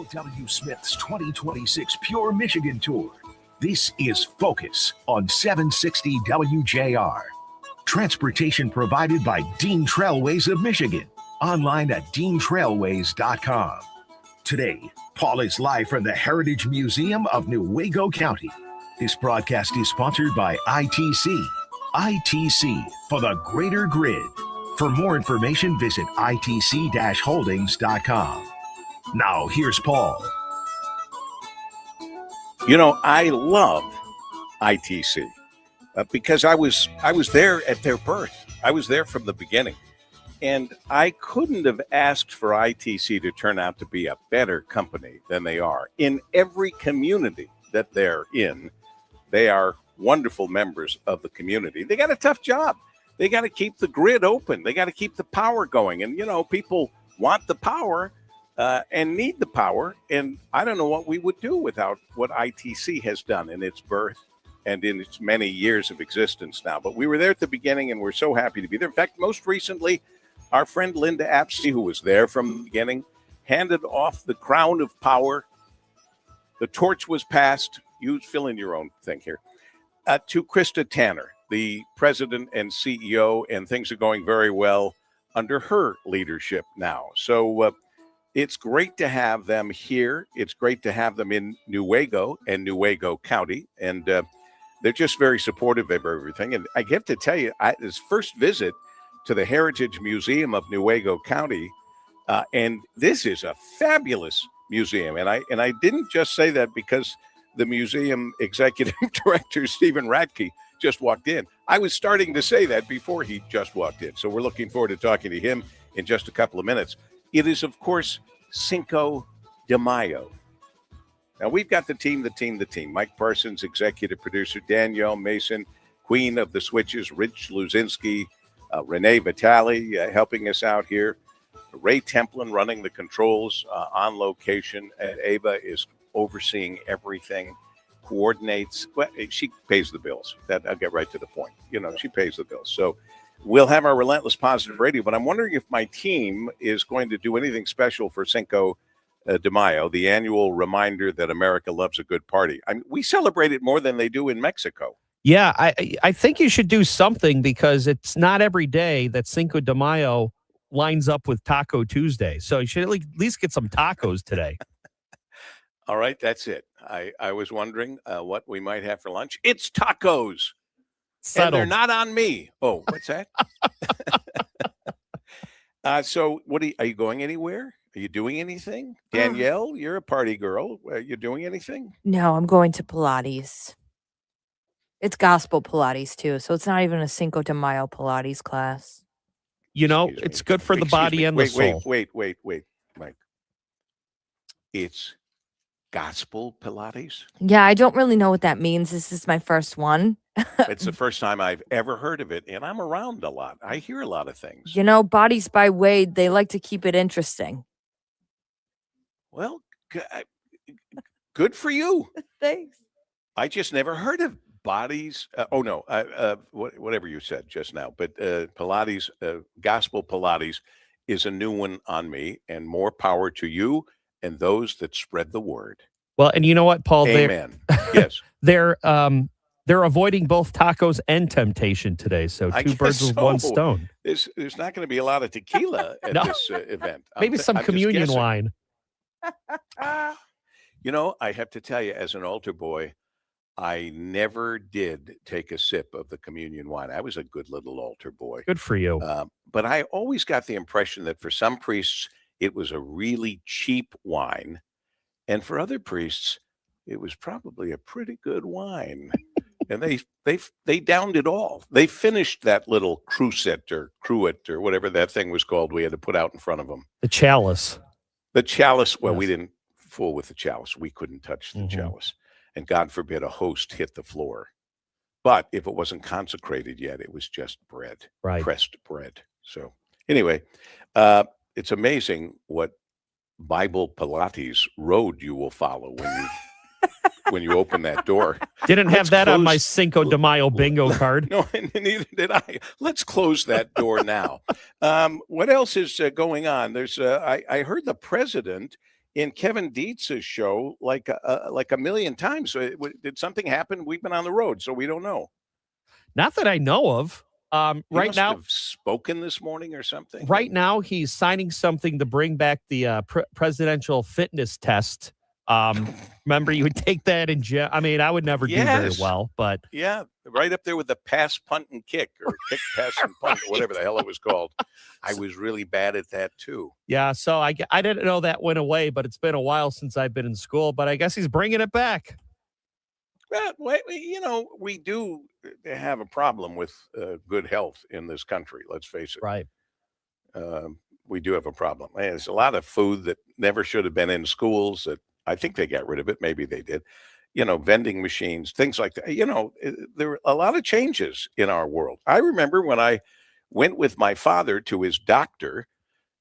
Paul W. Smith's 2026 Pure Michigan Tour. This is Focus on 760 WJR. Transportation provided by Dean Trailways of Michigan. Online at deantrailways.com. Today, Paul is live from the Heritage Museum of Newaygo County. This broadcast is sponsored by ITC. ITC for the greater grid. For more information, visit itc-holdings.com. Now, here's Paul. You know, I love ITC because I was there at their birth. I was there from the beginning. And I couldn't have asked for ITC to turn out to be a better company than they are. In every community that they're in, they are wonderful members of the community. They got a tough job. They got to keep the grid open. They got to keep the power going. And, you know, people want the power and need the power. And I don't know what we would do without what ITC has done in its birth and in its many years of existence now. But we were there at the beginning, and we're so happy to be there. In fact, most recently, our friend Linda Apsey, who was there from the beginning, handed off the crown of power. The torch was passed. You fill in your own thing here. To Krista Tanner, the president and CEO, and things are going very well under her leadership now. So it's great to have them here. It's great to have them in Newaygo and Newaygo County. And they're just very supportive of everything. And I have to tell you, this first visit to the Heritage Museum of Newaygo County, and this is a fabulous museum. And I didn't just say that because the museum executive director, Stephen Radke, just walked in. I was starting to say that before he just walked in. So we're looking forward to talking to him in just a couple of minutes. It is, of course, Cinco de Mayo. Now, we've got the team. Mike Parsons, executive producer, Danielle Mason, queen of the switches, Rich Luzinski, Renee Vitale helping us out here, Ray Templin running the controls on location, and Ava is overseeing everything, coordinates. Well, she pays the bills. That I'll get right to the point. You know, she pays the bills. So we'll have our Relentless Positive Radio, but I'm wondering if my team is going to do anything special for Cinco de Mayo, the annual reminder that America loves a good party. I mean, we celebrate it more than they do in Mexico. Yeah, I think you should do something because it's not every day that Cinco de Mayo lines up with Taco Tuesday. So you should at least get some tacos today. All right, that's it. I was wondering what we might have for lunch. It's tacos. Settled. And they're not on me. Oh, what's that? So are you going anywhere? Are you doing anything? Danielle, you're a party girl. Are you doing anything? No, I'm going to Pilates. It's gospel Pilates, too, so it's not even a Cinco de Mayo Pilates class. You know, it's good for the body and the soul. Wait, Mike. It's gospel Pilates? Yeah, I don't really know what that means. This is my first one. It's the first time I've ever heard of it, and I'm around a lot. I hear a lot of things. You know, Bodies by Wade, they like to keep it interesting. Well, good for you. Thanks. I just never heard of Bodies. Whatever you said just now. But Pilates, gospel Pilates is a new one on me, and more power to you and those that spread the word. Well, and you know what, Paul? Amen. Yes. They're avoiding both tacos and temptation today. So two birds with one stone. There's not going to be a lot of tequila at this event. Maybe some communion wine. You know, I have to tell you, as an altar boy, I never did take a sip of the communion wine. I was a good little altar boy. Good for you. But I always got the impression that for some priests, it was a really cheap wine. And for other priests, it was probably a pretty good wine. And they downed it all. They finished that little cruet or whatever that thing was called we had to put out in front of them. The chalice. The chalice. Well, Yes. We didn't fool with the chalice. We couldn't touch the chalice. And God forbid a host hit the floor. But if it wasn't consecrated yet, it was just bread, Right. Pressed bread. So anyway, it's amazing what Bible Pilates road you will follow when you open that door. Didn't have that on my Cinco de Mayo bingo card. No, neither did I. Let's close that door now. What else is going on? There's I heard the president in Kevin Dietz's show like a million times. So did something happen? We've been on the road, so we don't know. Not that I know of. He Right must now, have spoken this morning or something. right now, he's signing something to bring back the presidential fitness test. Remember, you would take that in jail. I mean, I would never do very Yes. well, but Yeah, right up there with the pass, punt, and kick, or kick, pass, and punt, or whatever the hell it was called. I was really bad at that too. yeah. So I didn't know that went away, but it's been a while since I've been in school. But I guess he's bringing it back. Well, we do have a problem with good health in this country. Let's face it. Right. We do have a problem. There's a lot of food that never should have been in schools that I think they got rid of it. Maybe they did. Vending machines, things like that. There were a lot of changes in our world. I remember when I went with my father to his doctor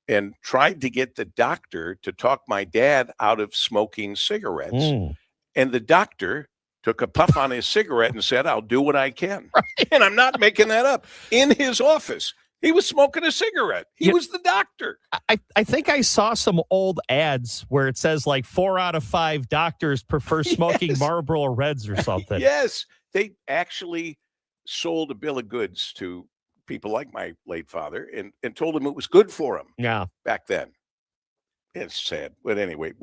and tried to get the doctor to talk my dad out of smoking cigarettes. Mm. And the doctor took a puff on his cigarette and said, "I'll do what I can." Right. And I'm not making that up. In his office, he was smoking a cigarette. He was the doctor. I think I saw some old ads where it says like 4 out of 5 doctors prefer smoking Marlboro Reds or something. Yes. They actually sold a bill of goods to people like my late father and told them it was good for them. Yeah. Back then. It's sad. But anyway,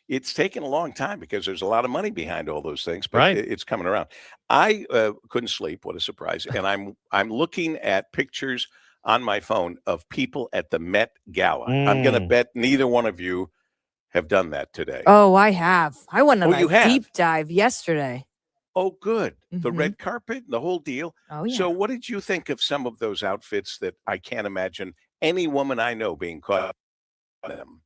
it's taken a long time because there's a lot of money behind all those things, but Right. it's coming around. I couldn't sleep. What a surprise. And I'm looking at pictures on my phone of people at the Met Gala. I'm going to bet neither one of you have done that today. Oh, I have. I went on you a have? deep dive yesterday. Oh, good. The Mhm. red carpet, the whole deal. Oh, yeah. So what did you think of some of those outfits that I can't imagine any woman I know being caught in them?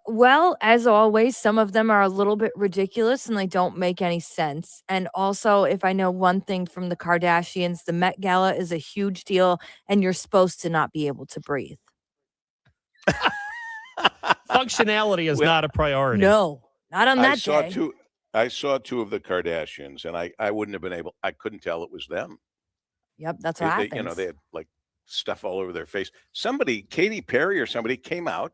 Well, as always, some of them are a little bit ridiculous and they don't make any sense. And also, if I know one thing from the Kardashians, the Met Gala is a huge deal and you're supposed to not be able to breathe. Functionality is not a priority. No, not on that day. I saw two of the Kardashians, and I wouldn't have been able. I couldn't tell it was them. Yep, that's what happens. They had like stuff all over their face. Somebody, Katy Perry or somebody, came out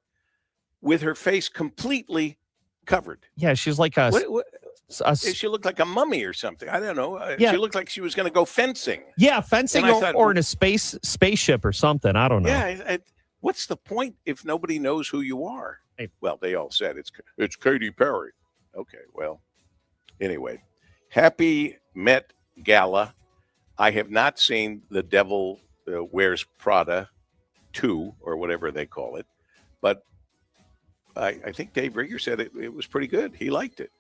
with her face completely covered. Yeah, she's like she looked like a mummy or something. I don't know. Yeah. She looked like she was going to go fencing. Yeah, fencing or in a spaceship or something. I don't know. Yeah. What's the point if nobody knows who you are? Well, they all said it's Katy Perry. Okay, well, anyway, happy Met Gala. I have not seen The Devil Wears Prada 2 or whatever they call it, but I think Dave Rieger said it was pretty good. He liked it.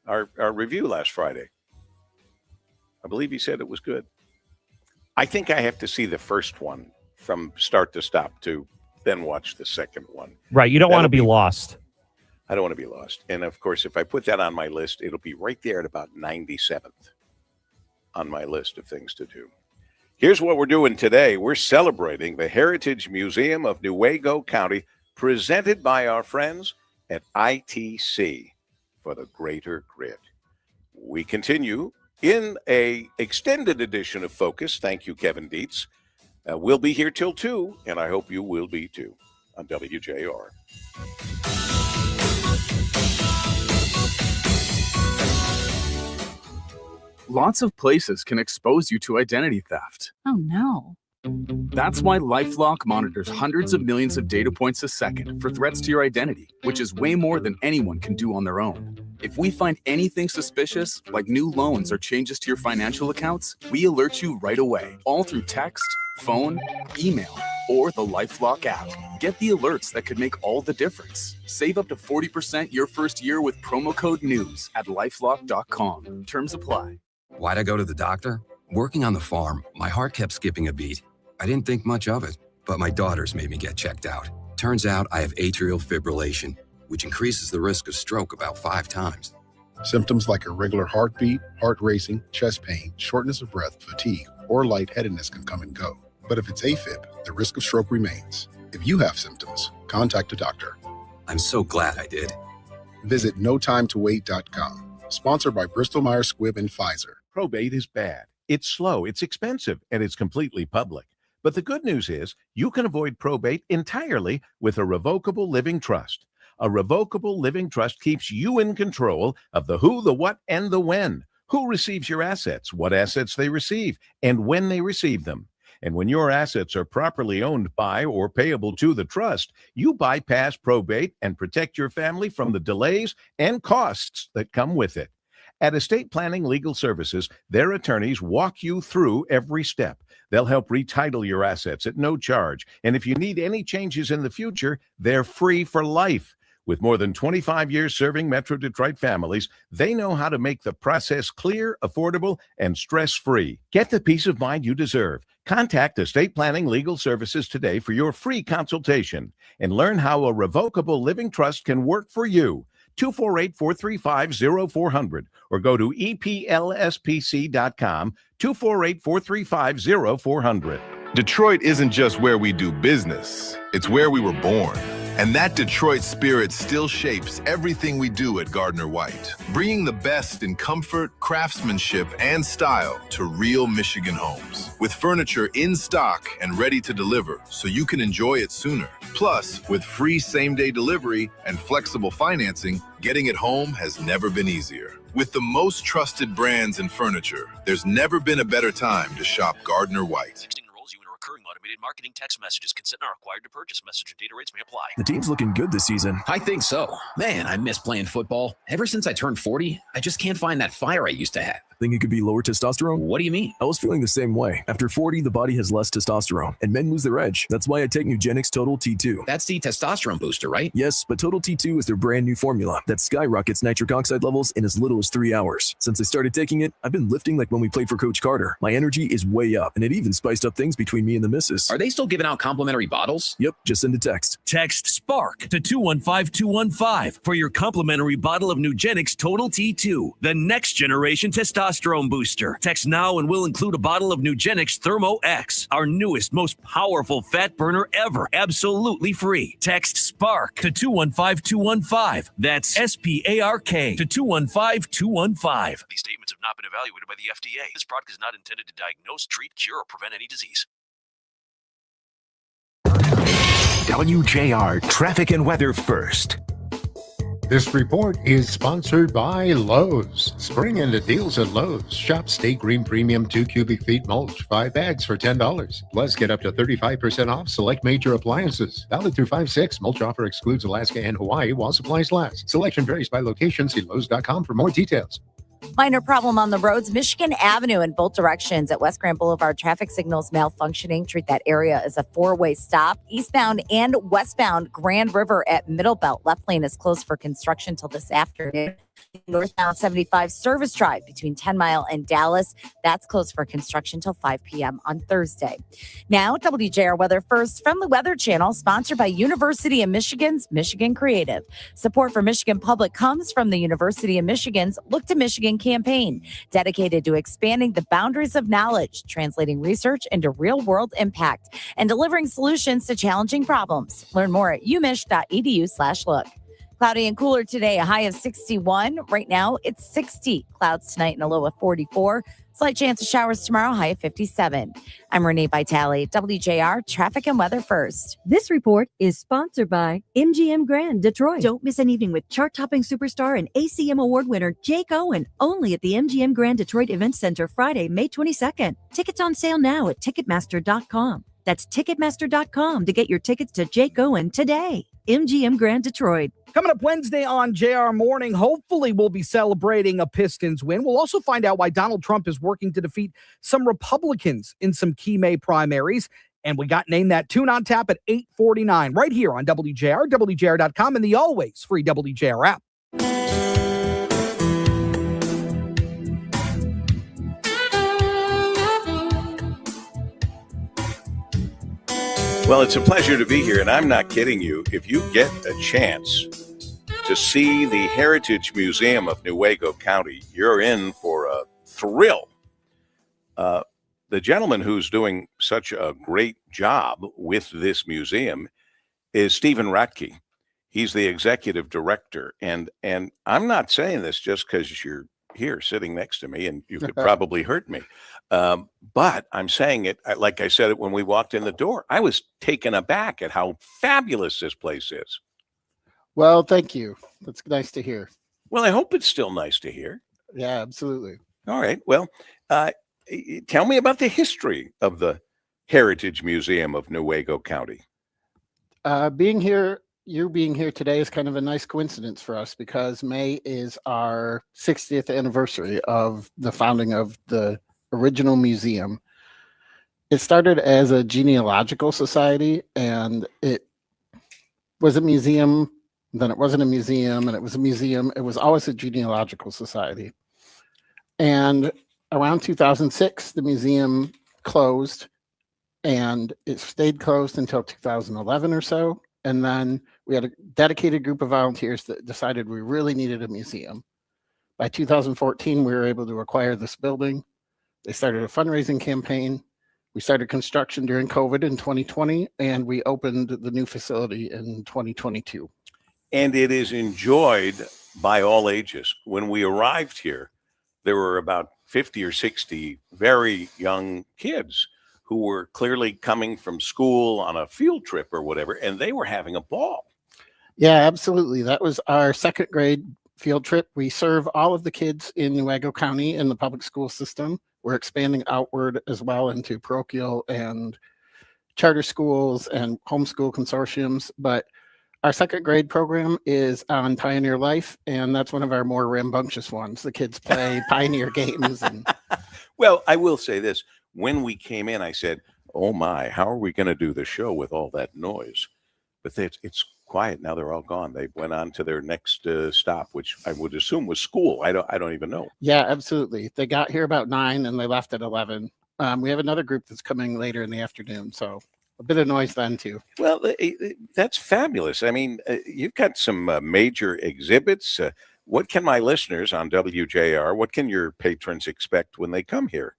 Our review last Friday. I believe he said it was good. I think I have to see the first one from start to stop to then watch the second one. Right. You don't want to be lost. I don't want to be lost. And of course, if I put that on my list, it'll be right there at about 97th on my list of things to do. Here's what we're doing today. We're celebrating the Heritage Museum of Newaygo County, presented by our friends at ITC for the greater good. We continue in a extended edition of Focus. Thank you, Kevin Dietz. We'll be here till 2, and I hope you will be too on WJR. Lots of places can expose you to identity theft. Oh, no. That's why LifeLock monitors hundreds of millions of data points a second for threats to your identity, which is way more than anyone can do on their own. If we find anything suspicious, like new loans or changes to your financial accounts, we alert you right away, all through text, phone, email, or the LifeLock app. Get the alerts that could make all the difference. Save up to 40% your first year with promo code NEWS at LifeLock.com. Terms apply. Why'd I go to the doctor? Working on the farm, my heart kept skipping a beat. I didn't think much of it, but my daughters made me get checked out. Turns out I have atrial fibrillation, which increases the risk of stroke about 5 times. Symptoms like irregular heartbeat, heart racing, chest pain, shortness of breath, fatigue, or lightheadedness can come and go. But if it's AFib, the risk of stroke remains. If you have symptoms, contact a doctor. I'm so glad I did. Visit notimetowait.com. Sponsored by Bristol Myers Squibb and Pfizer. Probate is bad. It's slow, it's expensive, and it's completely public. But the good news is you can avoid probate entirely with a revocable living trust. A revocable living trust keeps you in control of the who, the what, and the when. Who receives your assets, what assets they receive, and when they receive them. And when your assets are properly owned by or payable to the trust, you bypass probate and protect your family from the delays and costs that come with it. At Estate Planning Legal Services, their attorneys walk you through every step. They'll help retitle your assets at no charge. And if you need any changes in the future, they're free for life. With more than 25 years serving Metro Detroit families, they know how to make the process clear, affordable, and stress-free. Get the peace of mind you deserve. Contact Estate Planning Legal Services today for your free consultation and learn how a revocable living trust can work for you. 248-435-0400 or go to eplspc.com, 248-435-0400. Detroit isn't just where we do business, it's where we were born. And that Detroit spirit still shapes everything we do at Gardner White, bringing the best in comfort, craftsmanship, and style to real Michigan homes. With furniture in stock and ready to deliver so you can enjoy it sooner. Plus, with free same-day delivery and flexible financing, getting it home has never been easier. With the most trusted brands in furniture, there's never been a better time to shop Gardner White. Recurring automated marketing text messages. Consent not required to purchase. Message and data rates may apply. The team's looking good this season. I think so. Man, I miss playing football. Ever since I turned 40, I just can't find that fire I used to have. Think it could be lower testosterone? What do you mean? I was feeling the same way. After 40, the body has less testosterone, and men lose their edge. That's why I take Nugenix Total T2. That's the testosterone booster, right? Yes, but Total T2 is their brand new formula that skyrockets nitric oxide levels in as little as 3 hours. Since I started taking it, I've been lifting like when we played for Coach Carter. My energy is way up, and it even spiced up things between me and the missus. Are they still giving out complimentary bottles? Yep, just send a text. Text SPARK to 215-215 for your complimentary bottle of Nugenix Total T2, the next generation testosterone booster. Text now and we'll include a bottle of Nugenix Thermo X, our newest, most powerful fat burner ever, absolutely free. Text SPARK to 215-215. That's SPARK to 215-215. These statements have not been evaluated by the FDA. This product is not intended to diagnose, treat, cure, or prevent any disease. WJR Traffic and Weather First. This report is sponsored by Lowe's. Spring into deals at Lowe's. Shop Stay Green Premium 2 cubic feet mulch, 5 bags for $10. Plus, get up to 35% off select major appliances. Valid through 5/6. Mulch offer excludes Alaska and Hawaii while supplies last. Selection varies by location. See Lowe's.com for more details. Minor problem on the roads. Michigan Avenue in both directions at West Grand Boulevard. Traffic signals malfunctioning. Treat that area as a 4-way stop. Eastbound and westbound Grand River at Middle Belt. Left lane is closed for construction till this afternoon. Northbound 75 Service Drive between 10 Mile and Dallas. That's closed for construction till 5 p.m. on Thursday. Now, WJR Weather First from the Weather Channel, sponsored by University of Michigan's Michigan Creative. Support for Michigan Public comes from the University of Michigan's Look to Michigan campaign, dedicated to expanding the boundaries of knowledge, translating research into real-world impact, and delivering solutions to challenging problems. Learn more at umich.edu/look. Cloudy and cooler today, a high of 61. Right now, it's 60. Clouds tonight and a low of 44. Slight chance of showers tomorrow, high of 57. I'm Renee Vitale, WJR Traffic and Weather First. This report is sponsored by MGM Grand Detroit. Don't miss an evening with chart-topping superstar and ACM award winner Jake Owen, only at the MGM Grand Detroit Event Center Friday, May 22nd. Tickets on sale now at Ticketmaster.com. That's Ticketmaster.com to get your tickets to Jake Owen today. MGM Grand Detroit. Coming up Wednesday on JR Morning, hopefully we'll be celebrating a Pistons win. We'll also find out why Donald Trump is working to defeat some Republicans in some key May primaries. And we got Name That Tune on tap at 8:49 right here on WJR, WJR.com, and the always free WJR app. Well, it's a pleasure to be here, and I'm not kidding you. If you get a chance to see the Heritage Museum of Newaygo County, you're in for a thrill. The gentleman who's doing such a great job with this museum is Stephen Ratke. He's the executive director, and I'm not saying this just because you're here sitting next to me and you could probably hurt me. But I'm saying it, like I said it when we walked in the door, I was taken aback at how fabulous this place is. Well, thank you. That's nice to hear. Well, I hope it's still nice to hear. Yeah, absolutely. All right. Well, tell me about the history of the Heritage Museum of Newaygo County. You being here today is kind of a nice coincidence for us because May is our 60th anniversary of the founding of the original museum. It started as a genealogical society, and it was a museum, then it wasn't a museum, and it was a museum. It was always a genealogical society. And around 2006, the museum closed, and it stayed closed until 2011 or so. And then we had a dedicated group of volunteers that decided we really needed a museum. By 2014, we were able to acquire this building. They started a fundraising campaign. We started construction during COVID in 2020, and we opened the new facility in 2022. And it is enjoyed by all ages. When we arrived here, there were about 50 or 60 very young kids who were clearly coming from school on a field trip or whatever, and they were having a ball. Yeah, absolutely. That was our second grade field trip. We serve all of the kids in Newaygo County in the public school system. We're expanding outward as well into parochial and charter schools and homeschool consortiums. But our second grade program is on Pioneer Life, and that's one of our more rambunctious ones. The kids play Pioneer games. And Well, I will say this. When we came in, I said, oh my, how are we going to do the show with all that noise? But it's quiet now. They're all gone. They went on to their next stop, which I would assume was school. I don't even know. yeah, absolutely. They got here about 9 and they left at 11. We have another group that's coming later in the afternoon, so a bit of noise then too. Well, that's fabulous. I mean, you've got some major exhibits. What can my listeners on WJR, what can your patrons expect when they come here?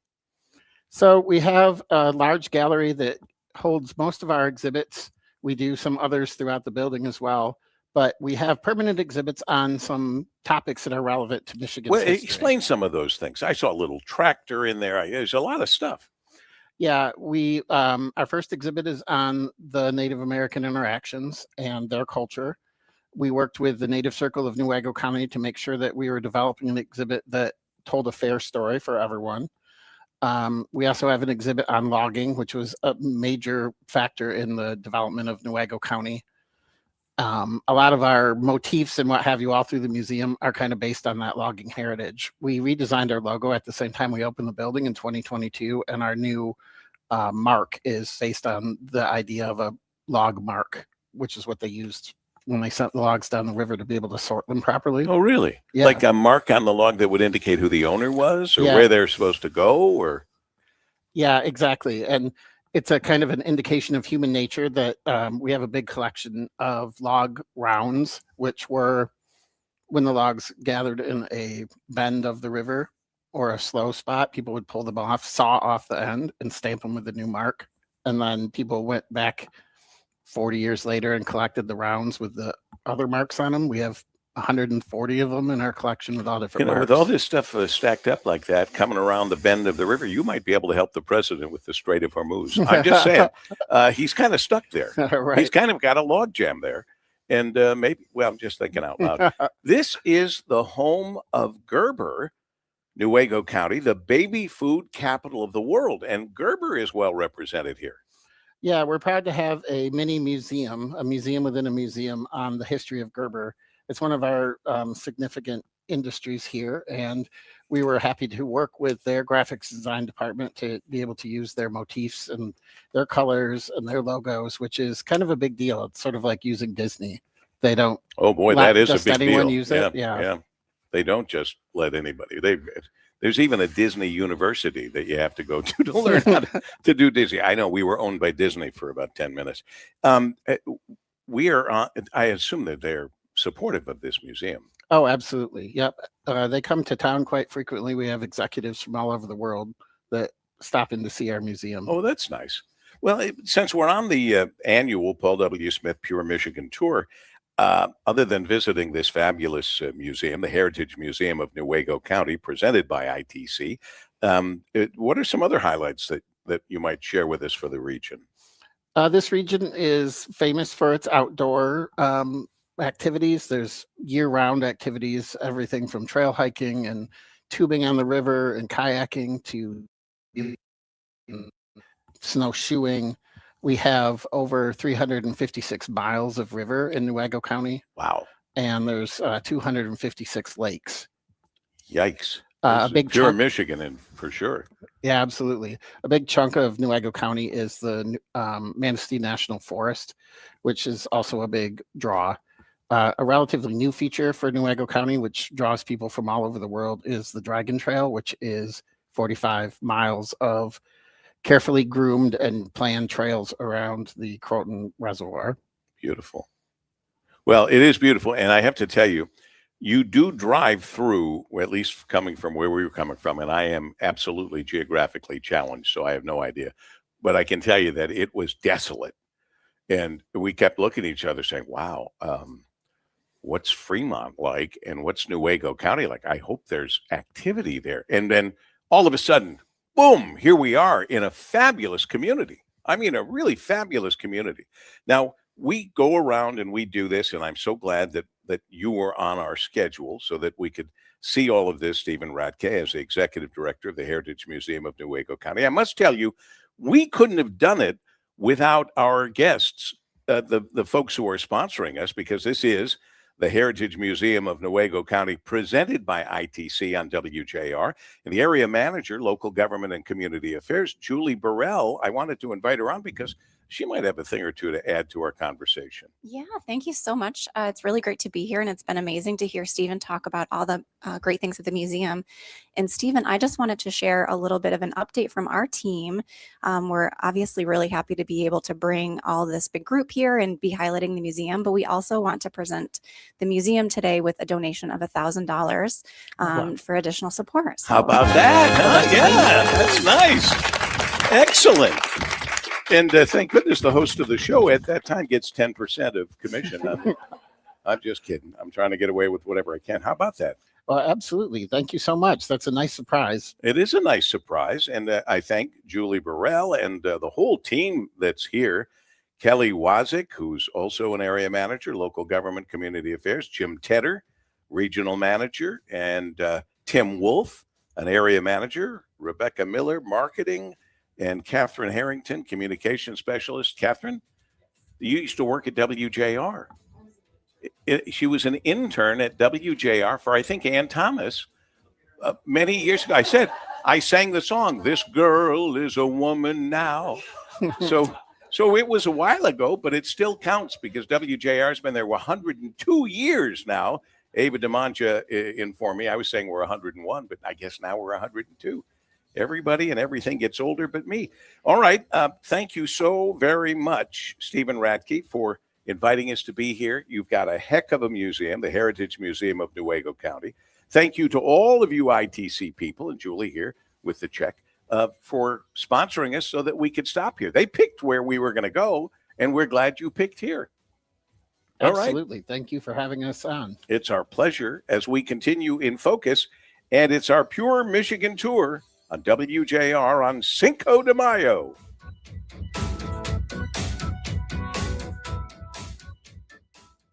So we have a large gallery that holds most of our exhibits. We do some others throughout the building as well, but we have permanent exhibits on some topics that are relevant to Michigan's Well, history. explain some of those things. I saw a little tractor in there. There's a lot of stuff. Yeah, we our first exhibit is on the Native American interactions and their culture. We worked with the Native Circle of Newaygo County to make sure that we were developing an exhibit that told a fair story for everyone. We also have an exhibit on logging, which was a major factor in the development of Newaygo County. A lot of our motifs and what have you all through the museum are kind of based on that logging heritage. We redesigned our logo at the same time we opened the building in 2022, and our new mark is based on the idea of a log mark, which is what they used when they sent the logs down the river to be able to sort them properly. Oh, really? Yeah. Like a mark on the log that would indicate who the owner was or Yeah. where they're supposed to go or? Yeah, exactly. And it's a kind of an indication of human nature that we have a big collection of log rounds, which were when the logs gathered in a bend of the river or a slow spot, people would pull them off, saw off the end, and stamp them with the new mark. And then people went back 40 years later and collected the rounds with the other marks on them. We have 140 of them in our collection with all different marks. With all this stuff stacked up like that, coming around the bend of the river, you might be able to help the president with the Strait of Hormuz. I'm just saying, he's kind of stuck there. Right. He's kind of got a log jam there. And maybe, well, I'm just thinking out loud. This is the home of Gerber, Newaygo County, the baby food capital of the world. And Gerber is well represented here. Yeah, we're proud to have a mini museum, a museum within a museum on the history of Gerber. It's one of our significant industries here, and we were happy to work with their graphics design department to be able to use their motifs and their colors and their logos, which is kind of a big deal. It's sort of like using Disney. They don't. Oh boy, let that is a just big anyone deal. use it. Yeah. They don't just let anybody. There's even a Disney university that you have to go to learn how to do Disney. I know we were owned by Disney for about 10 minutes. We are on, I assume that they're supportive of this museum. Oh, absolutely. Yep. They come to town quite frequently. We have executives from all over the world that stop in to see our museum. Oh, that's nice. Well, since we're on the annual Paul W. Smith Pure Michigan Tour, other than visiting this fabulous museum, the Heritage Museum of Newaygo County, presented by ITC, what are some other highlights that you might share with us for the region? This region is famous for its outdoor activities. There's year-round activities, everything from trail hiking and tubing on the river and kayaking to snowshoeing. We have over 356 miles of river in Newaygo County. Wow. And there's 256 lakes. Yikes. A big pure chunk, Michigan, and for sure. Yeah, absolutely. A big chunk of Newaygo County is the Manistee National Forest, which is also a big draw. A relatively new feature for Newaygo County, which draws people from all over the world, is the Dragon Trail, which is 45 miles of carefully groomed and planned trails around the Croton Reservoir. Beautiful. Well, it is beautiful. And I have to tell you, you do drive through, or at least coming from where we were coming from, and I am absolutely geographically challenged, so I have no idea. But I can tell you that it was desolate. And we kept looking at each other saying, wow, what's Fremont like? And what's Newaygo County like? I hope there's activity there. And then all of a sudden, boom, here we are in a fabulous community. I mean, a really fabulous community. Now, we go around and we do this, and I'm so glad that you were on our schedule so that we could see all of this. Stephen Radke, as the executive director of the Heritage Museum of Newaygo County. I must tell you, we couldn't have done it without our guests, the folks who are sponsoring us, because this is the Heritage Museum of Newaygo County, presented by ITC on WJR. And the area manager, local government and community affairs, Julie Burrell, I wanted to invite her on because she might have a thing or two to add to our conversation. Yeah, thank you so much. It's really great to be here, and it's been amazing to hear Stephen talk about all the great things at the museum. And Stephen, I just wanted to share a little bit of an update from our team. We're obviously really happy to be able to bring all this big group here and be highlighting the museum, but we also want to present the museum today with a donation of $1,000 for additional support. So, how about that? Huh? Yeah, that's nice. Excellent. And thank goodness the host of the show at that time gets 10% of commission. I'm just kidding. I'm trying to get away with whatever I can. How about that? Well, absolutely. Thank you so much. That's a nice surprise. It is a nice surprise. And I thank Julie Burrell and the whole team that's here. Kelly Wazik, who's also an area manager, local government community affairs. Jim Tedder, regional manager. And Tim Wolf, an area manager. Rebecca Miller, marketing. And Catherine Harrington, communication specialist. Catherine, you used to work at WJR. She was an intern at WJR for, I think, Ann Thomas many years ago. I sang the song, "This Girl Is a Woman Now." So it was a while ago, but it still counts because WJR has been there 102 years now. Ava DeMonja informed me. I was saying we're 101, but I guess now we're 102. Everybody and everything gets older but me. All right. Thank you so very much, Stephen Radke, for inviting us to be here. You've got a heck of a museum, the Heritage Museum of Newaygo County. Thank you to all of you ITC people, and Julie here with the check, for sponsoring us so that we could stop here. They picked where we were going to go, and we're glad you picked here. All right. Absolutely. Thank you for having us on. It's our pleasure as we continue in focus, and it's our Pure Michigan tour on WJR on Cinco de Mayo.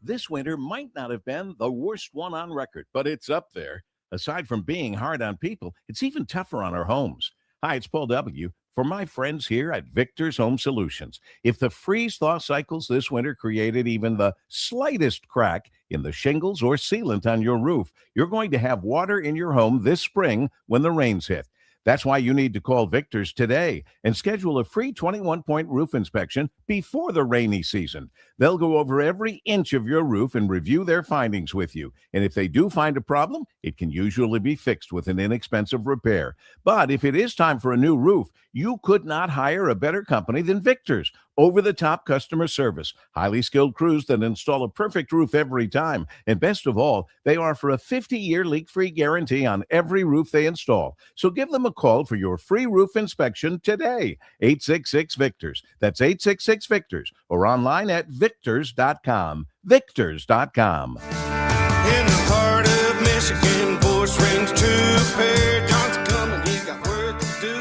This winter might not have been the worst one on record, but it's up there. Aside from being hard on people, it's even tougher on our homes. Hi, it's Paul W. For my friends here at Victor's Home Solutions. If the freeze-thaw cycles this winter created even the slightest crack in the shingles or sealant on your roof, you're going to have water in your home this spring when the rains hit. That's why you need to call Victor's today and schedule a free 21-point roof inspection before the rainy season. They'll go over every inch of your roof and review their findings with you. And if they do find a problem, it can usually be fixed with an inexpensive repair. But if it is time for a new roof, you could not hire a better company than Victor's. Over-the-top customer service, highly skilled crews that install a perfect roof every time. And best of all, they offer a 50-year leak-free guarantee on every roof they install. So give them a call for your free roof inspection today. 866-VICTORS. That's 866-VICTORS. Or online at victors.com. Victors.com. In the heart of Michigan, voice rings true. Perry Johnson coming, he got work to do.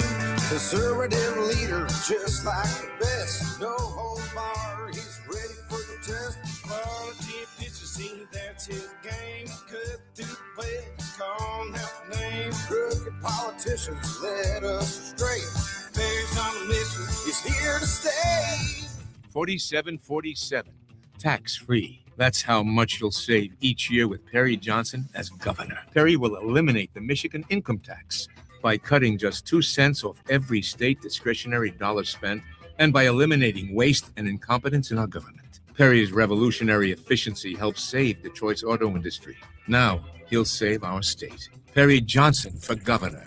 Conservative leader, just like the best. No hold bar, he's ready for the test. Quality dishes, on help name crooked politicians led us astray. Perry's on a mission, he's here to stay. 4747, tax-free. That's how much you'll save each year with Perry Johnson as governor. Perry will eliminate the Michigan income tax by cutting just 2 cents off every state discretionary dollar spent and by eliminating waste and incompetence in our government. Perry's revolutionary efficiency helps save Detroit's auto industry. Now he'll save our state. Perry Johnson for governor.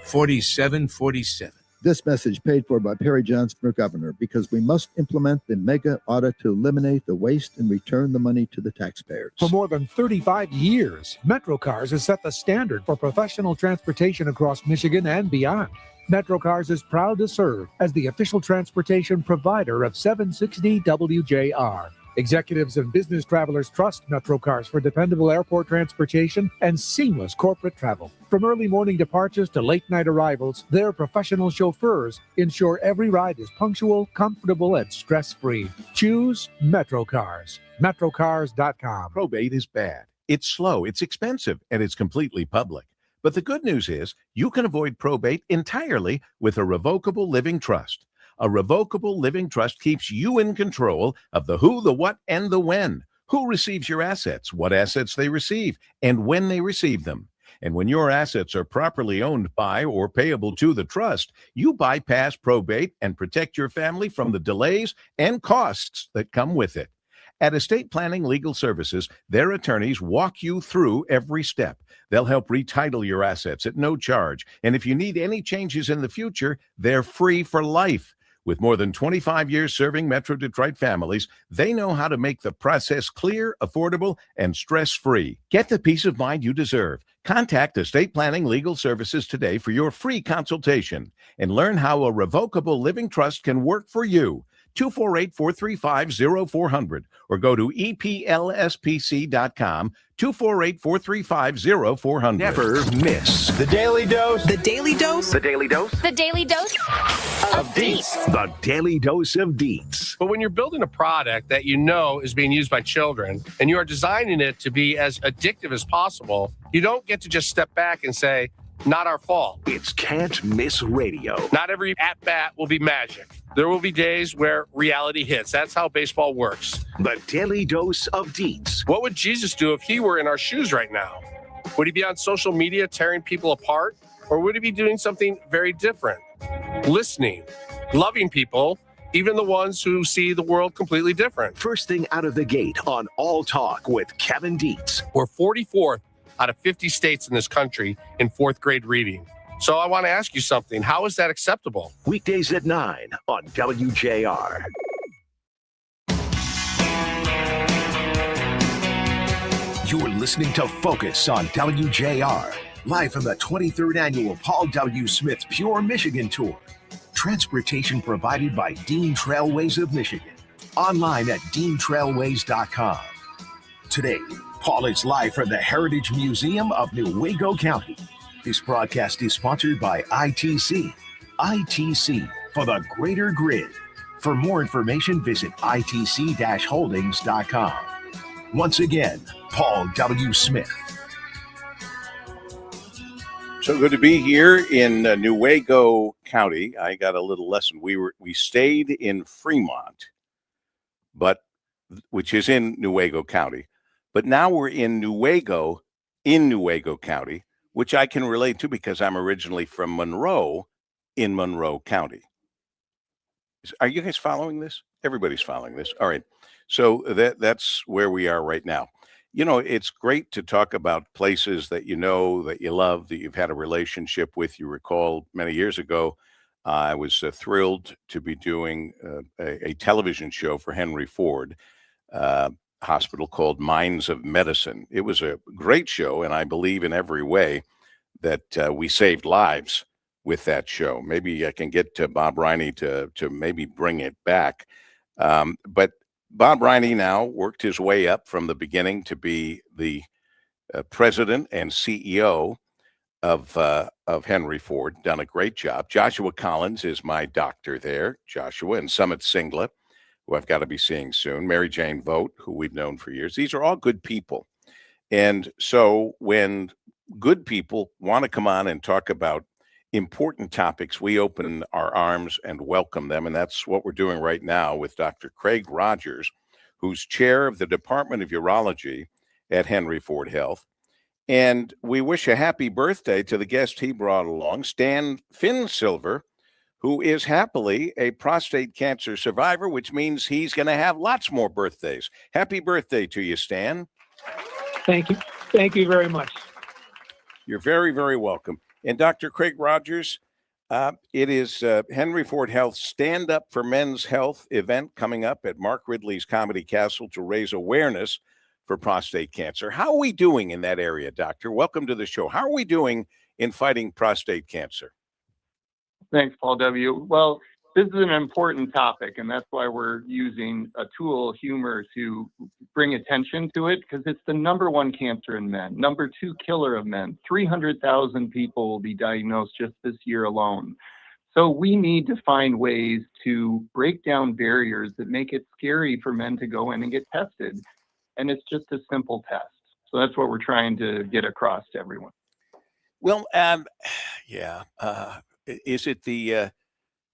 4747. This message paid for by Perry Johnson for governor, because we must implement the mega audit to eliminate the waste and return the money to the taxpayers. For more than 35 years, MetroCars has set the standard for professional transportation across Michigan and beyond. MetroCars is proud to serve as the official transportation provider of 760 WJR. Executives and business travelers trust MetroCars for dependable airport transportation and seamless corporate travel. From early morning departures to late night arrivals, their professional chauffeurs ensure every ride is punctual, comfortable, and stress-free. Choose MetroCars. MetroCars.com. Probate is bad. It's slow, it's expensive, and it's completely public. But the good news is you can avoid probate entirely with a revocable living trust. A revocable living trust keeps you in control of the who, the what, and the when. Who receives your assets, what assets they receive, and when they receive them. And when your assets are properly owned by or payable to the trust, you bypass probate and protect your family from the delays and costs that come with it. At Estate Planning Legal Services, their attorneys walk you through every step. They'll help retitle your assets at no charge. And if you need any changes in the future, they're free for life. With more than 25 years serving Metro Detroit families, they know how to make the process clear, affordable, and stress-free. Get the peace of mind you deserve. Contact Estate Planning Legal Services today for your free consultation and learn how a revocable living trust can work for you. 248-435-0400 or go to eplspc.com, 248-435-0400. Never miss The Daily Dose. The Daily Dose. The Daily Dose. The Daily Dose of Deets. The Daily Dose of Deets. But when you're building a product that you know is being used by children and you are designing it to be as addictive as possible, you don't get to just step back and say, not our fault. It's Can't Miss Radio. Not every at-bat will be magic. There will be days where reality hits. That's how baseball works. The Daily Dose of Deets. What would Jesus do if he were in our shoes right now? Would he be on social media tearing people apart? Or would he be doing something very different? Listening, loving people, even the ones who see the world completely different. First thing out of the gate on All Talk with Kevin Dietz. We're 44th out of 50 states in this country in fourth grade reading. So I want to ask you something. How is that acceptable? Weekdays at 9 on WJR. You're listening to Focus on WJR, live from the 23rd annual Paul W. Smith Pure Michigan Tour. Transportation provided by Dean Trailways of Michigan. Online at deantrailways.com. Today, Paul is live from the Heritage Museum of Newaygo County. This broadcast is sponsored by ITC. ITC for the greater grid. For more information, visit itc-holdings.com. Once again, Paul W. Smith. So good to be here in Newaygo County. I got a little lesson. We stayed in Fremont, which is in Newaygo County. But now we're in Newaygo County, which I can relate to because I'm originally from Monroe in Monroe County. Are you guys following this? Everybody's following this. All right. So that's where we are right now. You know, it's great to talk about places that you know, that you love, that you've had a relationship with. You recall many years ago, I was thrilled to be doing a television show for Henry Ford. Hospital called Minds of Medicine. It was a great show, and I believe in every way that we saved lives with that show. Maybe I can get Bob Riney to maybe bring it back. But Bob Riney now worked his way up from the beginning to be the president and CEO of Henry Ford. Done a great job. Joshua Collins is my doctor there. Joshua and Summit Singla, who I've got to be seeing soon, Mary Jane Vogt, who we've known for years. These are all good people. And so when good people want to come on and talk about important topics, we open our arms and welcome them. And that's what we're doing right now with Dr. Craig Rogers, who's chair of the Department of Urology at Henry Ford Health. And we wish a happy birthday to the guest he brought along, Stan Finsilver, who is happily a prostate cancer survivor, which means he's going to have lots more birthdays. Happy birthday to you, Stan. Thank you. Thank you very much. You're very, very welcome. And Dr. Craig Rogers, it is Henry Ford Health's Stand Up for Men's Health event coming up at Mark Ridley's Comedy Castle to raise awareness for prostate cancer. How are we doing in that area, Doctor? Welcome to the show. How are we doing in fighting prostate cancer? Thanks, Paul W. Well, this is an important topic, and that's why we're using a tool, humor, to bring attention to it, because it's the #1 cancer in men, #2 killer of men. 300,000 people will be diagnosed just this year alone. So we need to find ways to break down barriers that make it scary for men to go in and get tested. And it's just a simple test. So that's what we're trying to get across to everyone. Well, yeah. Is it the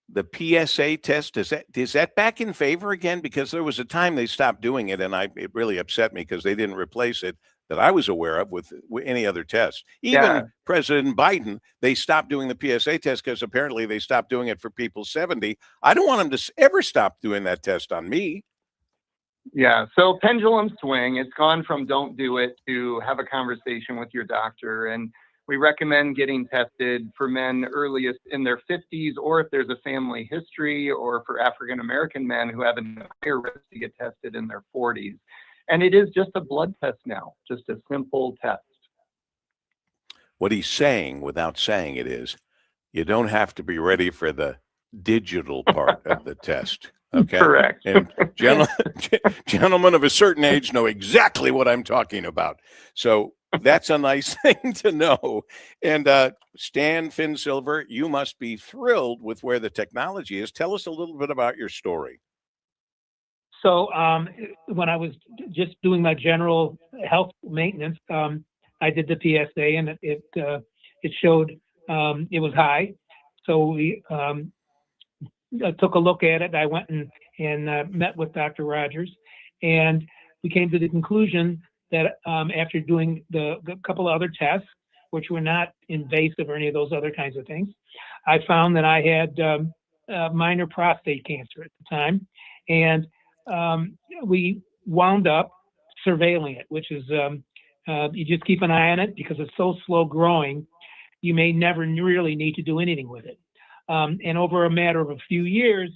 PSA test? Is that back in favor again? Because there was a time they stopped doing it, and it really upset me because they didn't replace it that I was aware of with any other test. Even President Biden, they stopped doing the PSA test because apparently they stopped doing it for people 70. I don't want them to ever stop doing that test on me. Yeah, so pendulum swing. It's gone from don't do it to have a conversation with your doctor. And we recommend getting tested for men earliest in their 50s, or if there's a family history, or for African-American men who have a higher risk to get tested in their 40s. And it is just a blood test now, just a simple test. What he's saying without saying it is, you don't have to be ready for the digital part of the test. Okay. Correct. And gentlemen of a certain age know exactly what I'm talking about. So that's a nice thing to know. And Stan Finsilver, you must be thrilled with where the technology is. Tell us a little bit about your story. So when I was just doing my general health maintenance, I did the PSA, and it showed it was high. So we took a look at it. I went and met with Dr. Rogers, and we came to the conclusion that after doing the couple of other tests, which were not invasive or any of those other kinds of things, I found that I had minor prostate cancer at the time. And we wound up surveilling it, which is you just keep an eye on it because it's so slow growing, you may never really need to do anything with it. And over a matter of a few years,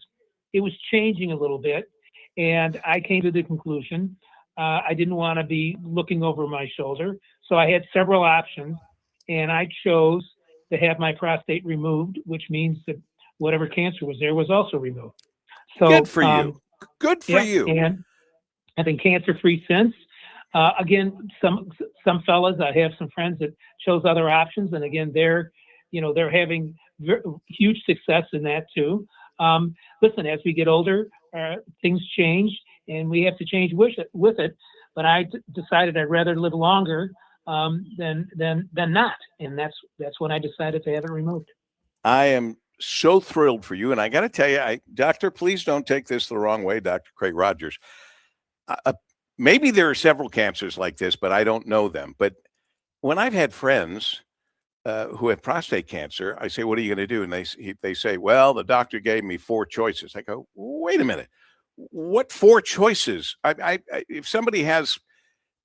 it was changing a little bit. And I came to the conclusion I didn't want to be looking over my shoulder. So I had several options, and I chose to have my prostate removed, which means that whatever cancer was there was also removed. So good for you. Good for you. And I've been cancer-free since. Again, some fellas, I have some friends that chose other options, and again, they're having huge success in that too. Listen, as we get older, things change, and we have to change with it. But I decided I'd rather live longer than not, and that's when I decided to have it removed. I am so thrilled for you, and I got to tell you, Doctor, please don't take this the wrong way, Dr. Craig Rogers. Maybe there are several cancers like this, but I don't know them. But when I've had friends who have prostate cancer, I say, "What are you going to do?" And they say, "Well, the doctor gave me 4 choices." I go, "Wait a minute, what 4 choices?" If somebody has,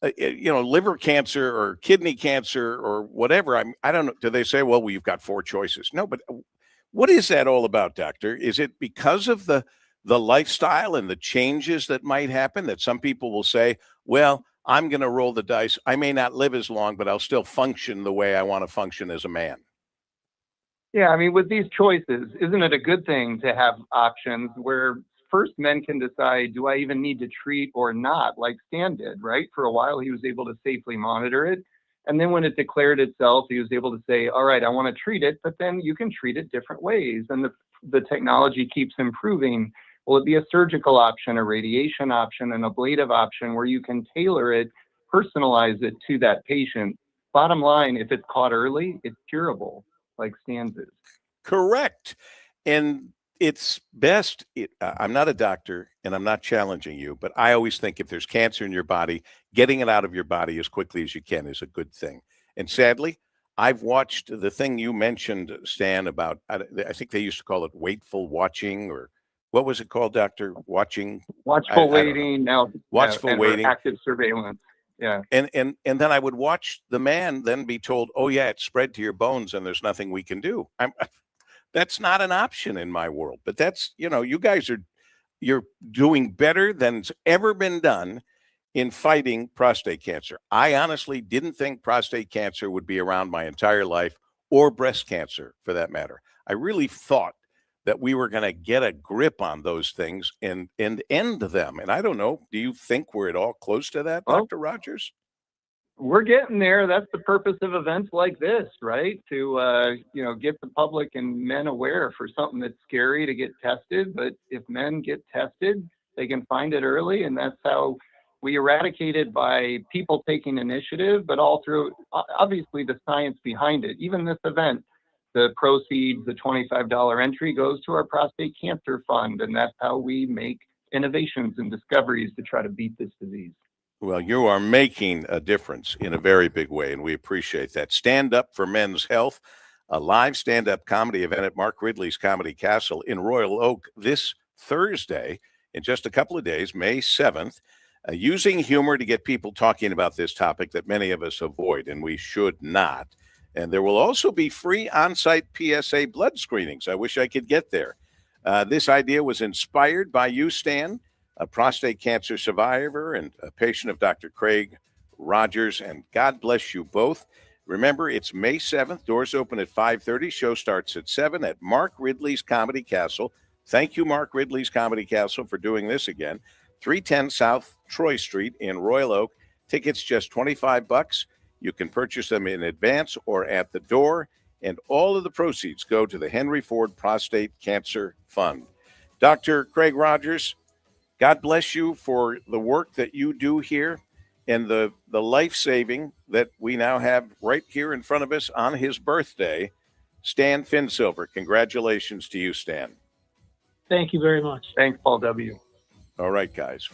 liver cancer or kidney cancer or whatever, I don't know. Do they say, "Well, you've got 4 choices"? No, but what is that all about, doctor? Is it because of the lifestyle and the changes that might happen that some people will say, "Well, I'm going to roll the dice. I may not live as long, but I'll still function the way I want to function as a man"? Yeah, I mean, with these choices, isn't it a good thing to have options where first men can decide, do I even need to treat or not, like Stan did, right? For a while, he was able to safely monitor it. And then when it declared itself, he was able to say, all right, I want to treat it, but then you can treat it different ways. And the technology keeps improving. Will it be a surgical option, a radiation option, an ablative option where you can tailor it, personalize it to that patient bottom line, if it's caught early, it's curable, like Stan's is. Correct. And it's best. I'm not a doctor and I'm not challenging you, but I always think if there's cancer in your body, getting it out of your body as quickly as you can is a good thing. And sadly, I've watched the thing you mentioned, Stan, about, I think they used to call it wakeful watching, or what was it called, Doctor? Watching? Watchful I don't know. waiting, now Watchful and waiting. active surveillance. Yeah. And then I would watch the man then be told, "Oh yeah, it's spread to your bones, and there's nothing we can do." That's not an option in my world. But that's, you guys you're doing better than's ever been done in fighting prostate cancer. I honestly didn't think prostate cancer would be around my entire life, or breast cancer for that matter. I really thought that we were going to get a grip on those things and end them. And I don't know, do you think we're at all close to that, Well, Dr. Rogers? we're getting there. That's the purpose of events like this, right? To get the public and men aware for something that's scary to get tested. But if men get tested, they can find it early, and that's how we eradicate it, by people taking initiative, but all through obviously the science behind it. Even this event, the proceeds, the $25 entry goes to our prostate cancer fund, and that's how we make innovations and discoveries to try to beat this disease. Well, you are making a difference in a very big way, and we appreciate that. Stand Up for Men's Health, a live stand-up comedy event at Mark Ridley's Comedy Castle in Royal Oak this Thursday, in just a couple of days, May 7th, using humor to get people talking about this topic that many of us avoid, and we should not. And there will also be free on-site PSA blood screenings. I wish I could get there. This idea was inspired by you, Stan, a prostate cancer survivor and a patient of Dr. Craig Rogers, and God bless you both. Remember, it's May 7th. Doors open at 5:30. Show starts at 7 at Mark Ridley's Comedy Castle. Thank you, Mark Ridley's Comedy Castle, for doing this again. 310 South Troy Street in Royal Oak. Tickets just $25. You can purchase them in advance or at the door, and all of the proceeds go to the Henry Ford Prostate Cancer Fund. Dr. Craig Rogers, God bless you for the work that you do here and the life-saving that we now have right here in front of us on his birthday. Stan Finsilver, congratulations to you, Stan. Thank you very much. Thanks, Paul W. All right, guys.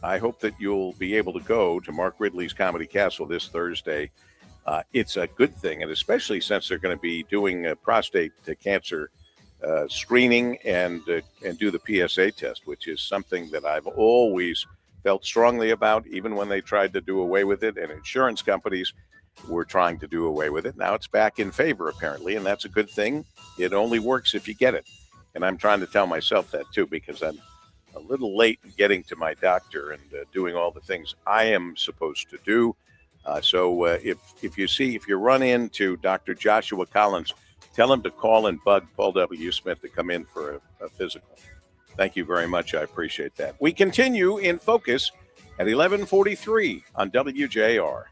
I hope that you'll be able to go to Mark Ridley's Comedy Castle this Thursday. It's a good thing, and especially since they're going to be doing prostate cancer screening and do the PSA test, which is something that I've always felt strongly about, even when they tried to do away with it, and insurance companies were trying to do away with it. Now it's back in favor, apparently, and that's a good thing. It only works if you get it. And I'm trying to tell myself that, too, because I'm a little late in getting to my doctor and doing all the things I am supposed to do. So if you run into Dr. Joshua Collins, tell him to call and bug Paul W. Smith to come in for a physical. Thank you very much. I appreciate that. We continue in Focus at 11:43 on WJR.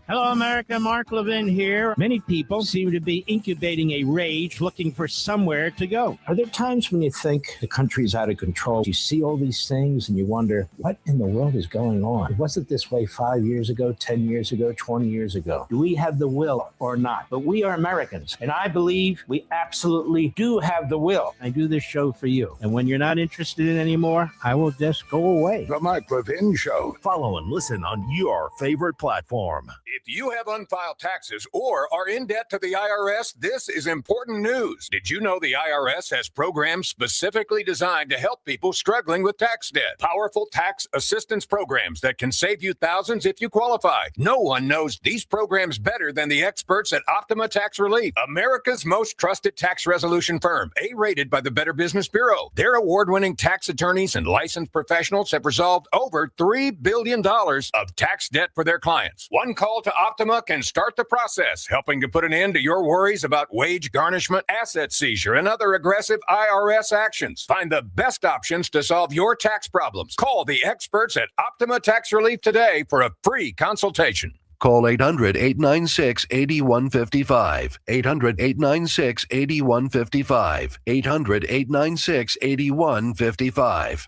Hello, America. Mark Levin here. Many people seem to be incubating a rage, looking for somewhere to go. Are there times when you think the country's out of control? You see all these things and you wonder, what in the world is going on? Was it this way 5 years ago, 10 years ago, 20 years ago? Do we have the will or not? But we are Americans, and I believe we absolutely do have the will. I do this show for you. And when you're not interested in it anymore, I will just go away. The Mark Levin Show. Follow and listen on your favorite platform. If you have unfiled taxes or are in debt to the IRS, this is important news. Did you know the IRS has programs specifically designed to help people struggling with tax debt? Powerful tax assistance programs that can save you thousands if you qualify. No one knows these programs better than the experts at Optima Tax Relief, America's most trusted tax resolution firm, A-rated by the Better Business Bureau. Their award-winning tax attorneys and licensed professionals have resolved over $3 billion of tax debt for their clients. One call to Optima can start the process, helping to put an end to your worries about wage garnishment, asset seizure, and other aggressive IRS actions. Find the best options to solve your tax problems. Call the experts at Optima Tax Relief today for a free consultation. Call 800-896-8155. 800-896-8155. 800-896-8155.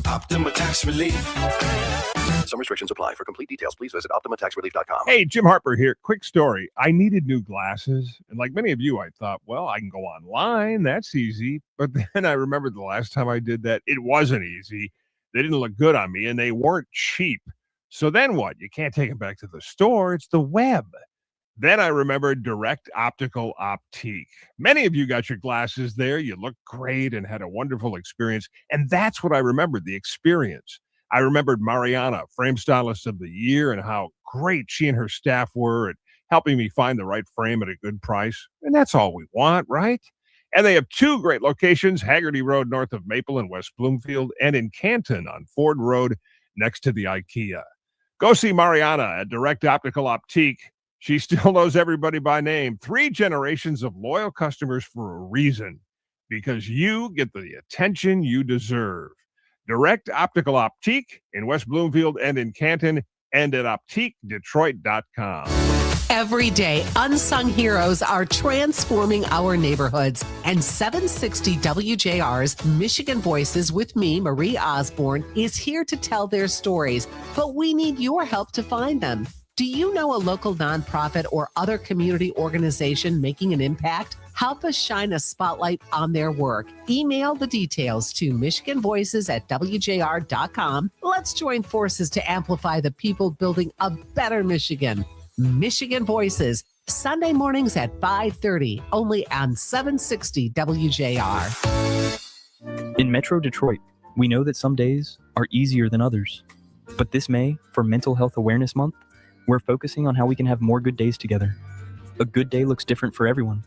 Optima Tax Relief. Some restrictions apply. For complete details, please visit OptimaTaxRelief.com. Hey, Jim Harper here. Quick story. I needed new glasses. And like many of you, I thought, well, I can go online. That's easy. But then I remembered the last time I did that, it wasn't easy. They didn't look good on me and they weren't cheap. So then what? You can't take them back to the store. It's the web. Then I remembered Direct Optical Optique. Many of you got your glasses there. You looked great and had a wonderful experience. And that's what I remembered, the experience. I remembered Mariana, Frame Stylist of the Year, and how great she and her staff were at helping me find the right frame at a good price. And that's all we want, right? And they have two great locations, Haggerty Road north of Maple in West Bloomfield, and in Canton on Ford Road next to the IKEA. Go see Mariana at Direct Optical Optique. She still knows everybody by name. 3 generations of loyal customers for a reason, because you get the attention you deserve. Direct Optical Optique in West Bloomfield and in Canton, and at OptiqueDetroit.com. Every day, unsung heroes are transforming our neighborhoods. And 760 WJR's Michigan Voices with me, Marie Osborne, is here to tell their stories. But we need your help to find them. Do you know a local nonprofit or other community organization making an impact? Help us shine a spotlight on their work. Email the details to michiganvoices@wjr.com. Let's join forces to amplify the people building a better Michigan. Michigan Voices, Sunday mornings at 5:30, only on 760 WJR. In Metro Detroit, we know that some days are easier than others. But this May, for Mental Health Awareness Month, we're focusing on how we can have more good days together. A good day looks different for everyone.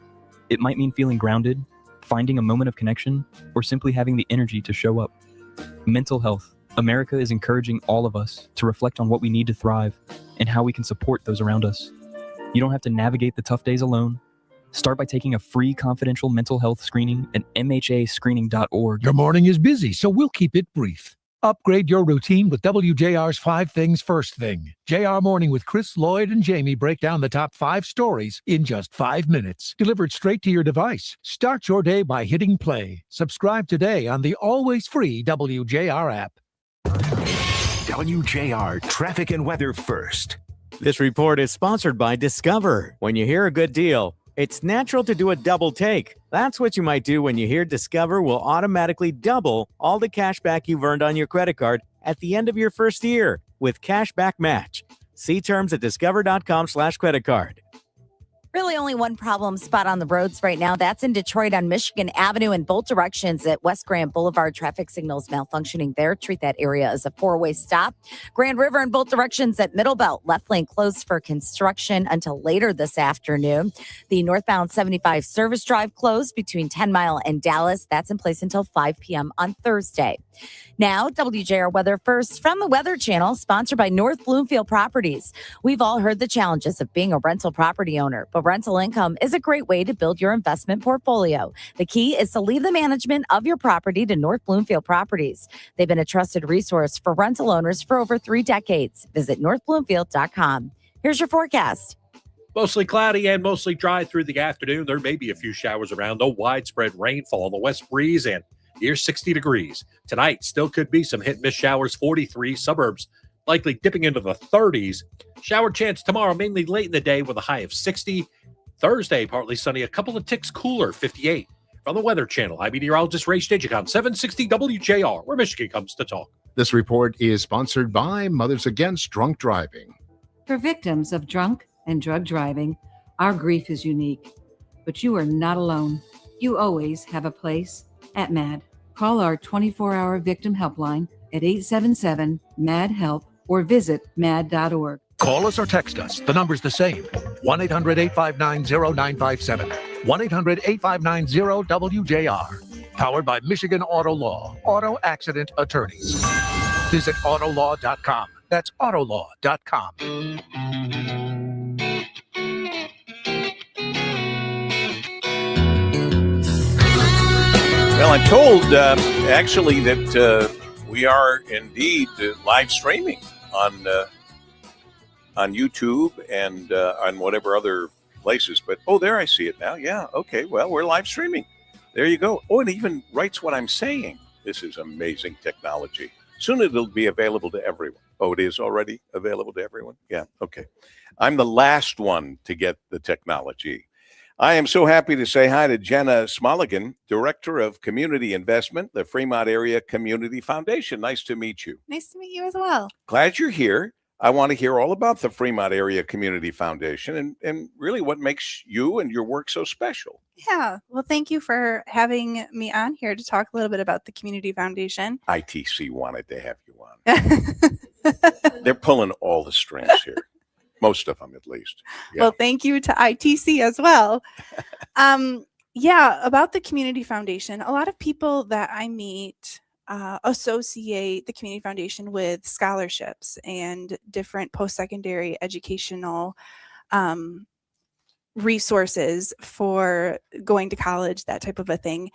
It might mean feeling grounded, finding a moment of connection, or simply having the energy to show up. Mental health. America is encouraging all of us to reflect on what we need to thrive and how we can support those around us. You don't have to navigate the tough days alone. Start by taking a free confidential mental health screening at mhascreening.org. Your morning is busy, so we'll keep it brief. Upgrade your routine with WJR's 5 Things First Thing. JR Morning with Chris, Lloyd, and Jamie break down the top 5 stories in just 5 minutes. Delivered straight to your device. Start your day by hitting play. Subscribe today on the always free WJR app. WJR Traffic and Weather First. This report is sponsored by Discover. When you hear a good deal, it's natural to do a double take. That's what you might do when you hear Discover will automatically double all the cash back you've earned on your credit card at the end of your first year with Cashback Match. See terms at discover.com/creditcard. Really only one problem spot on the roads right now. That's in Detroit on Michigan Avenue in both directions at West Grand Boulevard. Traffic signals malfunctioning there. Treat that area as a 4-way stop. Grand River in both directions at Middle Belt. Left lane closed for construction until later this afternoon. The northbound 75 service drive closed between 10 Mile and Dallas. That's in place until 5 p.m. on Thursday. Now, WJR Weather First from the Weather Channel, sponsored by North Bloomfield Properties. We've all heard the challenges of being a rental property owner, but rental income is a great way to build your investment portfolio. The key is to leave the management of your property to North Bloomfield Properties. They've been a trusted resource for rental owners for over 3 decades. Visit northbloomfield.com. Here's your forecast. Mostly cloudy and mostly dry through the afternoon. There may be a few showers around, though widespread rainfall on the west breeze and near 60 degrees. Tonight, still could be some hit-and-miss showers, 43 suburbs, likely dipping into the 30s. Shower chance tomorrow, mainly late in the day with a high of 60. Thursday, partly sunny, a couple of ticks cooler, 58. From the Weather Channel, I'm meteorologist Ray Stigicon, 760 WJR, where Michigan comes to talk. This report is sponsored by Mothers Against Drunk Driving. For victims of drunk and drug driving, our grief is unique. But you are not alone. You always have a place at MAD. Call our 24-hour victim helpline at 877-MAD-HELP or visit mad.org. Call us or text us. The number's the same. 1-800-859-0957. 1-800-859-0WJR. Powered by Michigan Auto Law. Auto Accident Attorneys. Visit autolaw.com. That's autolaw.com. Well, I'm told, actually, that we are indeed live streaming on YouTube and on whatever other places. But, oh, there I see it now. Yeah, okay, well, we're live streaming. There you go. Oh, it even writes what I'm saying. This is amazing technology. Soon it'll be available to everyone. Oh, it is already available to everyone? Yeah, okay. I'm the last one to get the technology. I am so happy to say hi to Jenna Smoligan, Director of Community Investment, the Fremont Area Community Foundation. Nice to meet you. Nice to meet you as well. Glad you're here. I want to hear all about the Fremont Area Community Foundation and really what makes you and your work so special. Yeah. Well, thank you for having me on here to talk a little bit about the Community Foundation. ITC wanted to have you on. They're pulling all the strings here. Most of them, at least. Yeah. Well, thank you to ITC as well. Yeah, about the Community Foundation, a lot of people that I meet associate the Community Foundation with scholarships and different post-secondary educational resources for going to college, that type of a thing.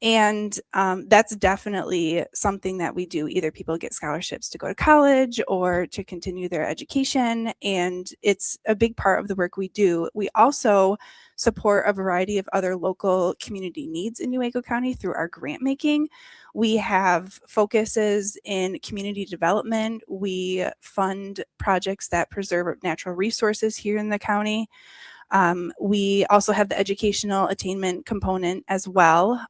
And that's definitely something that we do. Either people get scholarships to go to college or to continue their education. And it's a big part of the work we do. We also support a variety of other local community needs in Newaygo County through our grant making. We have focuses in community development. We fund projects that preserve natural resources here in the county. We also have the educational attainment component as well.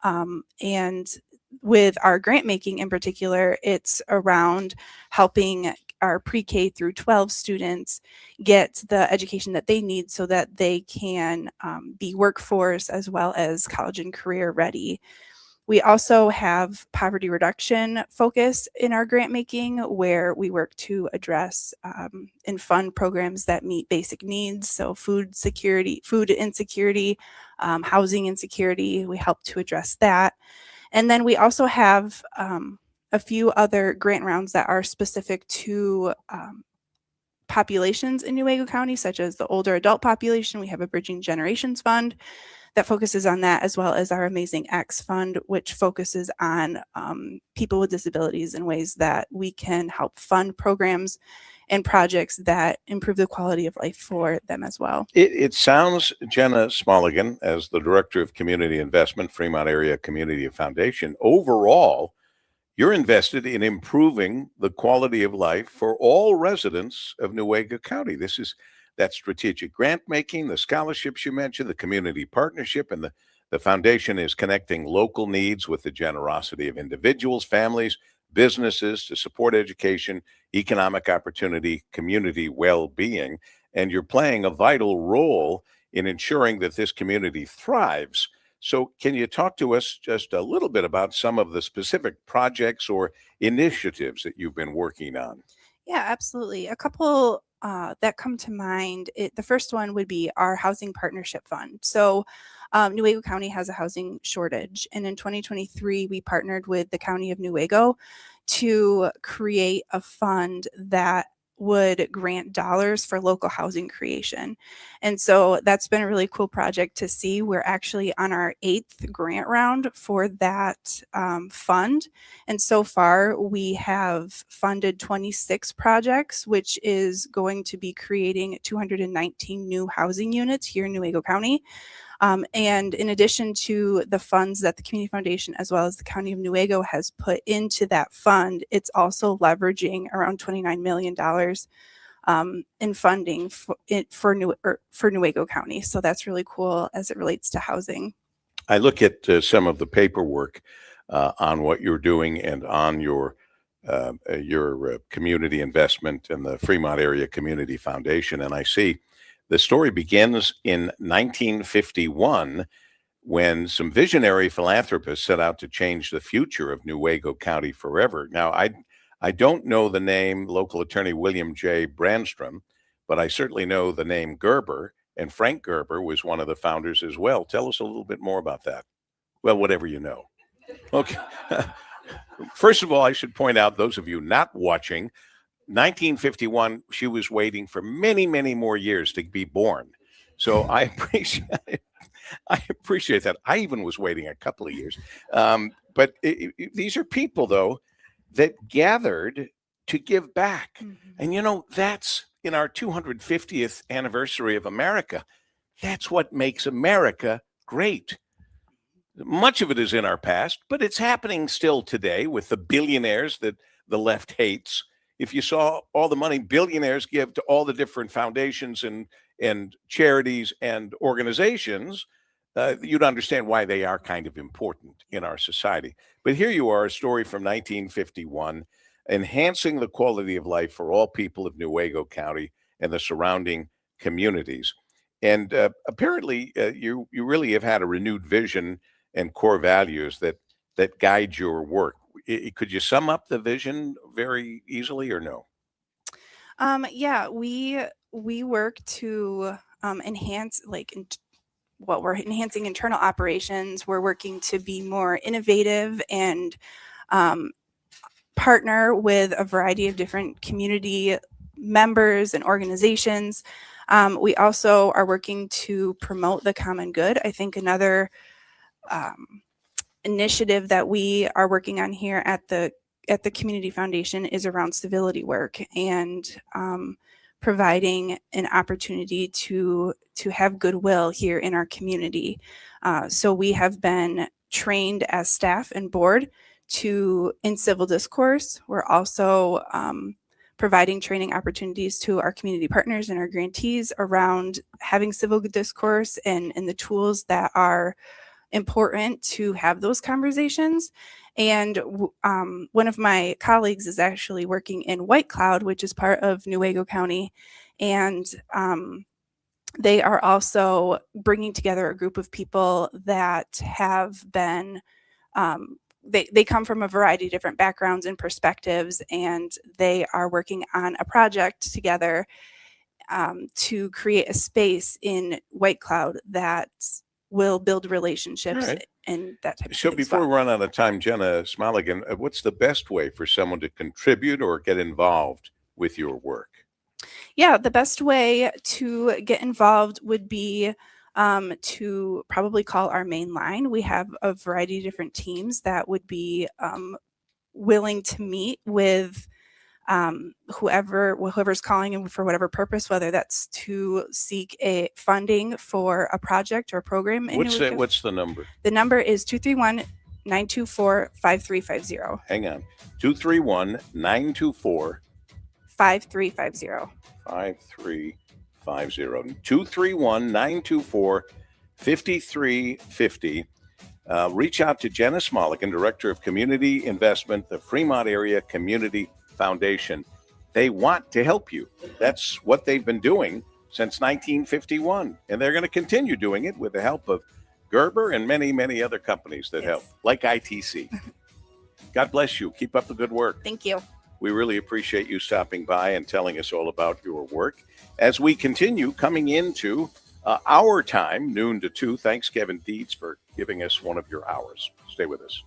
And with our grant making in particular, it's around helping our pre-K through 12 students get the education that they need so that they can be workforce as well as college and career ready. We also have poverty reduction focus in our grant making, where we work to address and fund programs that meet basic needs. So food security, food insecurity, housing insecurity, we help to address that. And then we also have a few other grant rounds that are specific to populations in Newaygo County, such as the older adult population. We have a Bridging Generations Fund that focuses on that, as well as our Amazing X Fund, which focuses on people with disabilities in ways that we can help fund programs and projects that improve the quality of life for them as well. It sounds, Jenna Smoligan, as the Director of Community Investment, Fremont Area Community Foundation, overall, you're invested in improving the quality of life for all residents of Newaygo County. This is that strategic grant making, the scholarships you mentioned, the community partnership, and the foundation is connecting local needs with the generosity of individuals, families, businesses to support education, economic opportunity, community well-being. And you're playing a vital role in ensuring that this community thrives. So can you talk to us just a little bit about some of the specific projects or initiatives that you've been working on? Yeah, absolutely. A couple that come to mind. The first one would be our Housing Partnership Fund. So Newaygo County has a housing shortage. And in 2023, we partnered with the County of Newaygo to create a fund that would grant dollars for local housing creation. And so that's been a really cool project to see. We're actually on our 8th grant round for that fund. And so far we have funded 26 projects, which is going to be creating 219 new housing units here in Newaygo County. And in addition to the funds that the Community Foundation, as well as the County of Newaygo, has put into that fund, it's also leveraging around $29 million in funding for Newaygo County. So that's really cool as it relates to housing. I look at some of the paperwork on what you're doing and on your community investment in the Fremont Area Community Foundation, and I see the story begins in 1951 when some visionary philanthropists set out to change the future of Newaygo County forever. Now, I don't know the name local attorney William J. Brandstrom, but I certainly know the name Gerber, and Frank Gerber was one of the founders as well. Tell us a little bit more about that. Well, whatever you know. Okay. First of all, I should point out, those of you not watching, 1951, she was waiting for many, many more years to be born. So I appreciate that. I even was waiting a couple of years. But these are people, though, that gathered to give back. Mm-hmm. And, you know, that's in our 250th anniversary of America. That's what makes America great. Much of it is in our past, but it's happening still today with the billionaires that the left hates, if you saw all the money billionaires give to all the different foundations and charities and organizations, you'd understand why they are kind of important in our society. But here you are, a story from 1951, enhancing the quality of life for all people of Newaygo County and the surrounding communities. And apparently, you really have had a renewed vision and core values that guide your work. Could you sum up the vision very easily, or no? Yeah, we work to enhance we're enhancing internal operations. We're working to be more innovative and um, partner with a variety of different community members and organizations. We also are working to promote the common good. I think another initiative that we are working on here at the Community Foundation is around civility work and providing an opportunity to have goodwill here in our community. So we have been trained as staff and board in civil discourse. We're also providing training opportunities to our community partners and our grantees around having civil discourse and the tools that are important to have those conversations. And one of my colleagues is actually working in White Cloud, which is part of Newaygo County. And they are also bringing together a group of people that have been, they come from a variety of different backgrounds and perspectives, and they are working on a project together to create a space in White Cloud that will build relationships and that type of So thing. before we run out of time, Jenna Smoligan, what's the best way for someone to contribute or get involved with your work? Yeah, the best way to get involved would be to probably call our main line. We have a variety of different teams that would be willing to meet with whoever's calling and for whatever purpose, whether that's to seek a funding for a project or program. What's the number? The number is 231-924-5350. Hang on. 231-924 5350. 5350. 231-924-5350. Reach out to Jenna Smoligan, Director of Community Investment, the Fremont Area Community Foundation. They want to help you. That's what they've been doing since 1951, and they're going to continue doing it with the help of Gerber and many, many other companies that help, like ITC. God bless you. Keep up the good work. Thank you. We really appreciate you stopping by and telling us all about your work. As we continue coming into our time, noon to 2, thanks, Kevin Deeds, for giving us one of your hours. Stay with us.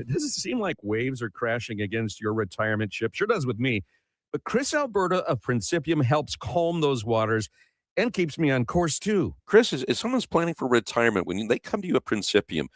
Does it seem like waves are crashing against your retirement ship? Sure does with me. But Chris Alberta of Principium helps calm those waters and keeps me on course too. Chris, if someone's planning for retirement, when they come to you at Principium,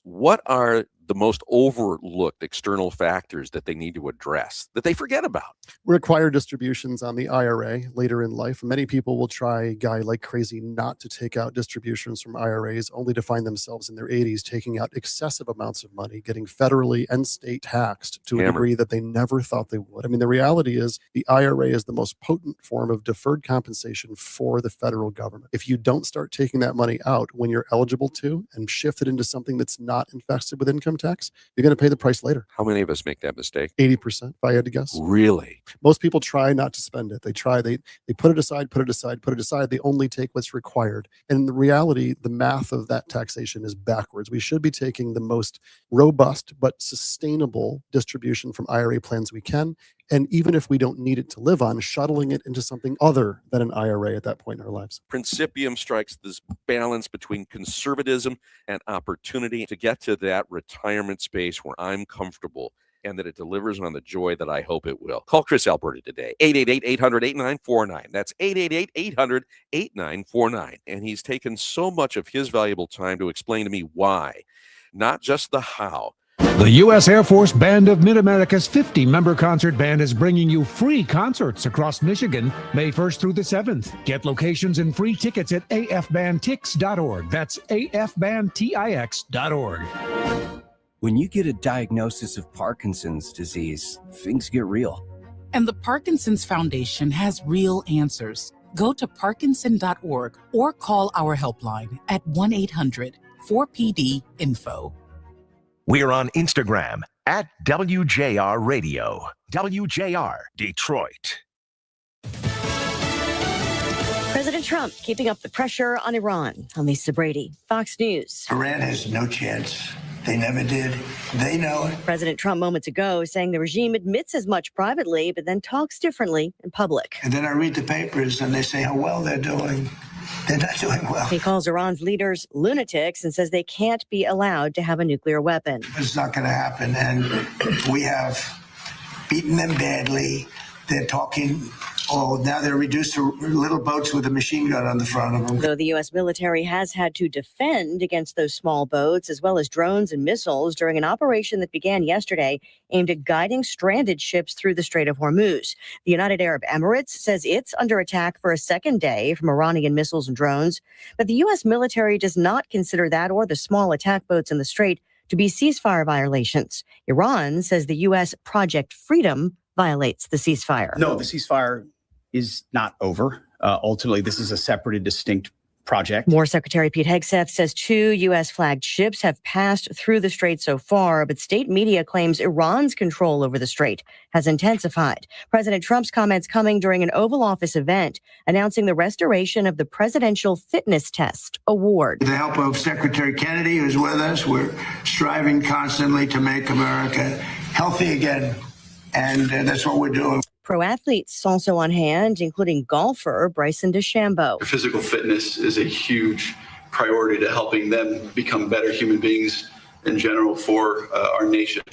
what are the most overlooked external factors that they need to address that they forget about? Require distributions on the IRA later in life. Many people will try, guy like crazy, not to take out distributions from IRAs, only to find themselves in their 80s taking out excessive amounts of money, getting federally and state taxed to a degree that they never thought they would. I mean, the reality is the IRA is the most potent form of deferred compensation for the federal government. If you don't start taking that money out when you're eligible to and shift it into something that's not infested with income tax, you're going to pay the price later. How many of us make that mistake? 80%, if I had to guess. Really? Most people try not to spend it. They put it aside. They only take what's required. And in the reality, the math of that taxation is backwards. We should be taking the most robust but sustainable distribution from IRA plans we can. And even if we don't need it to live on, shuttling it into something other than an IRA at that point in our lives. Principium strikes this balance between conservatism and opportunity to get to that retirement space where I'm comfortable and that it delivers on the joy that I hope it will. Call Chris Alberta today, 888-800-8949. That's 888-800-8949. And he's taken so much of his valuable time to explain to me why, not just the how. The U.S. Air Force Band of Mid-America's 50-member concert band is bringing you free concerts across Michigan, May 1st through the 7th. Get locations and free tickets at afbandtix.org. That's afbandtix.org. When you get a diagnosis of Parkinson's disease, things get real. And the Parkinson's Foundation has real answers. Go to parkinson.org or call our helpline at 1-800-4PD-INFO. We're on Instagram at WJR Radio. WJR Detroit. President Trump keeping up the pressure on Iran. I'm Lisa Brady, Fox News. Iran has no chance. They never did. They know it. President Trump moments ago saying the regime admits as much privately, but then talks differently in public. And then I read the papers and they say how well they're doing. They're not doing well. He calls Iran's leaders lunatics and says they can't be allowed to have a nuclear weapon. It's not going to happen. And we have beaten them badly. They're talking, now they're reduced to little boats with a machine gun on the front of them. Though the U.S. military has had to defend against those small boats, as well as drones and missiles, during an operation that began yesterday aimed at guiding stranded ships through the Strait of Hormuz. The United Arab Emirates says it's under attack for a second day from Iranian missiles and drones. But the U.S. military does not consider that or the small attack boats in the strait to be ceasefire violations. Iran says the U.S. Project Freedom violates the ceasefire. No, the ceasefire is not over. Ultimately, this is a separate and distinct project. War Secretary Pete Hegseth says 2 U.S.-flagged ships have passed through the strait so far, but state media claims Iran's control over the strait has intensified. President Trump's comments coming during an Oval Office event announcing the restoration of the Presidential Fitness Test Award. With the help of Secretary Kennedy, who's with us, we're striving constantly to make America healthy again. And that's what we're doing. Pro athletes also on hand, including golfer Bryson DeChambeau. Physical fitness is a huge priority to helping them become better human beings in general for our nation.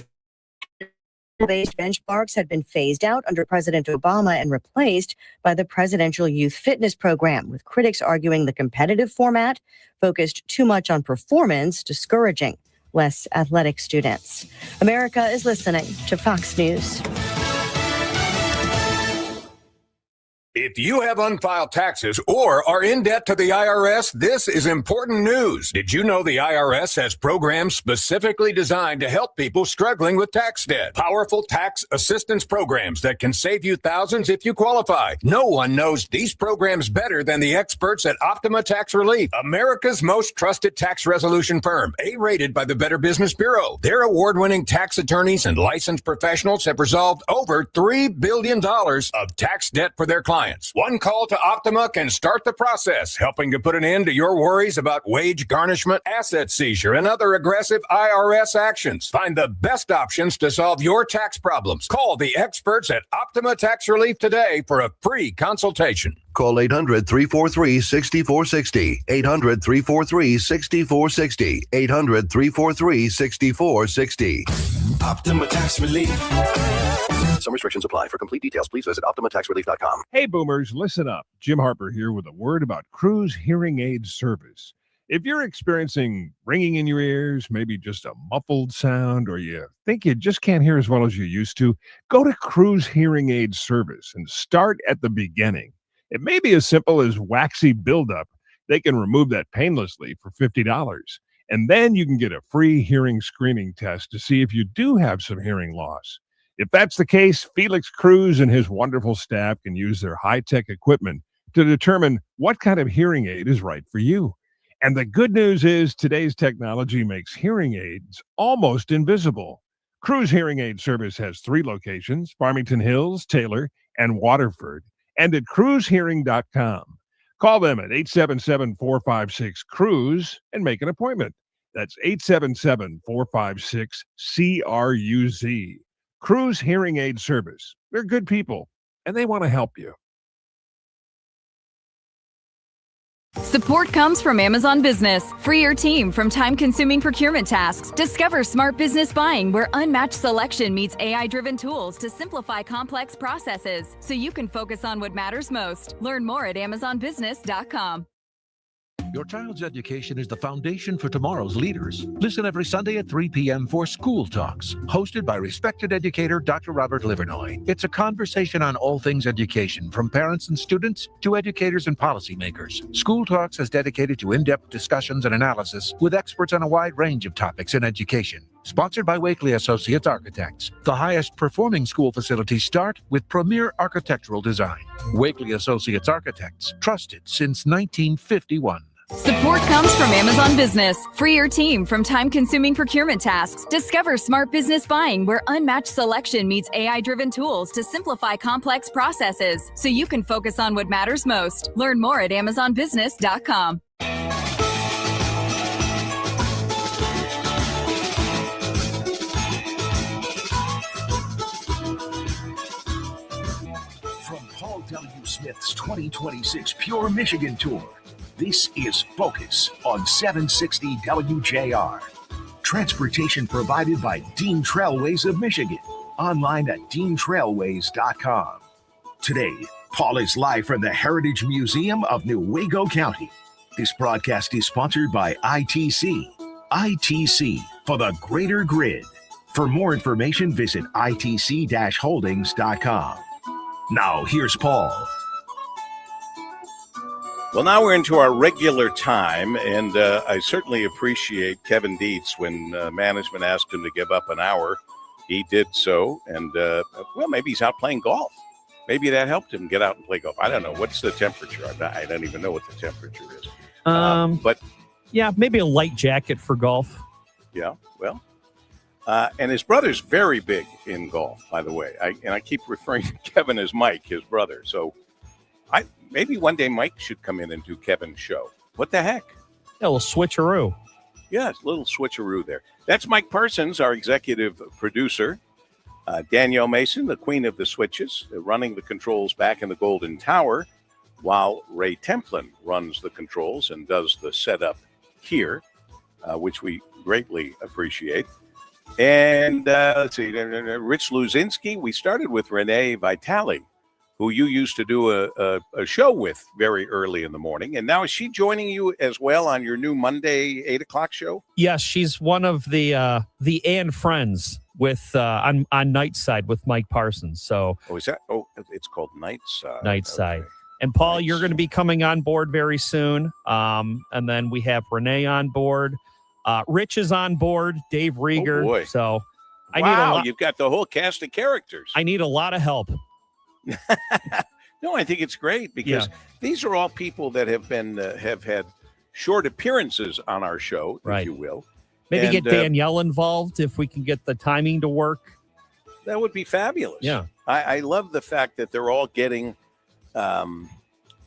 Based benchmarks had been phased out under President Obama and replaced by the Presidential Youth Fitness Program, with critics arguing the competitive format focused too much on performance, discouraging less athletic students. America is listening to Fox News. If you have unfiled taxes or are in debt to the IRS, this is important news. Did you know the IRS has programs specifically designed to help people struggling with tax debt? Powerful tax assistance programs that can save you thousands if you qualify. No one knows these programs better than the experts at Optima Tax Relief, America's most trusted tax resolution firm, A-rated by the Better Business Bureau. Their award-winning tax attorneys and licensed professionals have resolved over $3 billion of tax debt for their clients. One call to Optima can start the process, helping to put an end to your worries about wage garnishment, asset seizure, and other aggressive IRS actions. Find the best options to solve your tax problems. Call the experts at Optima Tax Relief today for a free consultation. Call 800-343-6460. 800-343-6460. 800-343-6460. Optima Tax Relief. Some restrictions apply. For complete details, please visit OptimaTaxRelief.com. Hey, boomers, listen up. Jim Harper here with a word about Cruise Hearing Aid Service. If you're experiencing ringing in your ears, maybe just a muffled sound, or you think you just can't hear as well as you used to, go to Cruise Hearing Aid Service and start at the beginning. It may be as simple as waxy buildup. They can remove that painlessly for $50. And then you can get a free hearing screening test to see if you do have some hearing loss. If that's the case, Felix Cruz and his wonderful staff can use their high-tech equipment to determine what kind of hearing aid is right for you. And the good news is today's technology makes hearing aids almost invisible. Cruz Hearing Aid Service has 3 locations, Farmington Hills, Taylor, and Waterford, and at cruzhearing.com. Call them at 877-456-CRUISE and make an appointment. That's 877-456-CRUZ. Cruz Hearing Aid Service. They're good people, and they want to help you. Support comes from Amazon Business. Free your team from time-consuming procurement tasks. Discover smart business buying where unmatched selection meets AI-driven tools to simplify complex processes so you can focus on what matters most. Learn more at amazonbusiness.com. Your child's education is the foundation for tomorrow's leaders. Listen every Sunday at 3 p.m. for School Talks, hosted by respected educator Dr. Robert Livernoy. It's a conversation on all things education, from parents and students to educators and policymakers. School Talks is dedicated to in-depth discussions and analysis with experts on a wide range of topics in education. Sponsored by Wakely Associates Architects. The highest performing school facilities start with premier architectural design. Wakely Associates Architects, trusted since 1951. Support comes from Amazon Business. Free your team from time-consuming procurement tasks. Discover smart business buying where unmatched selection meets AI-driven tools to simplify complex processes so you can focus on what matters most. Learn more at amazonbusiness.com. From Paul W. Smith's 2026 Pure Michigan Tour, this is Focus on 760 WJR. Transportation provided by Dean Trailways of Michigan. Online at deantrailways.com. Today, Paul is live from the Heritage Museum of Newaygo County. This broadcast is sponsored by ITC. ITC for the greater grid. For more information, visit itc-holdings.com. Now, here's Paul. Well, now we're into our regular time, and I certainly appreciate Kevin Dietz when management asked him to give up an hour. He did so, and, well, maybe he's out playing golf. Maybe that helped him get out and play golf. I don't know. What's the temperature? I don't even know what the temperature is. But yeah, maybe a light jacket for golf. Yeah, well, and his brother's very big in golf, by the way. I keep referring to Kevin as Mike, his brother. So maybe one day Mike should come in and do Kevin's show. What the heck? Yeah, a little switcheroo. Yeah, it's a little switcheroo there. That's Mike Parsons, our executive producer. Danielle Mason, the queen of the switches, running the controls back in the Golden Tower, while Ray Templin runs the controls and does the setup here, which we greatly appreciate. And let's see, Rich Luzinski. We started with Renee Vitale, who you used to do a show with very early in the morning. And now is she joining you as well on your new Monday 8 o'clock show? Yes, she's one of the and Friends with on Nightside with Mike Parsons. So is that? Oh, it's called Nightside. Nightside. Okay. And Paul, you're going to be coming on board very soon. And then we have Renee on board. Rich is on board. Dave Rieger. Oh boy. So I need a lot. You've got the whole cast of characters. I need a lot of help. No, I think it's great because these are all people that have been have had short appearances on our show, if you will. Maybe get Danielle involved if we can get the timing to work. That would be fabulous. Yeah. I love the fact that they're all getting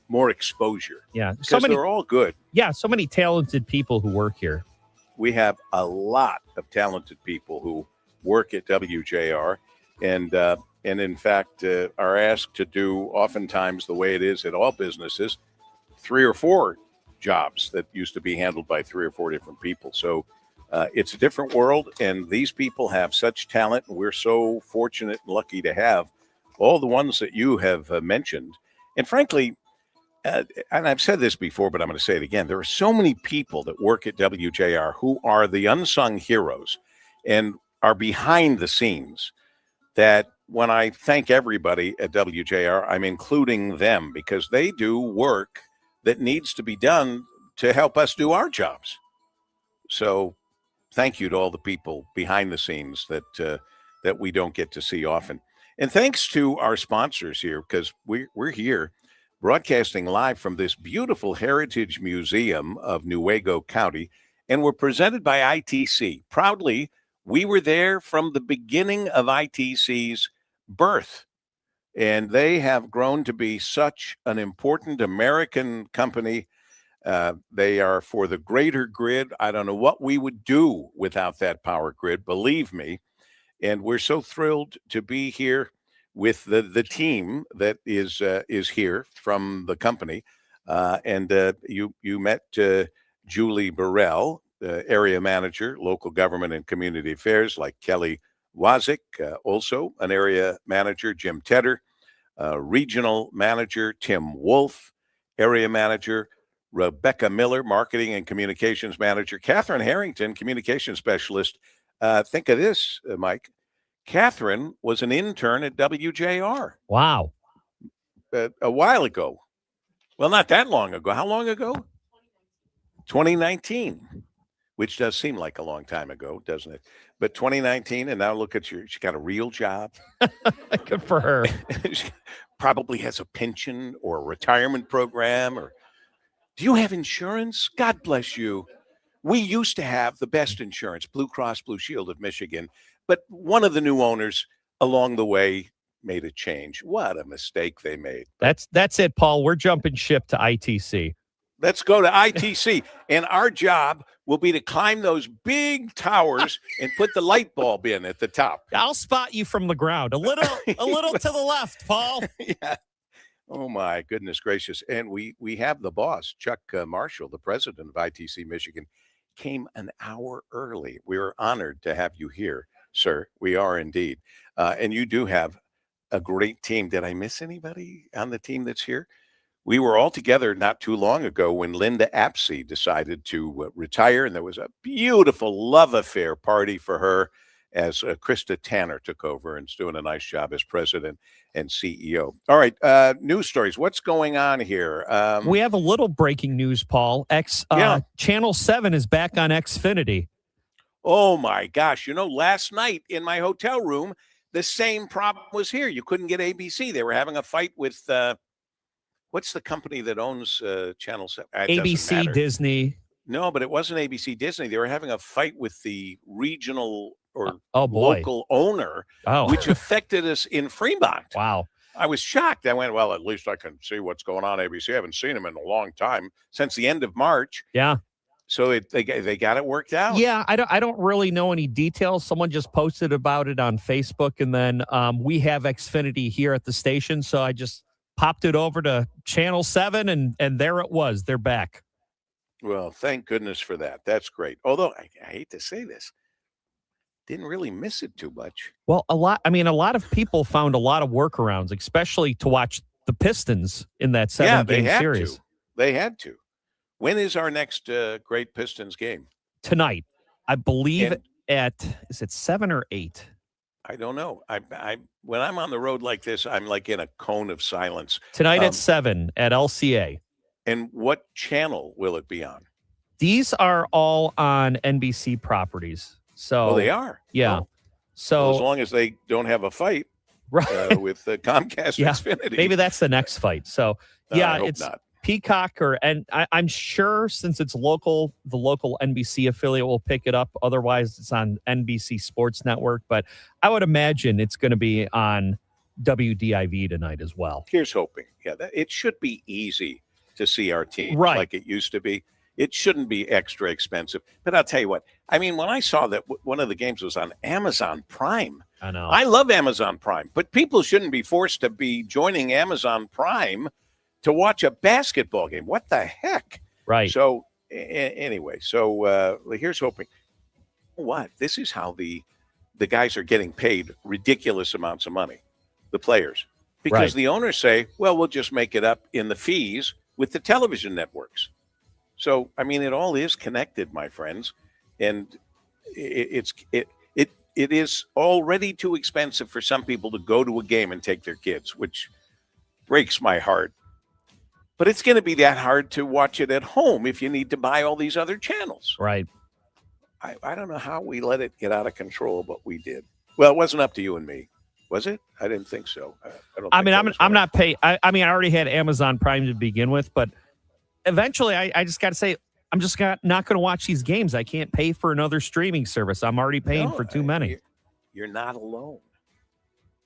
more exposure. Yeah. Because they're all good. Yeah, so many talented people who work here. We have a lot of talented people who work at WJR and in fact are asked to do oftentimes the way it is at all businesses, 3 or 4 jobs that used to be handled by 3 or 4 different people. So it's a different world, and these people have such talent, and we're so fortunate and lucky to have all the ones that you have mentioned. And frankly, and I've said this before, but I'm going to say it again. There are so many people that work at WJR who are the unsung heroes and are behind the scenes that when I thank everybody at WJR, I'm including them because they do work that needs to be done to help us do our jobs. So thank you to all the people behind the scenes that we don't get to see often. And thanks to our sponsors here, because we're here broadcasting live from this beautiful Heritage Museum of Newaygo County, and we're presented by ITC. Proudly, we were there from the beginning of ITC's birth, and they have grown to be such an important American company. They are for the greater grid. I don't know what we would do without that power grid, believe me. And we're so thrilled to be here with the team that is here from the company. And you met Julie Burrell, the area manager, local government and community affairs, like Kelly Wazik, also an area manager, Jim Tedder, regional manager, Tim Wolf, area manager, Rebecca Miller, marketing and communications manager, Catherine Harrington, communications specialist. Think of this, Mike. Catherine was an intern at WJR. Wow. A while ago. Well, not that long ago. How long ago? 2019. which does seem like a long time ago, doesn't it? But 2019, and now look at she got a real job. Good for her. She probably has a pension or a retirement program. Or do you have insurance? God bless you. We used to have the best insurance, Blue Cross Blue Shield of Michigan, but one of the new owners along the way made a change. What a mistake they made. That's it, Paul. We're jumping ship to ITC. Let's go to ITC, and our job will be to climb those big towers and put the light bulb in at the top. I'll spot you from the ground, a little to the left, Paul. Yeah. Oh my goodness gracious! And we have the boss, Chuck Marshall, the president of ITC Michigan, came an hour early. We are honored to have you here, sir. We are indeed, and you do have a great team. Did I miss anybody on the team that's here? We were all together not too long ago when Linda Apsey decided to retire, and there was a beautiful love affair party for her as Krista Tanner took over and is doing a nice job as president and CEO. All right, news stories. What's going on here? We have a little breaking news, Paul. Channel 7 is back on Xfinity. Oh, my gosh. Last night in my hotel room, the same problem was here. You couldn't get ABC. They were having a fight with... what's the company that owns Channel 7? ABC, Disney. No, but it wasn't ABC Disney. They were having a fight with the regional or boy. local owner, which affected us in Fremont. Wow. I was shocked. I went, well, at least I can see what's going on ABC. I haven't seen them in a long time, since the end of March. Yeah. So they got it worked out. Yeah, I don't really know any details. Someone just posted about it on Facebook, and then we have Xfinity here at the station, so I just popped it over to Channel 7, and there it was. They're back. Well, thank goodness for that. That's great. Although I hate to say this, didn't really miss it too much. Well, a lot of people found a lot of workarounds, especially to watch the Pistons in that 7-game series. They had to. When is our next great Pistons game? Tonight, I believe is it 7 or 8? I don't know. I when I'm on the road like this, I'm like in a cone of silence. Tonight at 7 at LCA. And what channel will it be on? These are all on NBC properties. So they are. Yeah. Oh. So as long as they don't have a fight right. With Comcast Xfinity. Maybe that's the next fight. So yeah, it's not. Peacock and I'm sure since it's local, the local NBC affiliate will pick it up. Otherwise, it's on NBC Sports Network. But I would imagine it's going to be on WDIV tonight as well. Here's hoping. Yeah, it should be easy to see our team like it used to be. It shouldn't be extra expensive. But I'll tell you what. I mean, when I saw that one of the games was on Amazon Prime, I know. I love Amazon Prime, but people shouldn't be forced to be joining Amazon Prime to watch a basketball game. What the heck? Right. So anyway, here's hoping. What? This is how the guys are getting paid ridiculous amounts of money, the players. Because the owners say, well, we'll just make it up in the fees with the television networks. So, I mean, it all is connected, my friends. And it is already too expensive for some people to go to a game and take their kids, which breaks my heart. But it's going to be that hard to watch it at home if you need to buy all these other channels. Right. I don't know how we let it get out of control, but we did. Well, it wasn't up to you and me, was it? I didn't think so. I'm not paying. I mean, I already had Amazon Prime to begin with, but eventually I just got to say, I'm just not going to watch these games. I can't pay for another streaming service. I'm already paying for too many. You're not alone.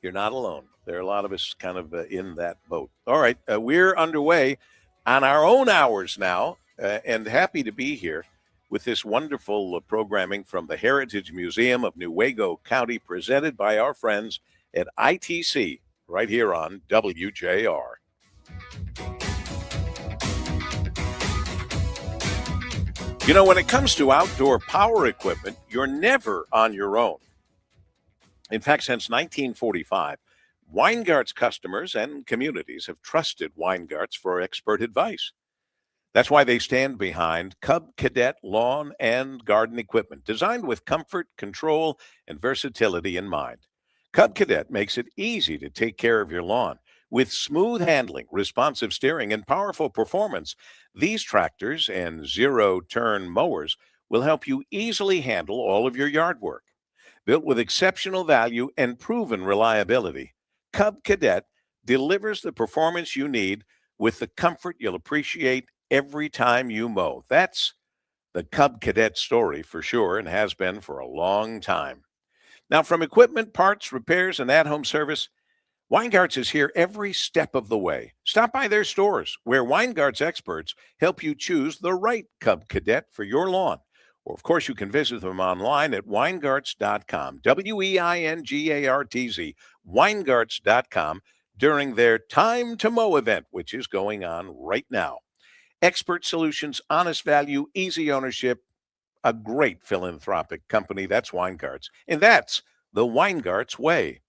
You're not alone. There are a lot of us kind of in that boat. All right. We're underway on our own hours now and happy to be here with this wonderful programming from the Heritage Museum of Newaygo County, presented by our friends at ITC right here on WJR. You know, when it comes to outdoor power equipment, you're never on your own. In fact, since 1945, Weingart's customers and communities have trusted Weingart's for expert advice. That's why they stand behind Cub Cadet lawn and garden equipment designed with comfort, control, and versatility in mind. Cub Cadet makes it easy to take care of your lawn. With smooth handling, responsive steering, and powerful performance, these tractors and zero-turn mowers will help you easily handle all of your yard work. Built with exceptional value and proven reliability, Cub Cadet delivers the performance you need with the comfort you'll appreciate every time you mow. That's the Cub Cadet story for sure, and has been for a long time. Now, from equipment, parts, repairs, and at-home service, Weingarts is here every step of the way. Stop by their stores, where Weingarts experts help you choose the right Cub Cadet for your lawn. Or, of course, you can visit them online at Weingarts.com, Weingartz, Weingarts.com, during their Time to Mow event, which is going on right now. Expert solutions, honest value, easy ownership, a great philanthropic company. That's Weingarts. And that's the Weingarts way.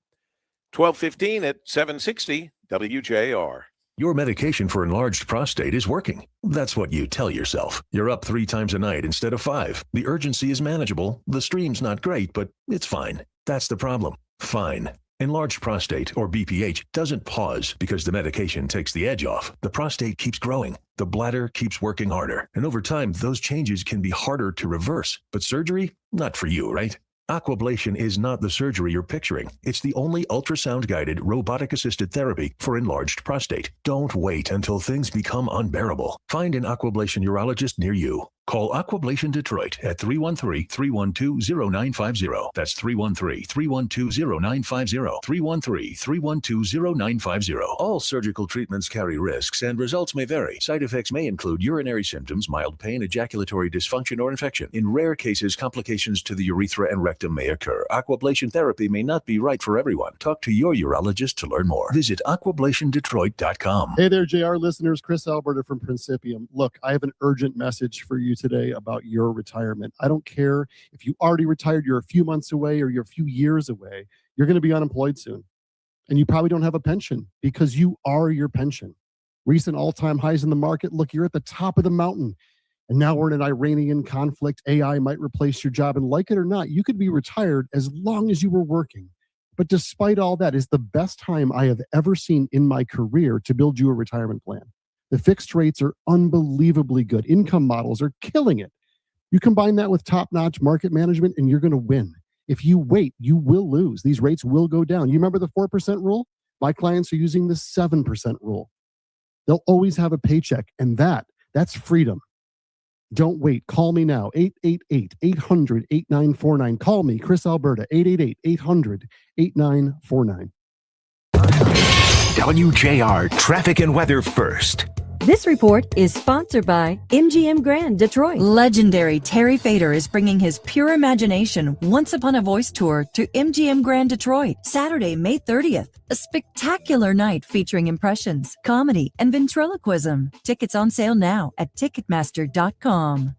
12:15 at 760 WJR. Your medication for enlarged prostate is working. That's what you tell yourself. You're up 3 times a night instead of 5. The urgency is manageable. The stream's not great, but it's fine. That's the problem. Fine. Enlarged prostate, or BPH, doesn't pause because the medication takes the edge off. The prostate keeps growing. The bladder keeps working harder. And over time, those changes can be harder to reverse. But surgery? Not for you, right? Aquablation is not the surgery you're picturing. It's the only ultrasound-guided, robotic-assisted therapy for enlarged prostate. Don't wait until things become unbearable. Find an Aquablation urologist near you. Call Aquablation Detroit at 313-312-0950. That's 313-312-0950. 313-312-0950. All surgical treatments carry risks and results may vary. Side effects may include urinary symptoms, mild pain, ejaculatory dysfunction, or infection. In rare cases, complications to the urethra and rectum may occur. Aquablation therapy may not be right for everyone. Talk to your urologist to learn more. Visit aquablationdetroit.com. Hey there, JR listeners. Chris Alberta from Principium. Look, I have an urgent message for you today about your retirement. I don't care if you already retired, you're a few months away, or you're a few years away. You're going to be unemployed soon. And you probably don't have a pension because you are your pension. Recent all-time highs in the market. Look, you're at the top of the mountain. And now we're in an Iranian conflict. AI might replace your job. And like it or not, you could be retired as long as you were working. But despite all that, it's the best time I have ever seen in my career to build you a retirement plan. The fixed rates are unbelievably good. Income models are killing it. You combine that with top-notch market management, and you're going to win. If you wait, you will lose. These rates will go down. You remember the 4% rule? My clients are using the 7% rule. They'll always have a paycheck, and that's freedom. Don't wait. Call me now, 888-800-8949. Call me, Chris Alberta, 888-800-8949. WJR Traffic and Weather First. This report is sponsored by MGM Grand Detroit. Legendary Terry Fader is bringing his pure imagination Once Upon a Voice tour to MGM Grand Detroit, Saturday, May 30th. A spectacular night featuring impressions, comedy, and ventriloquism. Tickets on sale now at Ticketmaster.com.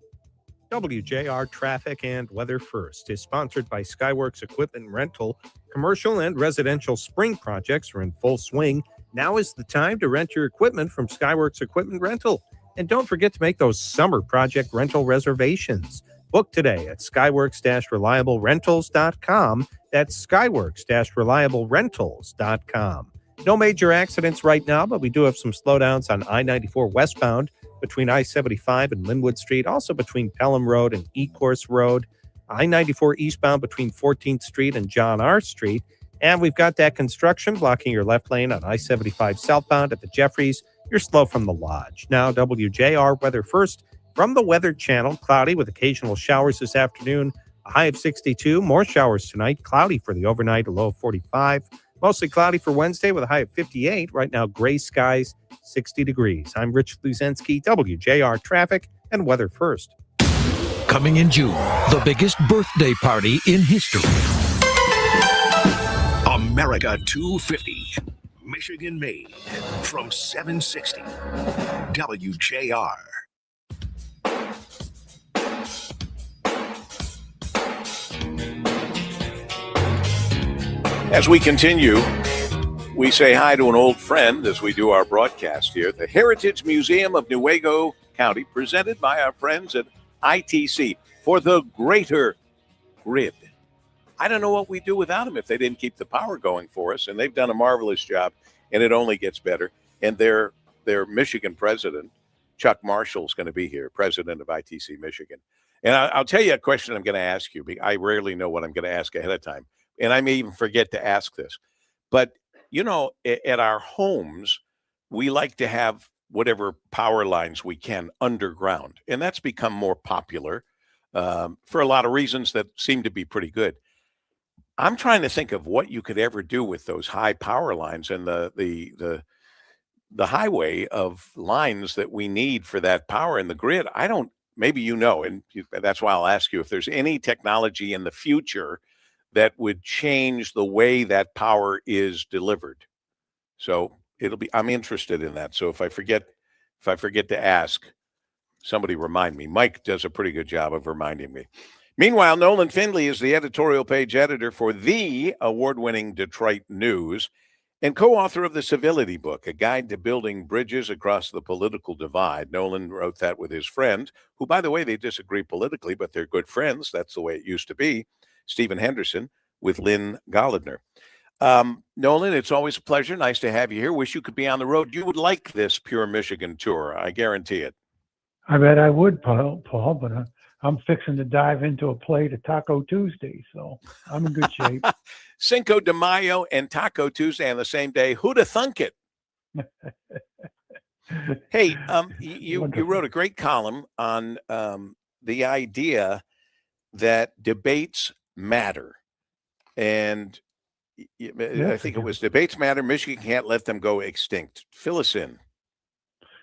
WJR Traffic and Weather First is sponsored by Skyworks Equipment Rental. Commercial and residential spring projects are in full swing. Now is the time to rent your equipment from Skyworks Equipment Rental. And don't forget to make those summer project rental reservations. Book today at skyworks-reliablerentals.com. That's skyworks-reliablerentals.com. No major accidents right now, but we do have some slowdowns on I-94 westbound between I-75 and Linwood Street, also between Pelham Road and Ecorse Road, I-94 eastbound between 14th Street and John R. Street. And we've got that construction blocking your left lane on I-75 southbound at the Jeffries. You're slow from the Lodge. Now, WJR Weather First from the Weather Channel. Cloudy with occasional showers this afternoon. A high of 62. More showers tonight. Cloudy for the overnight, a low of 45. Mostly cloudy for Wednesday with a high of 58. Right now, gray skies, 60 degrees. I'm Rich Luzensky, WJR Traffic and Weather First. Coming in June, the biggest birthday party in history. America 250, Michigan made, from 760 WJR. As we continue, we say hi to an old friend as we do our broadcast here. The Heritage Museum of Newaygo County, presented by our friends at ITC for the greater grid. I don't know what we'd do without them if they didn't keep the power going for us, and they've done a marvelous job, and it only gets better. And their Michigan president, Chuck Marshall, is going to be here, president of ITC Michigan. And I'll tell you a question I'm going to ask you. I rarely know what I'm going to ask ahead of time, and I may even forget to ask this. But at our homes, we like to have whatever power lines we can underground, and that's become more popular for a lot of reasons that seem to be pretty good. I'm trying to think of what you could ever do with those high power lines and the highway of lines that we need for that power in the grid. I don't. Maybe that's why I'll ask you if there's any technology in the future that would change the way that power is delivered. So I'm interested in that. So if I forget to ask, somebody remind me. Mike does a pretty good job of reminding me. Meanwhile, Nolan Finley is the editorial page editor for the award-winning Detroit News and co-author of the Civility Book, A Guide to Building Bridges Across the Political Divide. Nolan wrote that with his friend, who, by the way, they disagree politically, but they're good friends. That's the way it used to be. Stephen Henderson with Lynn Gollidner. Nolan, it's always a pleasure. Nice to have you here. Wish you could be on the road. You would like this Pure Michigan tour. I guarantee it. I bet I would, Paul, but I'm fixing to dive into a plate of Taco Tuesday, so I'm in good shape. Cinco de Mayo and Taco Tuesday on the same day. Who'da thunk it? Hey, you wrote a great column on the idea that debates matter. And I think it was debates matter. Michigan can't let them go extinct. Fill us in.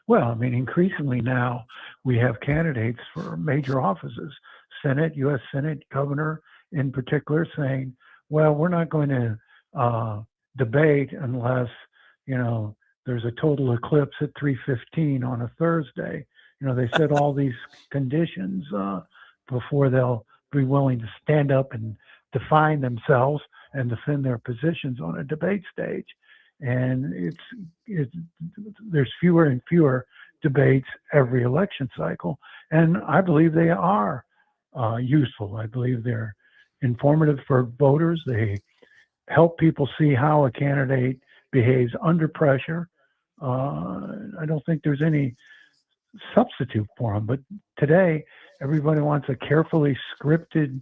Well, I mean, increasingly now we have candidates for major offices, Senate, U.S. Senate, governor in particular, saying, well, we're not going to debate unless, there's a total eclipse at 3:15 on a Thursday. They set all these conditions before they'll be willing to stand up and define themselves and defend their positions on a debate stage. And there's fewer and fewer debates every election cycle. And I believe they are useful. I believe they're informative for voters. They help people see how a candidate behaves under pressure. I don't think there's any substitute for them. But today, everybody wants a carefully scripted,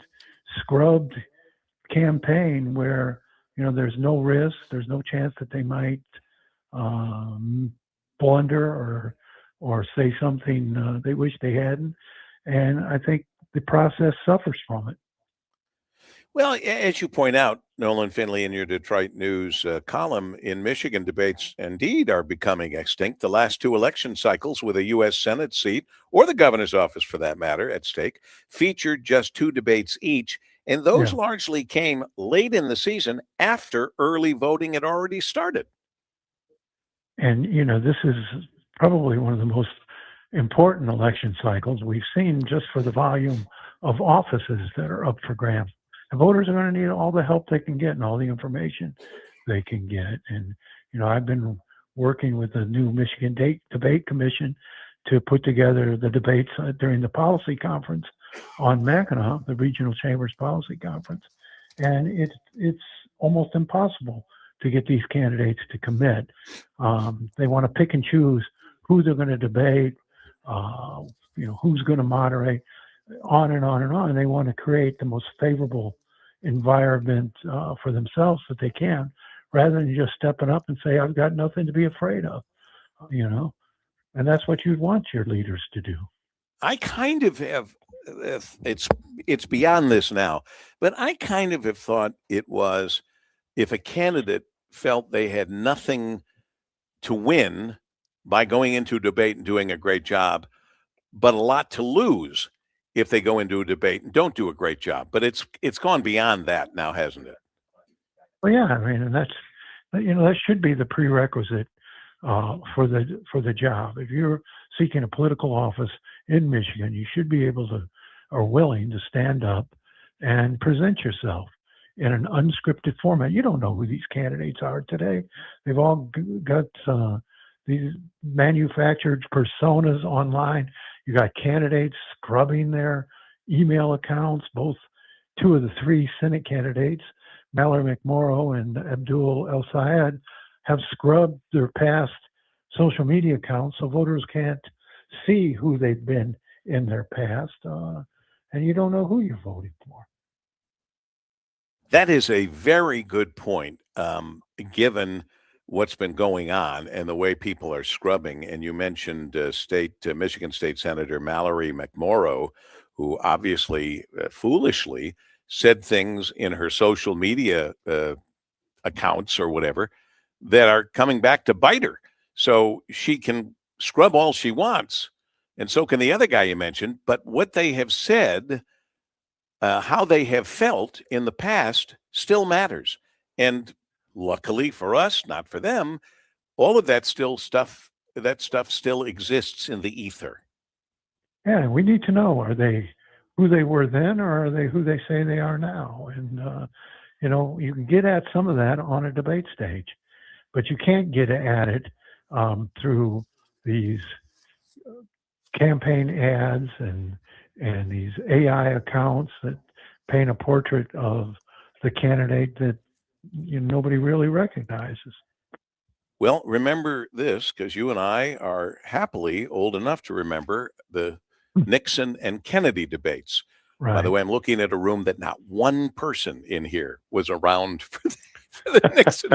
scrubbed campaign where there's no risk, there's no chance that they might blunder or say something they wish they hadn't. And I think the process suffers from it. Well, as you point out, Nolan Finley, in your Detroit News column, in Michigan, debates indeed are becoming extinct. The last two election cycles, with a U.S. Senate seat, or the governor's office for that matter, at stake, featured just two debates each. And those largely came late in the season after early voting had already started. And, this is probably one of the most important election cycles we've seen, just for the volume of offices that are up for grabs. And voters are going to need all the help they can get and all the information they can get. And, I've been working with the new Michigan Debate Commission to put together the debates during the policy conference on Mackinac, the Regional Chambers Policy Conference. And it's almost impossible to get these candidates to commit. They want to pick and choose who they're going to debate, who's going to moderate, on and on and on. And they want to create the most favorable environment for themselves that they can, rather than just stepping up and say, I've got nothing to be afraid of, and that's what you'd want your leaders to do. I kind of have, it's beyond this now, but I kind of have thought it was, if a candidate felt they had nothing to win by going into a debate and doing a great job, but a lot to lose if they go into a debate and don't do a great job. But it's gone beyond that now, hasn't it? Well, yeah, I mean, and that should be the prerequisite for the job. If you're seeking a political office in Michigan, you should be able to, or willing to, stand up and present yourself in an unscripted format. You don't know who these candidates are today. They've all got these manufactured personas online. You got candidates scrubbing their email accounts. Both two of the three Senate candidates, Mallory McMorrow and Abdul El Sayed, have scrubbed their past social media accounts so voters can't see who they've been in their past. and you don't know who you're voting for. That is a very good point, given what's been going on and the way people are scrubbing. And you mentioned Michigan State Senator Mallory McMorrow, who obviously foolishly said things in her social media accounts or whatever that are coming back to bite her. So she can scrub all she wants, and so can the other guy you mentioned. But what they have said, how they have felt in the past, still matters. And luckily for us, not for them, all of that stuff still exists in the ether. Yeah, we need to know, are they who they were then, or are they who they say they are now? And, you can get at some of that on a debate stage, but you can't get at it through these campaign ads and these AI accounts that paint a portrait of the candidate that nobody really recognizes. Well, remember this, because you and I are happily old enough to remember the Nixon and Kennedy debates. By the Right. way, I'm looking at a room that not one person in here was around for the Nixon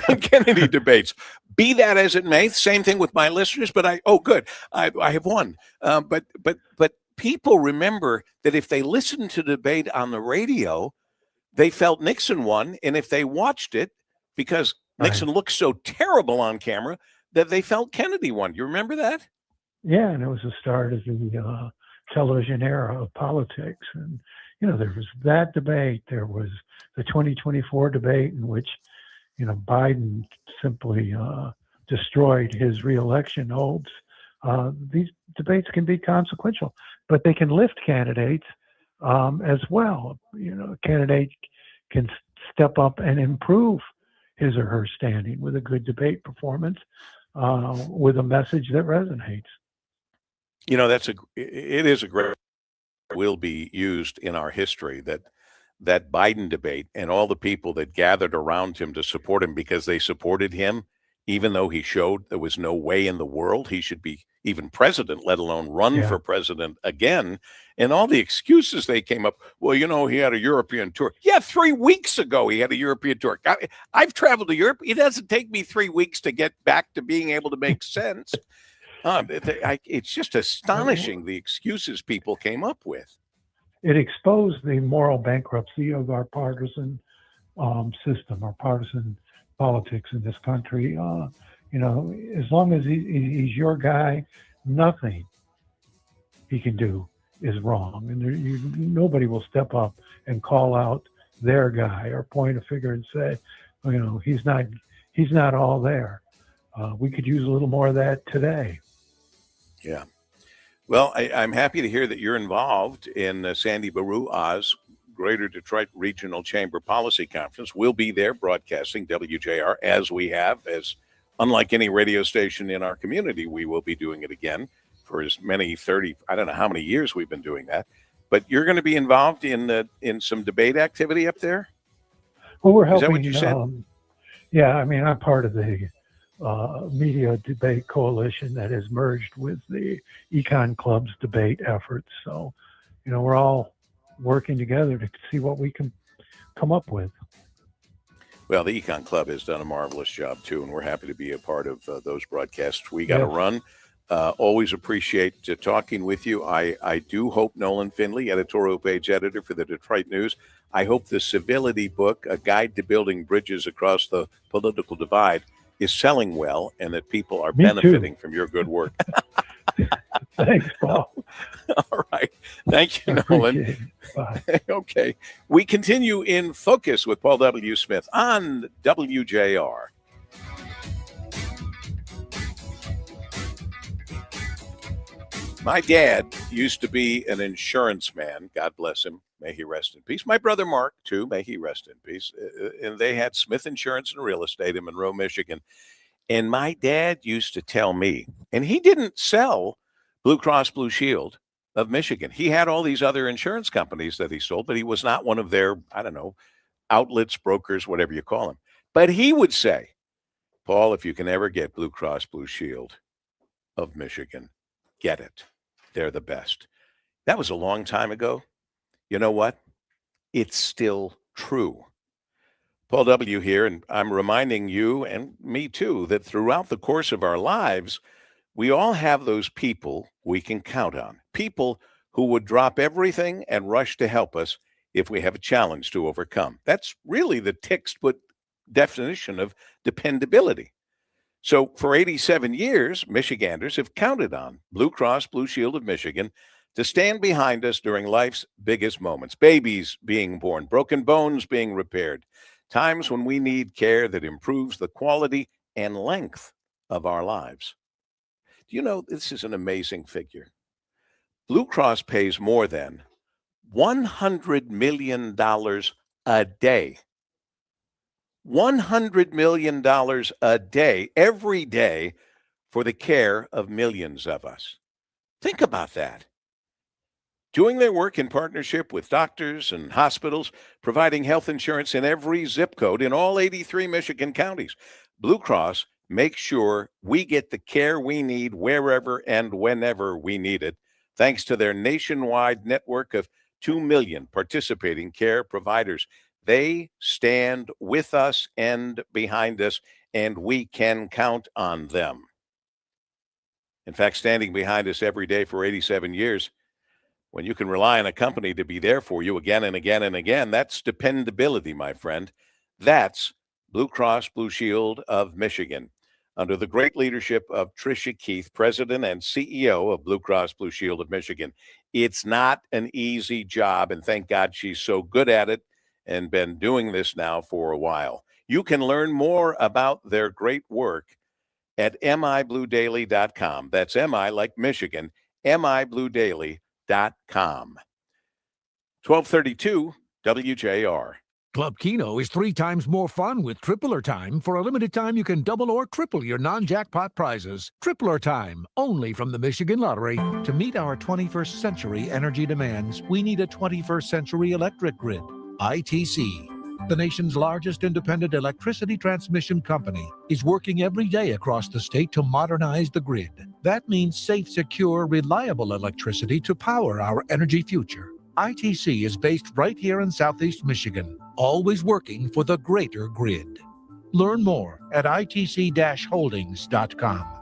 and Kennedy debates. Be that as it may, same thing with my listeners. But I have one. But people remember that if they listened to the debate on the radio, they felt Nixon won, and if they watched it, because Nixon looked so terrible on camera, that they felt Kennedy won. You remember that? Yeah, and it was the start of the television era of politics. And, there was that debate. There was the 2024 debate in which, Biden simply destroyed his reelection hopes. These debates can be consequential, but they can lift candidates as well. A candidate can step up and improve his or her standing with a good debate performance, with a message that resonates. It is a great, will be used in our history, that Biden debate and all the people that gathered around him to support him because they supported him, even though he showed there was no way in the world he should be even president, let alone run for president again. And all the excuses they came up, well, he had a European tour. Yeah, 3 weeks ago he had a European tour. I've traveled to Europe. It doesn't take me 3 weeks to get back to being able to make sense. It's just astonishing the excuses people came up with. It exposed the moral bankruptcy of our partisan system, our partisan politics in this country. As long as he's your guy, nothing he can do is wrong, and nobody will step up and call out their guy or point a finger and say, he's not all there. We could use a little more of that today. Yeah. Well, I'm happy to hear that you're involved in Sandy Baru Oz Greater Detroit Regional Chamber Policy Conference. We'll be there broadcasting WJR as we have, as unlike any radio station in our community, we will be doing it again for as many 30, I don't know how many years we've been doing that. But you're going to be involved in some debate activity up there? Well, we're helping. Is that what you said? I'm part of the media debate coalition that has merged with the Econ Club's debate efforts. So, we're all working together to see what we can come up with. Well, the Econ Club has done a marvelous job too, and we're happy to be a part of those broadcasts. We got to run. Always appreciate talking with you. I do hope Nolan Finley, editorial page editor for the Detroit News, I hope the Civility book, A Guide to Building Bridges Across the Political Divide, is selling well and that people are benefiting from your good work. Thanks, Paul. All right. Thank you, Nolan. Bye. Okay. We continue in Focus with Paul W. Smith on WJR. My dad used to be an insurance man. God bless him. May he rest in peace. My brother Mark, too. May he rest in peace. And they had Smith Insurance and Real Estate in Monroe, Michigan. And my dad used to tell me, and he didn't sell Blue Cross Blue Shield of Michigan. He had all these other insurance companies that he sold, but he was not one of their, outlets, brokers, whatever you call them. But he would say, Paul, if you can ever get Blue Cross Blue Shield of Michigan, get it. They're the best. That was a long time ago. You know what? It's still true. Paul W. here, and I'm reminding you and me too that throughout the course of our lives, we all have those people we can count on. People who would drop everything and rush to help us if we have a challenge to overcome. That's really the textbook definition of dependability. So for 87 years, Michiganders have counted on Blue Cross Blue Shield of Michigan to stand behind us during life's biggest moments. Babies being born, broken bones being repaired, times when we need care that improves the quality and length of our lives. Do you know this is an amazing figure? Blue Cross pays more than $100 million a day. $100 million a day, every day, for the care of millions of us. Think about that. Doing their work in partnership with doctors and hospitals, providing health insurance in every zip code in all 83 Michigan counties. Blue Cross makes sure we get the care we need wherever and whenever we need it, thanks to their nationwide network of 2 million participating care providers. They stand with us and behind us, and we can count on them. In fact, standing behind us every day for 87 years, when you can rely on a company to be there for you again and again and again, that's dependability, my friend. That's Blue Cross Blue Shield of Michigan. Under the great leadership of Tricia Keith, President and CEO of Blue Cross Blue Shield of Michigan. It's not an easy job, and thank God she's so good at it and been doing this now for a while. You can learn more about their great work at mibluedaily.com. That's MI like Michigan, mibluedaily.com. 1232 WJR. Club Keno is 3 times more fun with tripler time. For a limited time, you can double or triple your non-jackpot prizes. Tripler time, only from the Michigan Lottery. To meet our 21st century energy demands, we need a 21st century electric grid. ITC, the nation's largest independent electricity transmission company, is working every day across the state to modernize the grid. That means safe, secure, reliable electricity to power our energy future. ITC is based right here in Southeast Michigan, always working for the greater grid. Learn more at itc-holdings.com.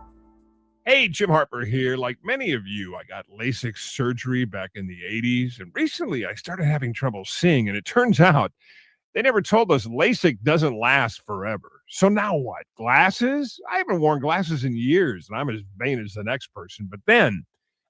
Hey, Jim Harper here. Like many of you, I got LASIK surgery back in the 80s, and recently I started having trouble seeing, and it turns out they never told us LASIK doesn't last forever. So now what? Glasses? I haven't worn glasses in years, and I'm as vain as the next person. But then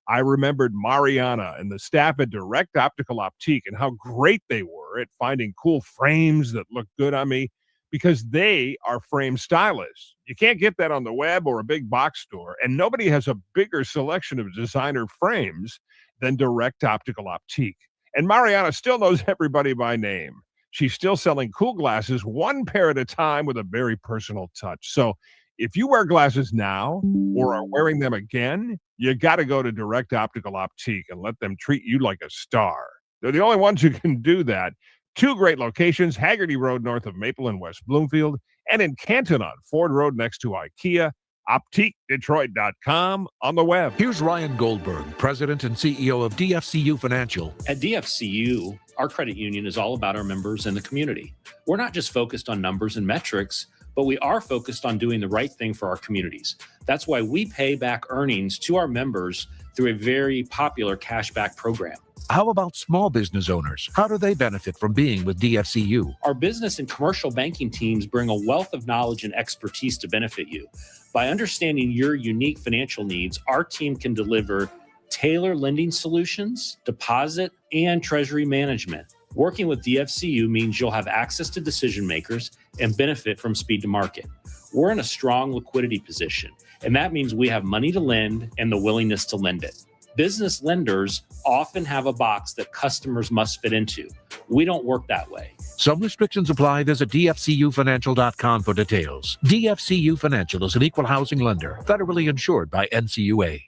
I remembered Mariana and the staff at Direct Optical Optique and how great they were at finding cool frames that look good on me, because they are frame stylists. You can't get that on the web or a big box store, and nobody has a bigger selection of designer frames than Direct Optical Optique. And Mariana still knows everybody by name. She's still selling cool glasses, one pair at a time, with a very personal touch. So if you wear glasses now or are wearing them again, you got to go to Direct Optical Optique and let them treat you like a star. They're the only ones who can do that. 2 great locations, Haggerty Road north of Maple and West Bloomfield, and in Canton on Ford Road next to IKEA. OptiqueDetroit.com on the web. Here's Ryan Goldberg, President and CEO of DFCU Financial. At DFCU, our credit union is all about our members and the community. We're not just focused on numbers and metrics, but we are focused on doing the right thing for our communities. That's why we pay back earnings to our members through a very popular cashback program. How about small business owners? How do they benefit from being with DFCU? Our business and commercial banking teams bring a wealth of knowledge and expertise to benefit you. By understanding your unique financial needs, our team can deliver tailored lending solutions, deposit, and treasury management. Working with DFCU means you'll have access to decision makers and benefit from speed to market. We're in a strong liquidity position, and that means we have money to lend and the willingness to lend it. Business lenders often have a box that customers must fit into. We don't work that way. Some restrictions apply. Visit DFCUfinancial.com for details. DFCU Financial is an equal housing lender, federally insured by NCUA.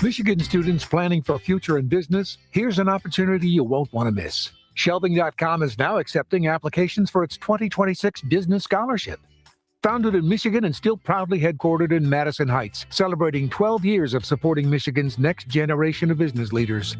Michigan students planning for a future in business, here's an opportunity you won't want to miss. Shelving.com is now accepting applications for its 2026 Business Scholarship. Founded in Michigan and still proudly headquartered in Madison Heights, celebrating 12 years of supporting Michigan's next generation of business leaders.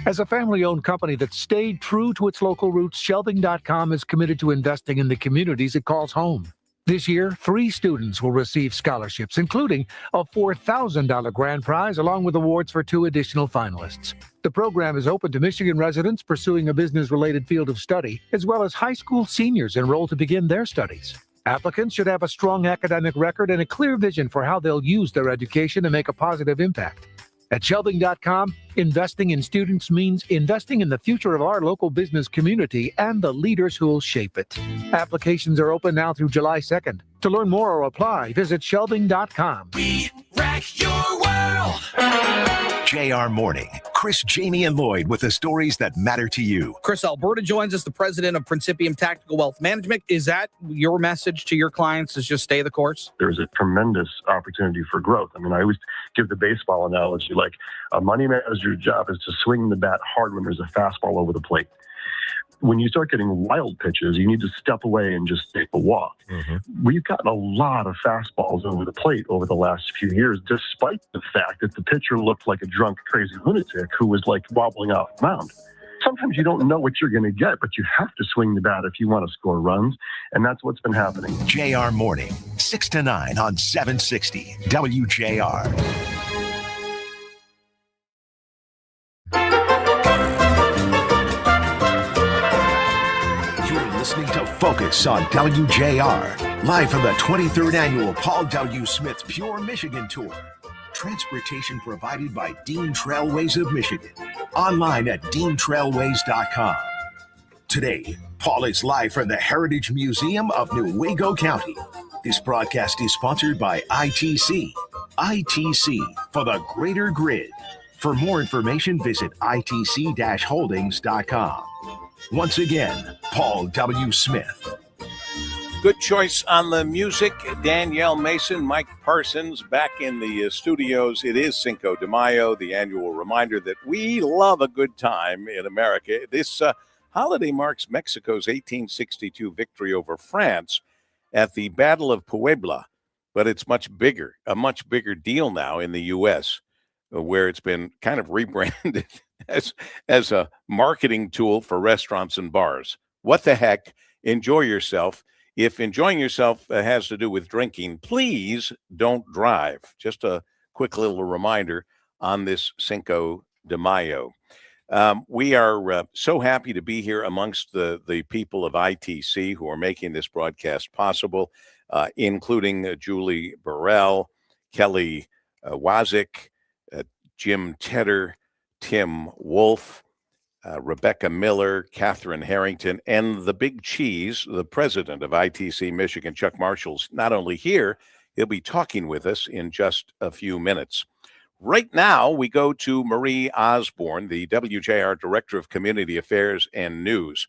As a family-owned company that stayed true to its local roots, Shelving.com is committed to investing in the communities it calls home. This year, 3 students will receive scholarships, including a $4,000 grand prize, along with awards for 2 additional finalists. The program is open to Michigan residents pursuing a business-related field of study, as well as high school seniors enrolled to begin their studies. Applicants should have a strong academic record and a clear vision for how they'll use their education to make a positive impact. At Shelving.com, investing in students means investing in the future of our local business community and the leaders who will shape it. Applications are open now through July 2nd. To learn more or apply, visit Shelving.com. We wreck your world. JR Morning. Chris, Jamie, and Lloyd with the stories that matter to you. Chris Alberta joins us, the president of Principium Tactical Wealth Management. Is that your message to your clients, is just stay the course? There's a tremendous opportunity for growth. I mean, I always give the baseball analogy, like a money manager's job is to swing the bat hard when there's a fastball over the plate. When you start getting wild pitches, you need to step away and just take a walk. We've gotten a lot of fastballs over the plate over the last few years, despite the fact that the pitcher looked like a drunk, crazy lunatic who was like wobbling off the mound. Sometimes you don't know what you're going to get, but you have to swing the bat if you want to score runs, and that's what's been happening. JR Morning, 6 to 9 on 760 WJR. Listening to Focus on WJR, live from the 23rd annual Paul W. Smith Pure Michigan Tour. Transportation provided by Dean Trailways of Michigan. Online at deantrailways.com. Today, Paul is live from the Heritage Museum of Newaygo County. This broadcast is sponsored by ITC. ITC for the greater grid. For more information, visit itc-holdings.com. Once again, Paul W. Smith. Good choice on the music. Danielle Mason, Mike Parsons back in the studios. It is Cinco de Mayo, the annual reminder that we love a good time in America. This holiday marks Mexico's 1862 victory over France at the Battle of Puebla, but it's much bigger, a much bigger deal now in the U.S., where it's been kind of rebranded as a marketing tool for restaurants and bars. What the heck? Enjoy yourself. If enjoying yourself has to do with drinking, please don't drive. Just a quick little reminder on this Cinco de Mayo. We are so happy to be here amongst the people of ITC who are making this broadcast possible, including Julie Burrell, Kelly Wazik, Jim Tedder, Tim Wolf, Rebecca Miller, Catherine Harrington, and the big cheese, the president of ITC Michigan, Chuck Marshall's not only here, he'll be talking with us in just a few minutes. Right now, we go to Marie Osborne, the WJR Director of Community Affairs and News.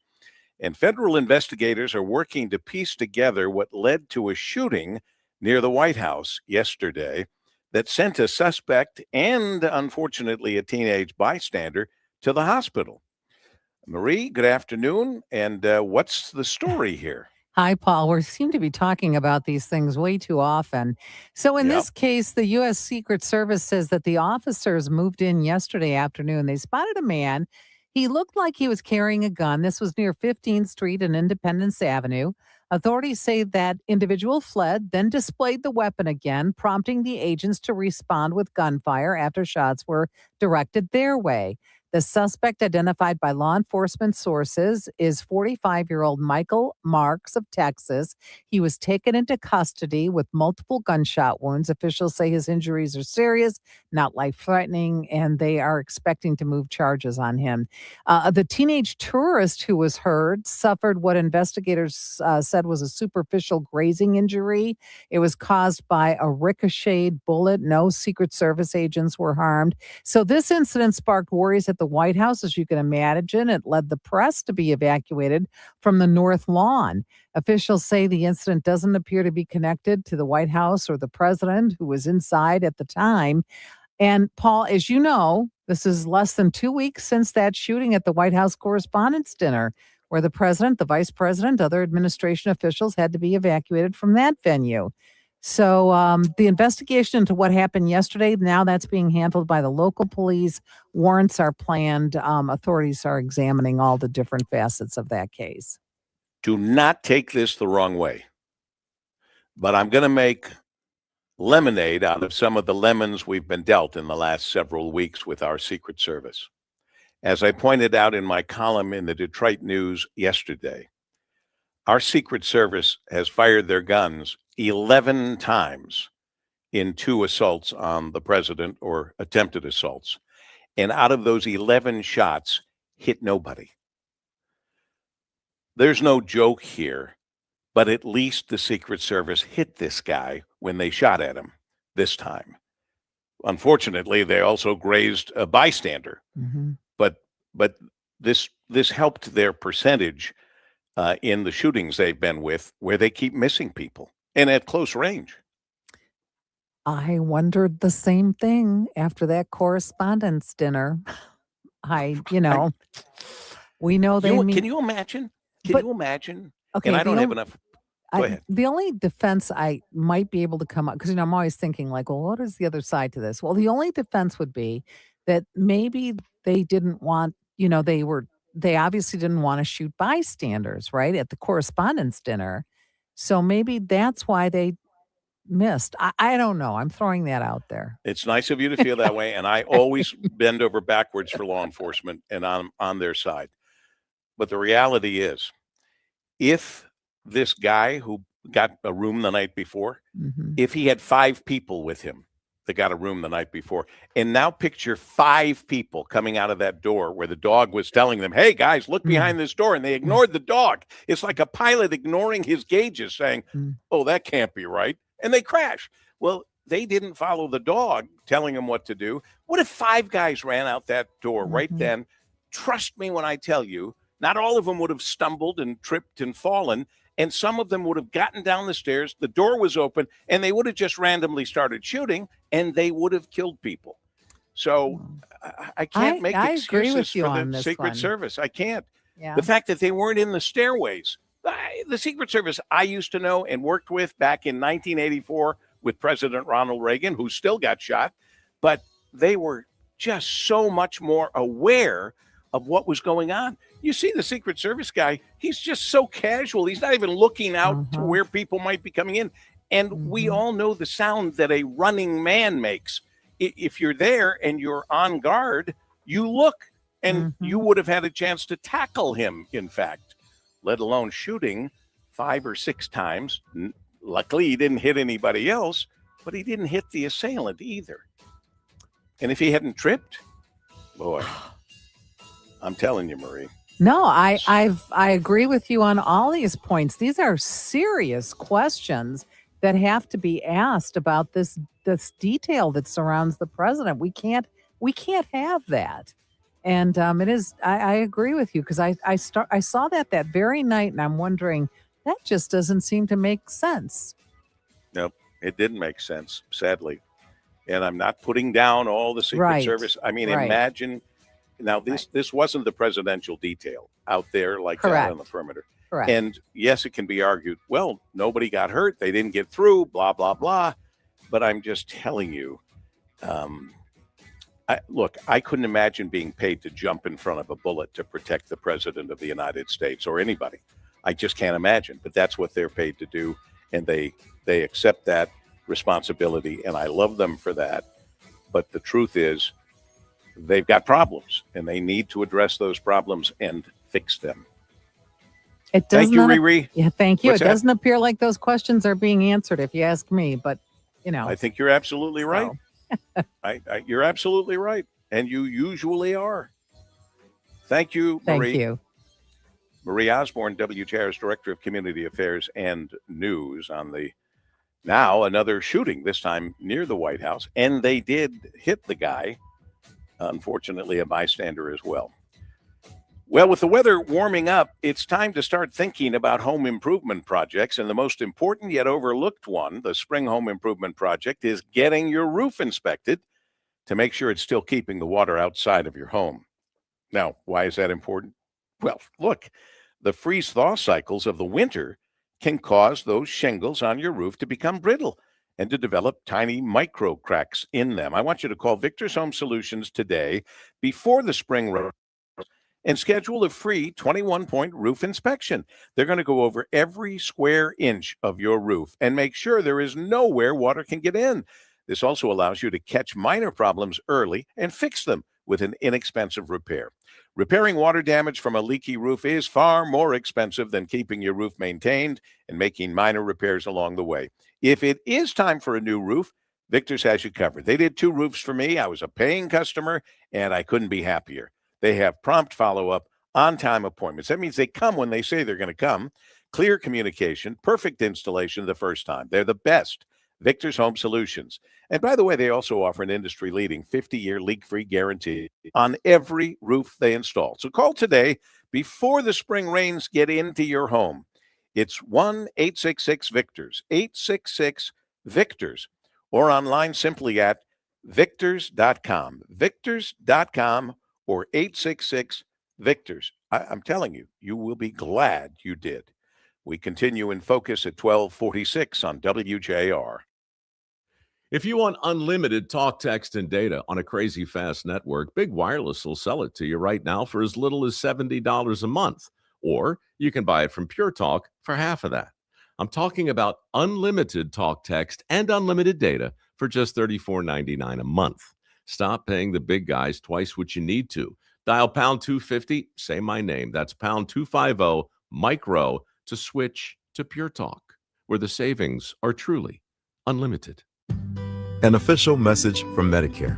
And federal investigators are working to piece together what led to a shooting near the White House yesterday that sent a suspect and, unfortunately, a teenage bystander to the hospital. Marie, good afternoon. And what's the story here? Hi, Paul. We seem to be talking about these things way too often. So in this case, the U.S. Secret Service says that the officers moved in yesterday afternoon. They spotted a man. He looked like he was carrying a gun. This was near 15th Street and Independence Avenue. Authorities say that individual fled, then displayed the weapon again, prompting the agents to respond with gunfire after shots were directed their way. The suspect, identified by law enforcement sources, is 45-year-old Michael Marks of Texas. He was taken into custody with multiple gunshot wounds. Officials say his injuries are serious, not life-threatening, and they are expecting to move charges on him. The teenage tourist who was hurt suffered what investigators said was a superficial grazing injury. It was caused by a ricocheted bullet. No Secret Service agents were harmed. So this incident sparked worries at the White House, as you can imagine. It led the press to be evacuated from the North Lawn. Officials say the incident doesn't appear to be connected to the White House or the president, who was inside at the time. And Paul, as you know, this is less than 2 weeks since that shooting at the White House Correspondents' Dinner, where the president, the vice president, other administration officials had to be evacuated from that venue. So the investigation into what happened yesterday, now that's being handled by the local police. Warrants are planned. Authorities are examining all the different facets of that case. Do not take this the wrong way, but I'm going to make lemonade out of some of the lemons we've been dealt in the last several weeks with our Secret Service. As I pointed out in my column in the Detroit News yesterday, our Secret Service has fired their guns 11 times in 2 assaults on the president, or attempted assaults. And out of those 11 shots, hit nobody. There's no joke here, but at least the Secret Service hit this guy when they shot at him this time. Unfortunately, they also grazed a bystander. Mm-hmm. But this helped their percentage in the shootings they've been with, where they keep missing people and at close range. I wondered the same thing after that correspondence dinner. We know they meet. Can you imagine? Can you imagine? Okay, And I don't have enough. Go ahead. The only defense I might be able to come up, because I'm always thinking like, well, what is the other side to this? Well, the only defense would be that maybe they didn't want, they obviously didn't want to shoot bystanders, right, at the correspondence dinner. So maybe that's why they missed. I don't know. I'm throwing that out there. It's nice of you to feel that way, and I always bend over backwards for law enforcement, and I'm on their side. But the reality is, if this guy who got a room the night before, if he had 5 people with him that got a room the night before, and now picture 5 people coming out of that door where the dog was telling them, hey, guys, look behind this door, and they ignored the dog. It's like a pilot ignoring his gauges saying, oh, that can't be right, and they crash. Well, they didn't follow the dog telling them what to do. What if 5 guys ran out that door right then? Trust me when I tell you, not all of them would have stumbled and tripped and fallen, and some of them would have gotten down the stairs, the door was open, and they would have just randomly started shooting, and they would have killed people. So I can't make excuses for the Secret Service. I can't. Yeah. The fact that they weren't in the stairways. The Secret Service I used to know and worked with back in 1984 with President Ronald Reagan, who still got shot, but they were just so much more aware of what was going on. You see the Secret Service guy, he's just so casual. He's not even looking out to where people might be coming in. And we all know the sound that a running man makes. If you're there and you're on guard, you look, and you would have had a chance to tackle him, in fact, let alone shooting 5 or 6 times. Luckily, he didn't hit anybody else, but he didn't hit the assailant either. And if he hadn't tripped, boy, I'm telling you, Marie. No, I agree with you on all these points. These are serious questions that have to be asked about this detail that surrounds the president. We can't have that. And it is. I agree with you, because I saw that very night, and I'm wondering, that just doesn't seem to make sense. Nope, it didn't make sense, sadly. And I'm not putting down all the Secret Service. I mean, imagine. Now, this wasn't the presidential detail out there like that on the perimeter. Correct. And yes, it can be argued, well, nobody got hurt. They didn't get through, blah, blah, blah. But I'm just telling you, look, I couldn't imagine being paid to jump in front of a bullet to protect the president of the United States or anybody. I just can't imagine. But that's what they're paid to do. And they accept that responsibility. And I love them for that. But the truth is, they've got problems, and they need to address those problems and fix them. Thank you, Riri. Yeah, thank you. What's It doesn't appear like those questions are being answered, if you ask me. But I think you're absolutely right. You're absolutely right, and you usually are. Thank you, Marie. Thank you. Marie Osborne, WJR's Director of Community Affairs and News, on the now another shooting, this time near the White House, and they did hit the guy. Unfortunately, a bystander as well. Well, with the weather warming up, it's time to start thinking about home improvement projects. And the most important yet overlooked one, the Spring Home Improvement Project, is getting your roof inspected to make sure it's still keeping the water outside of your home. Now, why is that important? Well, look, the freeze-thaw cycles of the winter can cause those shingles on your roof to become brittle. and to develop tiny micro cracks in them. I want you to call Victor's Home Solutions today before the spring and schedule a free 21-point roof inspection. They're going to go over every square inch of your roof and make sure there is nowhere water can get in. This also allows you to catch minor problems early and fix them with an inexpensive repair. Repairing water damage from a leaky roof is far more expensive than keeping your roof maintained and making minor repairs along the way. If it is time for a new roof, Victor's has you covered. They did 2 roofs for me. I was a paying customer, and I couldn't be happier. They have prompt follow-up, on-time appointments. That means they come when they say they're going to come. Clear communication, perfect installation the first time. They're the best. Victor's Home Solutions. And by the way, they also offer an industry-leading 50-year leak-free guarantee on every roof they install. So call today before the spring rains get into your home. It's 1-866-VICTORS, 866-VICTORS, or online simply at victors.com, victors.com, or 866-VICTORS. I'm telling you, you will be glad you did. We continue in focus at 1246 on WJR. If you want unlimited talk, text, and data on a crazy fast network, Big Wireless will sell it to you right now for as little as $70 a month. Or you can buy it from Pure Talk for half of that. I'm talking about unlimited talk, text, and unlimited data for just $34.99 a month. Stop paying the big guys twice what you need to. Dial pound 250, say my name. That's pound 250 micro to switch to Pure Talk, where the savings are truly unlimited. An official message from Medicare.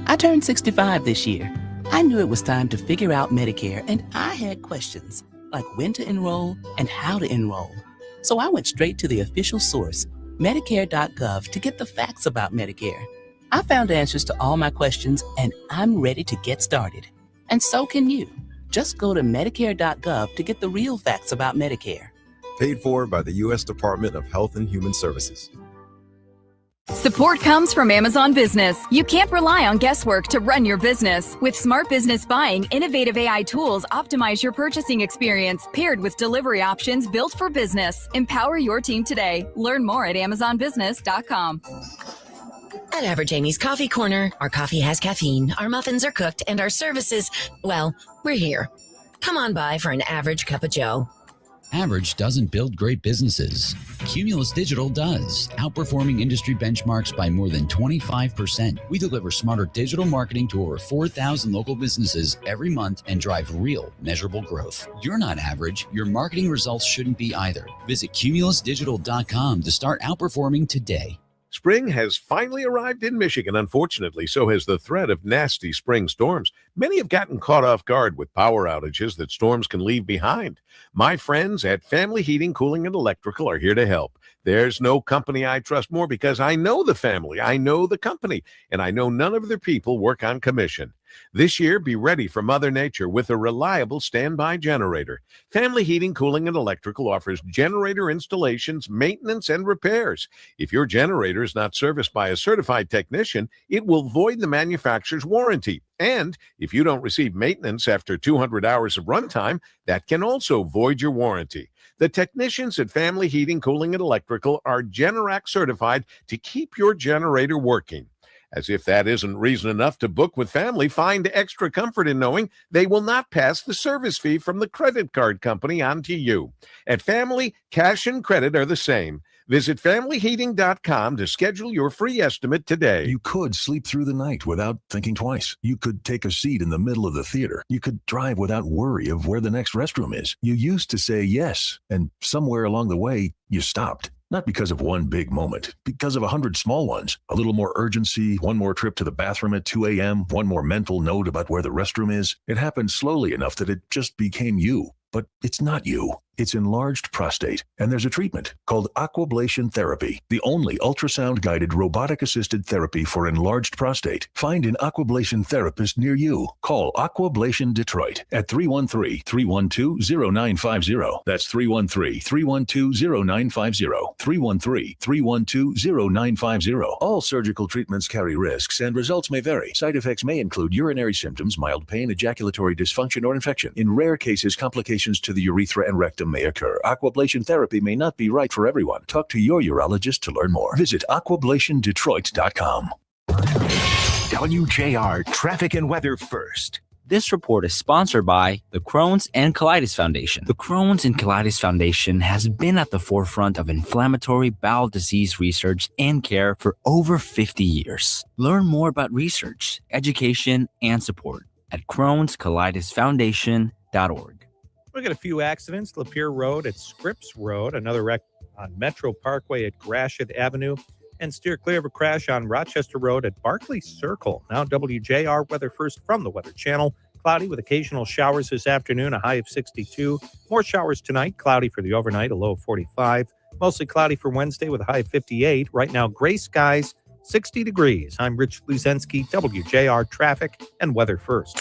I turned 65 this year. I knew it was time to figure out Medicare, and I had questions like when to enroll and how to enroll. So I went straight to the official source, Medicare.gov, to get the facts about Medicare. I found answers to all my questions, and I'm ready to get started. And so can you. Just go to Medicare.gov to get the real facts about Medicare. Paid for by the U.S. Department of Health and Human Services. Support comes from Amazon Business. You can't rely on guesswork to run your business. With Smart Business Buying, innovative AI tools optimize your purchasing experience, paired with delivery options built for business. Empower your team today. Learn more at AmazonBusiness.com. At Average Amy's Coffee Corner, our coffee has caffeine, our muffins are cooked, and our services, well, we're here. Come on by for an average cup of joe. Average doesn't build great businesses. Cumulus Digital does, outperforming industry benchmarks by more than 25%. We deliver smarter digital marketing to over 4,000 local businesses every month and drive real, measurable growth. You're not average. Your marketing results shouldn't be either. Visit cumulusdigital.com to start outperforming today. Spring has finally arrived in Michigan. Unfortunately, so has the threat of nasty spring storms. Many have gotten caught off guard with power outages that storms can leave behind. My friends at Family Heating, Cooling, and Electrical are here to help. There's no company I trust more because I know the family, I know the company, and I know none of their people work on commission. This year, be ready for Mother Nature with a reliable standby generator. Family Heating, Cooling, and Electrical offers generator installations, maintenance, and repairs. If your generator is not serviced by a certified technician, it will void the manufacturer's warranty. And if you don't receive maintenance after 200 hours of runtime, that can also void your warranty. The technicians at Family Heating, Cooling, and Electrical are Generac certified to keep your generator working. As if that isn't reason enough to book with Family, find extra comfort in knowing they will not pass the service fee from the credit card company on to you. At Family, cash and credit are the same. Visit FamilyHeating.com to schedule your free estimate today. You could sleep through the night without thinking twice. You could take a seat in the middle of the theater. You could drive without worry of where the next restroom is. You used to say yes, and somewhere along the way, you stopped. Not because of one big moment, because of 100 small ones. A little more urgency, one more trip to the bathroom at 2 a.m., one more mental note about where the restroom is. It happened slowly enough that it just became you. But it's not you. It's enlarged prostate. And there's a treatment called aquablation therapy, the only ultrasound-guided robotic-assisted therapy for enlarged prostate. Find an aquablation therapist near you. Call Aquablation Detroit at 313-312-0950. That's 313-312-0950. 313-312-0950. All surgical treatments carry risks and results may vary. Side effects may include urinary symptoms, mild pain, ejaculatory dysfunction, or infection. In rare cases, complications to the urethra and rectum symptom may occur. Aquablation therapy may not be right for everyone. Talk to your urologist to learn more. Visit aquablationdetroit.com. WJR Traffic and Weather First. This report is sponsored by the Crohn's and Colitis Foundation. The Crohn's and Colitis Foundation has been at the forefront of inflammatory bowel disease research and care for over 50 years. Learn more about research, education, and support at Crohn'sColitisFoundation.org. We got a few accidents. Lapeer Road at Scripps Road, another wreck on Metro Parkway at Gratiot Avenue, and steer clear of a crash on Rochester Road at Barclay Circle. Now WJR Weather First from the Weather Channel. Cloudy with occasional showers this afternoon, a high of 62. More showers tonight, cloudy for the overnight, a low of 45. Mostly cloudy for Wednesday with a high of 58. Right now, gray skies, 60 degrees. I'm Rich Luzensky, WJR Traffic and Weather First.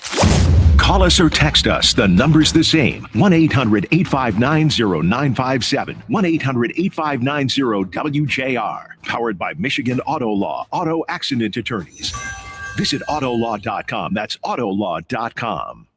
Call us or text us. The number's the same. 1-800-859-0957. 1-800-859-WJR. Powered by Michigan Auto Law. Auto Accident Attorneys. Visit autolaw.com. That's autolaw.com.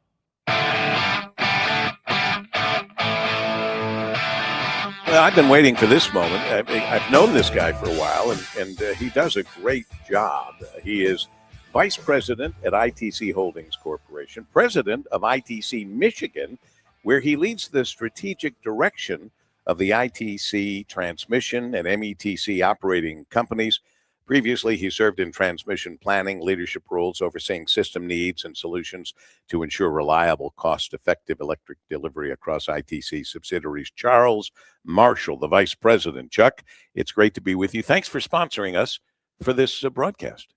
Well, I've been waiting for this moment. I've known this guy for a while, and he does a great job. He is Vice President at ITC Holdings Corporation, President of ITC Michigan, where he leads the strategic direction of the ITC transmission and METC operating companies. Previously, he served in transmission planning, leadership roles overseeing system needs and solutions to ensure reliable, cost-effective electric delivery across ITC subsidiaries. Charles Marshall, the Vice President. Chuck, it's great to be with you. Thanks for sponsoring us for this broadcast.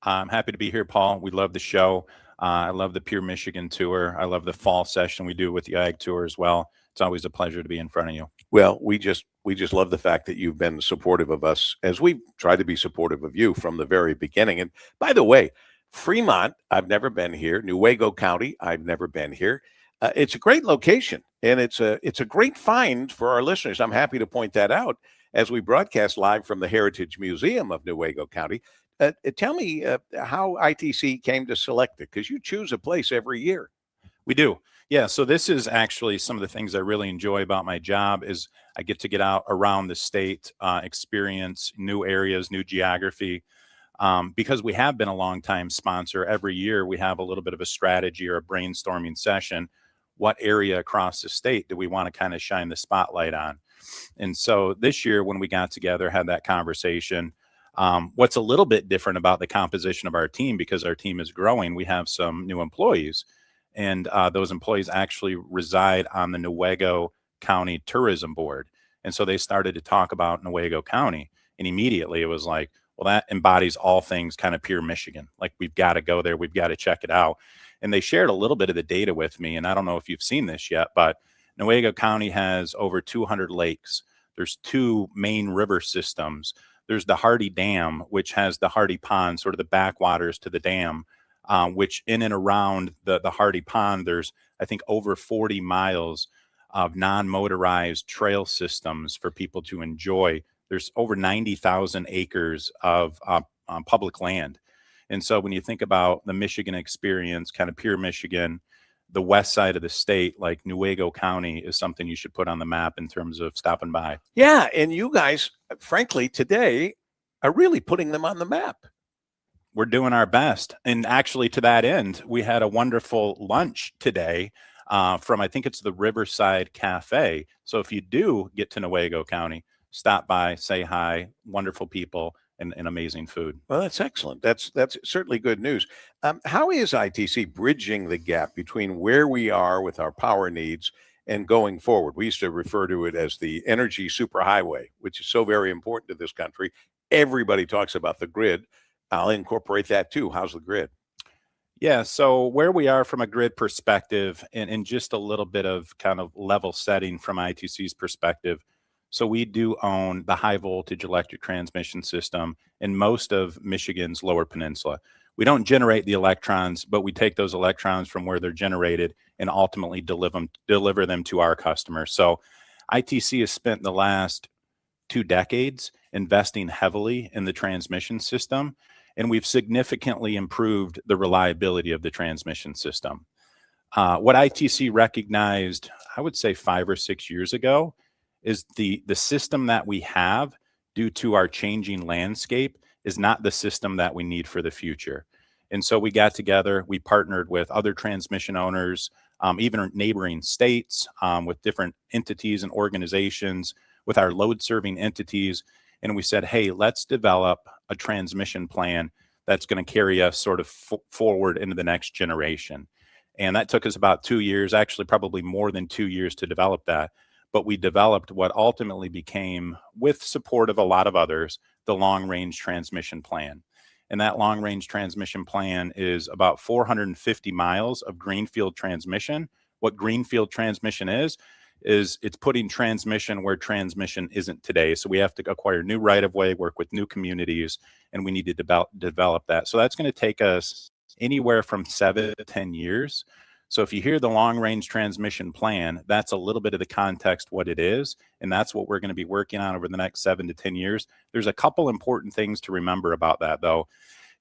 I'm happy to be here, Paul. We love the show. I love the Pure Michigan tour. I love the fall session we do with the Ag Tour as well. It's always a pleasure to be in front of you. Well, we just love the fact that you've been supportive of us as we try to be supportive of you from the very beginning. And by the way, Fremont, I've never been here. Newaygo County, I've never been here. It's a great location, and it's a great find for our listeners. I'm happy to point that out as we broadcast live from the Heritage Museum of Newaygo County. Tell me how ITC came to select it, because you choose a place every year. We do. Yeah, so this is actually some of the things I really enjoy about my job is I get to get out around the state, experience new areas, new geography. Because we have been a long time sponsor, every year we have a little bit of a strategy or a brainstorming session. What area across the state do we want to kind of shine the spotlight on? And so this year when we got together, had that conversation, what's a little bit different about the composition of our team, because our team is growing, we have some new employees, and those employees actually reside on the Newaygo County Tourism Board. And so they started to talk about Newaygo County, and immediately it was like, well, that embodies all things kind of Pure Michigan. Like, we've got to go there. We've got to check it out. And they shared a little bit of the data with me, and I don't know if you've seen this yet, but Newaygo County has over 200 lakes. There's 2 main river systems. There's the Hardy Dam, which has the Hardy Pond, sort of the backwaters to the dam, which in and around the Hardy Pond, there's, I think, over 40 miles of non-motorized trail systems for people to enjoy. There's over 90,000 acres of public land. And so when you think about the Michigan experience, kind of Pure Michigan, the west side of the state, like Newaygo County is something you should put on the map in terms of stopping by. Yeah, and you guys, frankly, today are really putting them on the map. We're doing our best. And actually, to that end, we had a wonderful lunch today from, I think it's the Riverside Cafe. So if you do get to Newaygo County, stop by, say hi, wonderful people, and amazing food. Well, that's excellent. That's certainly good news. How is ITC bridging the gap between where we are with our power needs and going forward? We used to refer to it as the energy superhighway, which is so very important to this country. Everybody talks about the grid. I'll incorporate that too. How's the grid? Yeah, so where we are from a grid perspective, and just a little bit of kind of level setting from ITC's perspective. So we do own the high voltage electric transmission system in most of Michigan's Lower Peninsula. We don't generate the electrons, but we take those electrons from where they're generated and ultimately deliver them to our customers. So ITC has spent the last 2 decades investing heavily in the transmission system, and we've significantly improved the reliability of the transmission system. What ITC recognized, I would say 5 or 6 years ago, is the system that we have, due to our changing landscape, is not the system that we need for the future. And so we got together, we partnered with other transmission owners, even neighboring states, with different entities and organizations, with our load serving entities. And we said, hey, let's develop a transmission plan that's going to carry us sort of forward into the next generation. And that took us about 2 years, actually probably more than 2 years to develop that. But we developed what ultimately became, with support of a lot of others, the long-range transmission plan. And that long-range transmission plan is about 450 miles of greenfield transmission. What greenfield transmission is it's putting transmission where transmission isn't today. So we have to acquire new right-of-way, work with new communities, and we need to develop that. So that's going to take us anywhere from 7 to 10 years. So if you hear the long-range transmission plan, that's a little bit of the context what it is, and that's what we're going to be working on over the next 7 to 10 years. There's a couple important things to remember about that, though,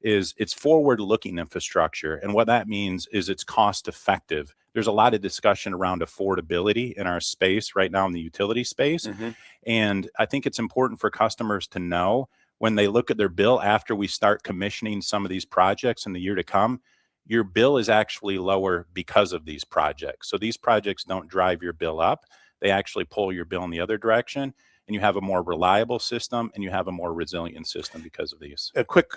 is it's forward-looking infrastructure, and what that means is it's cost-effective. There's a lot of discussion around affordability in our space right now in the utility space, and I think it's important for customers to know when they look at their bill after we start commissioning some of these projects in the year to come, your bill is actually lower because of these projects. So these projects don't drive your bill up. They actually pull your bill in the other direction, and you have a more reliable system and you have a more resilient system because of these. A quick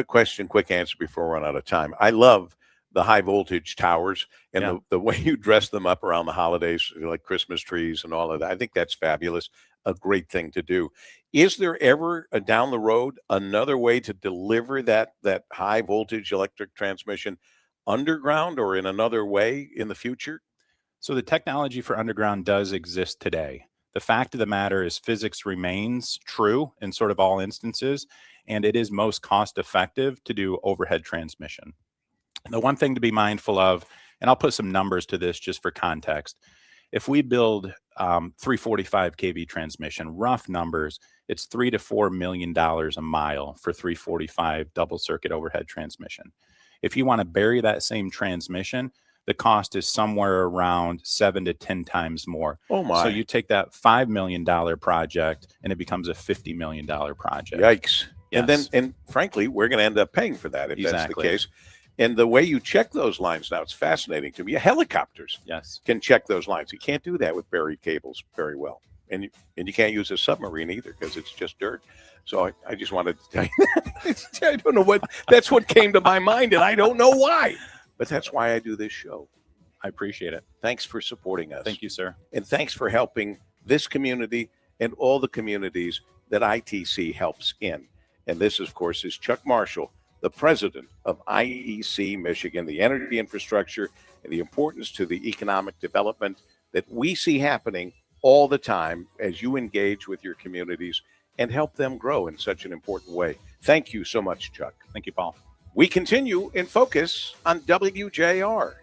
question, quick answer before we run out of time. I love the high voltage towers and the way you dress them up around the holidays, like Christmas trees and all of that. I think that's fabulous. A great thing to do. Is there ever down the road another way to deliver that high voltage electric transmission underground or in another way in the future? So the technology for underground does exist today. The fact of the matter is physics remains true in sort of all instances, and it is most cost effective to do overhead transmission. The one thing to be mindful of, and I'll put some numbers to this just for context. If we build 345 kV transmission, rough numbers, it's $3 to $4 million a mile for 345 double circuit overhead transmission. If you want to bury that same transmission, the cost is somewhere around 7 to 10 times more. Oh my! So you take that $5 million project, and it becomes a $50 million project. Yikes! Yes. And frankly, we're going to end up paying for that if that's the case. And the way you check those lines now, it's fascinating to me. Helicopters can check those lines. You can't do that with buried cables very well. And you can't use a submarine either because it's just dirt. So I just wanted to tell you that. I don't know what, that's what came to my mind, and I don't know why. But that's why I do this show. I appreciate it. Thanks for supporting us. Thank you, sir. And thanks for helping this community and all the communities that ITC helps in. And this, of course, is Chuck Marshall, the president of IEC Michigan, the energy infrastructure and the importance to the economic development that we see happening all the time as you engage with your communities and help them grow in such an important way. Thank you so much, Chuck. Thank you, Paul. We continue in Focus on WJR.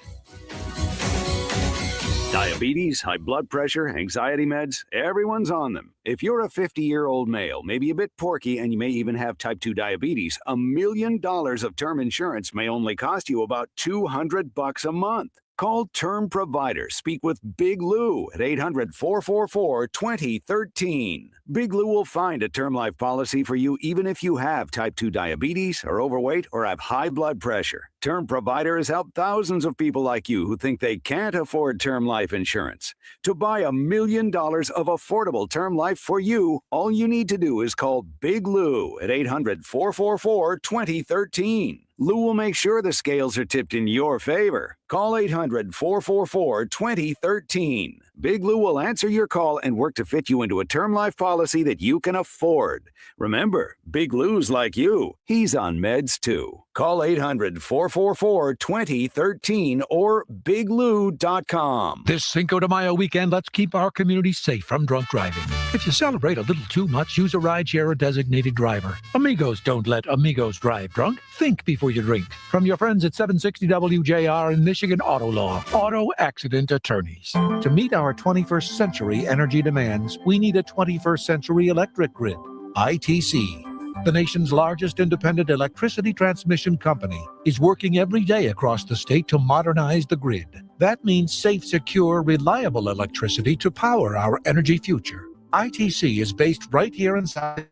Diabetes, high blood pressure, anxiety meds, everyone's on them. If you're a 50-year-old male, maybe a bit porky, and you may even have type 2 diabetes, $1 million of term insurance may only cost you about $200 a month. Call Term Provider. Speak with Big Lou at 800-444-2013. Big Lou will find a term life policy for you even if you have type 2 diabetes, are overweight, or have high blood pressure. Term Provider has helped thousands of people like you who think they can't afford term life insurance. To buy $1 million of affordable term life for you, all you need to do is call Big Lou at 800-444-2013. Lou will make sure the scales are tipped in your favor. Call 800-444-2013. Big Lou will answer your call and work to fit you into a term life policy that you can afford. Remember, Big Lou's like you. He's on meds too. Call 800-444-2013 or biglou.com. This Cinco de Mayo weekend, let's keep our community safe from drunk driving. If you celebrate a little too much, use a rideshare or designated driver. Amigos don't let amigos drive drunk. Think before you drink. From your friends at 760 WJR and Michigan Auto Law, auto accident attorneys. To meet our 21st century energy demands, we need a 21st century electric grid. ITC, the nation's largest independent electricity transmission company, is working every day across the state to modernize the grid. That means safe, secure, reliable electricity to power our energy future. ITC is based right here inside,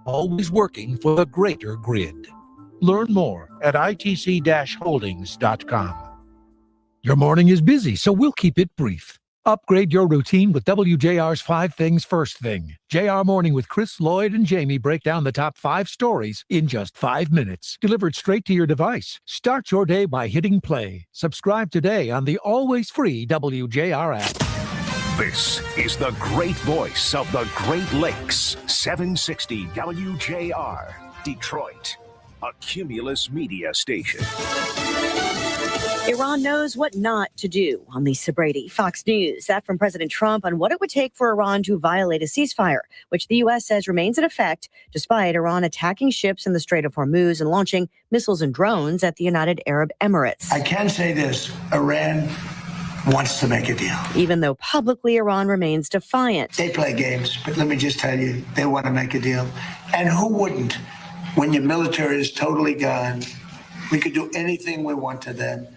always working for the greater grid. Learn more at itc-holdings.com. Your morning is busy, so we'll keep it brief. Upgrade your routine with WJR's 5 Things First Thing. JR Morning with Chris, Lloyd, and Jamie break down the top 5 stories in just 5 minutes. Delivered straight to your device. Start your day by hitting play. Subscribe today on the always free WJR app. This is the great voice of the Great Lakes. 760 WJR, Detroit, a Cumulus media station. Iran knows what not to do on Lisa Brady. Fox News. That from President Trump on what it would take for Iran to violate a ceasefire, which the U.S. says remains in effect despite Iran attacking ships in the Strait of Hormuz and launching missiles and drones at the United Arab Emirates. I can say this, Iran wants to make a deal. Even though publicly Iran remains defiant. They play games, but let me just tell you, they want to make a deal. And who wouldn't when your military is totally gone? We could do anything we want to them.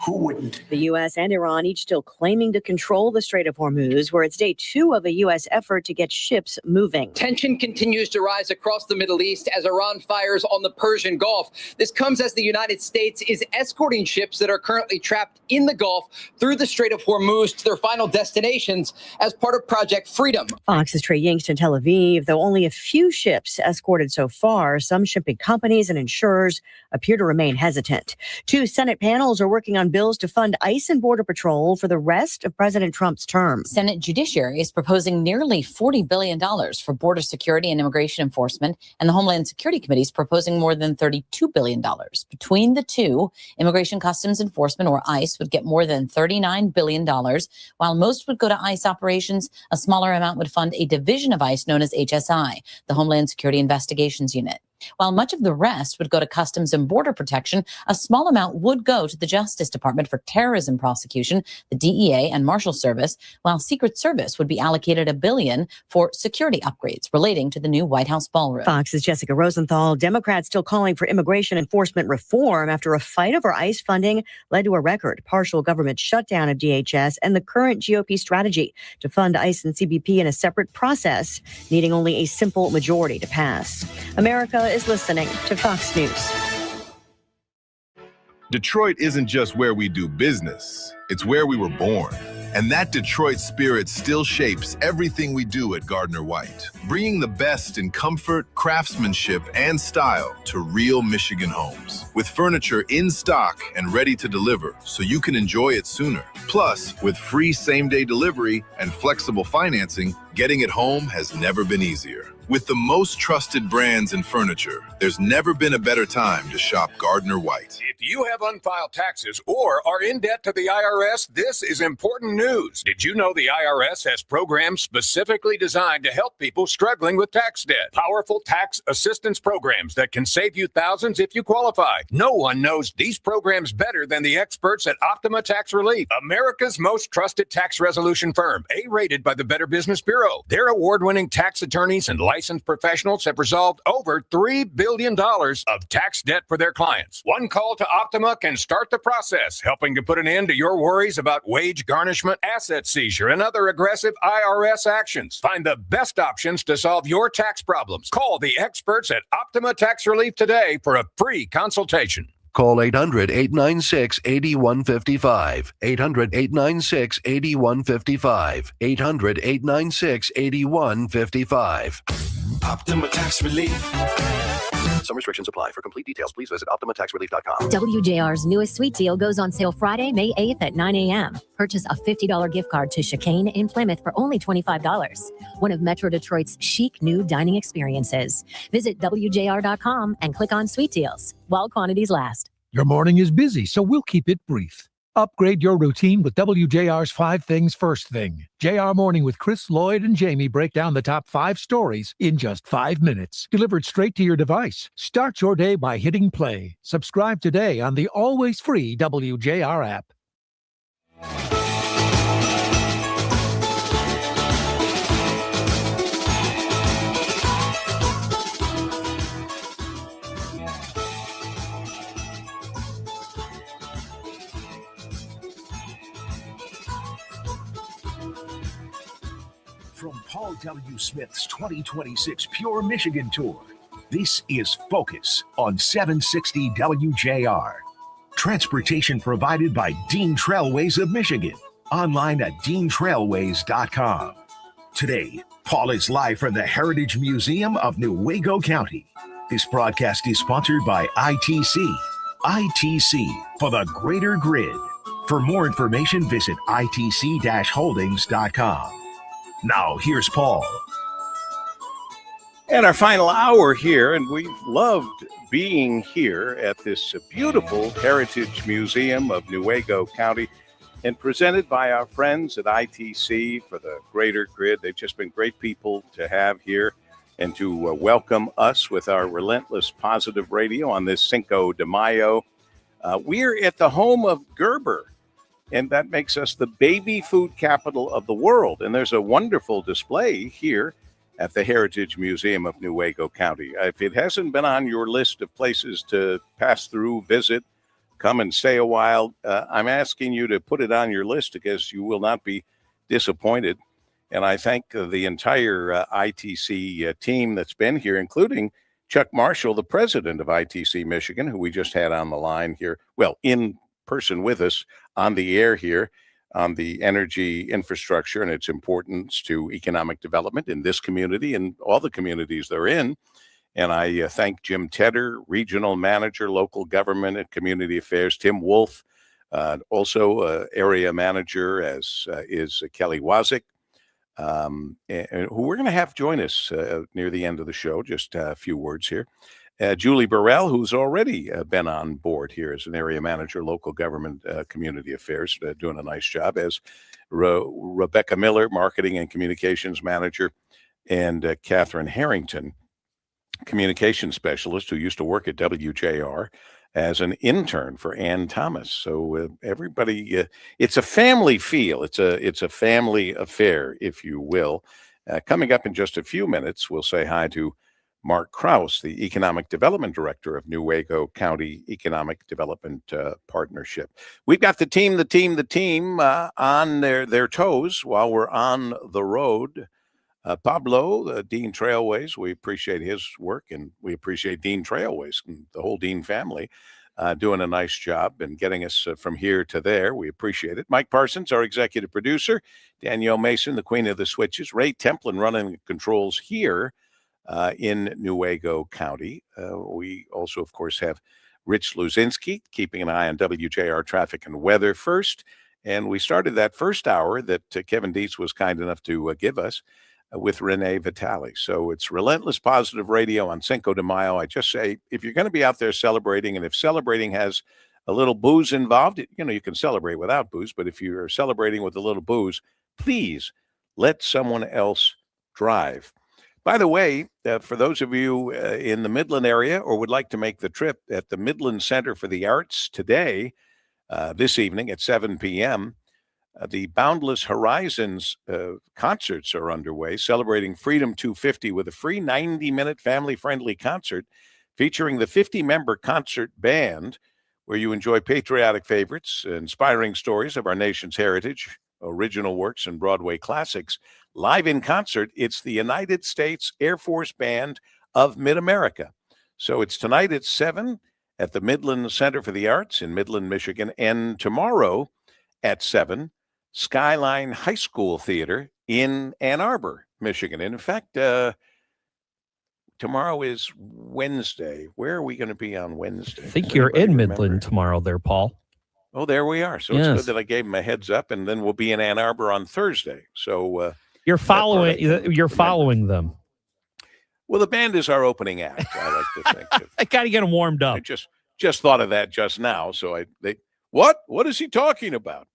Who wouldn't? The U.S. and Iran each still claiming to control the Strait of Hormuz, where it's day 2 of a U.S. effort to get ships moving. Tension continues to rise across the Middle East as Iran fires on the Persian Gulf. This comes as the United States is escorting ships that are currently trapped in the Gulf through the Strait of Hormuz to their final destinations as part of Project Freedom. Fox's Trey Yingst in Tel Aviv. Though only a few ships escorted so far, some shipping companies and insurers appear to remain hesitant. 2 Senate panels are working on bills to fund ICE and Border Patrol for the rest of President Trump's term. Senate Judiciary is proposing nearly $40 billion for border security and immigration enforcement, and the Homeland Security Committee is proposing more than $32 billion. Between the two, Immigration Customs Enforcement, or ICE, would get more than $39 billion. While most would go to ICE operations, a smaller amount would fund a division of ICE known as HSI, the Homeland Security Investigations Unit. While much of the rest would go to Customs and Border Protection, a small amount would go to the Justice Department for terrorism prosecution, the DEA, and Marshal Service, while Secret Service would be allocated $1 billion for security upgrades relating to the new White House ballroom. Fox's Jessica Rosenthal. Democrats still calling for immigration enforcement reform after a fight over ICE funding led to a record partial government shutdown of DHS and the current GOP strategy to fund ICE and CBP in a separate process, needing only a simple majority to pass. America is listening to Fox News. Detroit isn't just where we do business, it's where we were born. And that Detroit spirit still shapes everything we do at Gardner White, bringing the best in comfort, craftsmanship, and style to real Michigan homes. With furniture in stock and ready to deliver so you can enjoy it sooner. Plus, with free same-day delivery and flexible financing, getting it home has never been easier. With the most trusted brands in furniture, there's never been a better time to shop Gardner White. If you have unfiled taxes or are in debt to the IRS, this is important news. Did you know the IRS has programs specifically designed to help people struggling with tax debt? Powerful tax assistance programs that can save you thousands if you qualify. No one knows these programs better than the experts at Optima Tax Relief, America's most trusted tax resolution firm, A-rated by the Better Business Bureau. Their award-winning tax attorneys and licensed professionals have resolved over $3 billion of tax debt for their clients. One call to Optima can start the process, helping to put an end to your worries about wage garnishment, asset seizure, and other aggressive IRS actions. Find the best options to solve your tax problems. Call the experts at Optima Tax Relief today for a free consultation. Call 800-896-8155. 800-896-8155. 800-896-8155. Optima Tax Relief. Some restrictions apply. For complete details, please visit OptimaTaxRelief.com. WJR's newest sweet deal goes on sale Friday, May 8th at 9 a.m. Purchase a $50 gift card to Chicane in Plymouth for only $25. One of Metro Detroit's chic new dining experiences. Visit WJR.com and click on sweet deals while quantities last. Your morning is busy, so we'll keep it brief. Upgrade your routine with WJR's 5 Things First Thing. JR Morning with Chris, Lloyd, and Jamie break down the top 5 stories in just 5 minutes. Delivered straight to your device. Start your day by hitting play. Subscribe today on the always free WJR app. From Paul W. Smith's 2026 Pure Michigan Tour, this is Focus on 760 WJR. Transportation provided by Dean Trailways of Michigan. Online at deantrailways.com. Today, Paul is live from the Heritage Museum of Newaygo County. This broadcast is sponsored by ITC. ITC for the greater grid. For more information, visit itc-holdings.com. Now, here's Paul. And our final hour here, and we've loved being here at this beautiful Heritage Museum of Newaygo County, and presented by our friends at ITC for the greater grid. They've just been great people to have here and to welcome us with our relentless positive radio on this Cinco de Mayo. We're at the home of Gerber, and that makes us the baby food capital of the world. And there's a wonderful display here at the Heritage Museum of Newaygo County. If it hasn't been on your list of places to pass through, visit, come and stay a while, I'm asking you to put it on your list because you will not be disappointed. And I thank the entire ITC team that's been here, including Chuck Marshall, the president of ITC Michigan, who we just had on the line here, well, in person with us on the air here on the energy infrastructure and its importance to economic development in this community and all the communities they're in. And I thank Jim Tedder, regional manager, local government and community affairs, Tim Wolf, also area manager, as is Kelly Wazik, and who we're going to have join us near the end of the show. Just a few words here. Julie Burrell, who's already been on board here as an area manager, local government community affairs, doing a nice job, as Rebecca Miller, marketing and communications manager, and Catherine Harrington, communications specialist, who used to work at WJR as an intern for Ann Thomas. So everybody, it's a family feel. It's a family affair, if you will. Coming up in just a few minutes, we'll say hi to Mark Kraus, the Economic Development Director of Newaygo County Economic Development Partnership. We've got the team on their toes while we're on the road. Pablo, Dean Trailways, we appreciate his work, and we appreciate Dean Trailways and the whole Dean family doing a nice job and getting us from here to there. We appreciate it. Mike Parsons, our executive producer. Danielle Mason, the queen of the switches. Ray Templin running the controls here in Newaygo County. We also, of course, have Rich Luzinski keeping an eye on WJR traffic and weather first. And we started that first hour that Kevin Dietz was kind enough to give us with Renee Vitale. So it's relentless positive radio on Cinco de Mayo. I just say, if you're going to be out there celebrating, and if celebrating has a little booze involved, you can celebrate without booze, but if you're celebrating with a little booze, please let someone else drive. By the way, for those of you in the Midland area or would like to make the trip, at the Midland Center for the Arts today, this evening at 7 p.m., the Boundless Horizons concerts are underway, celebrating Freedom 250 with a free 90-minute family-friendly concert featuring the 50-member concert band, where you enjoy patriotic favorites, inspiring stories of our nation's heritage, original works, and Broadway classics. Live in concert, it's the United States Air Force Band of Mid-America. So it's tonight at 7 at the Midland Center for the Arts in Midland, Michigan, and tomorrow at 7, Skyline High School Theater in Ann Arbor, Michigan. And in fact, tomorrow is Wednesday. Where are we going to be on Wednesday? I think you're in Midland tomorrow there, Paul. Oh, there we are. So yes. It's good that I gave him a heads up, and then we'll be in Ann Arbor on Thursday. So you're following them. Well, the band is our opening act, I like to think. I got to get them warmed up. I just thought of that just now. So what is he talking about?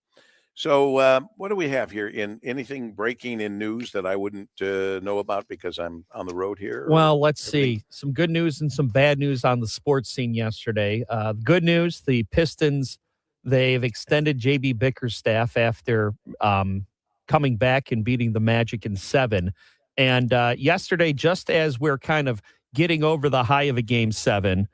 So what do we have here? In anything breaking in news that I wouldn't know about because I'm on the road here? Well, let's see. Some good news and some bad news on the sports scene yesterday. Good news, the Pistons, they've extended J.B. Bickerstaff after coming back and beating the Magic in 7. And yesterday, just as we're kind of getting over the high of a Game 7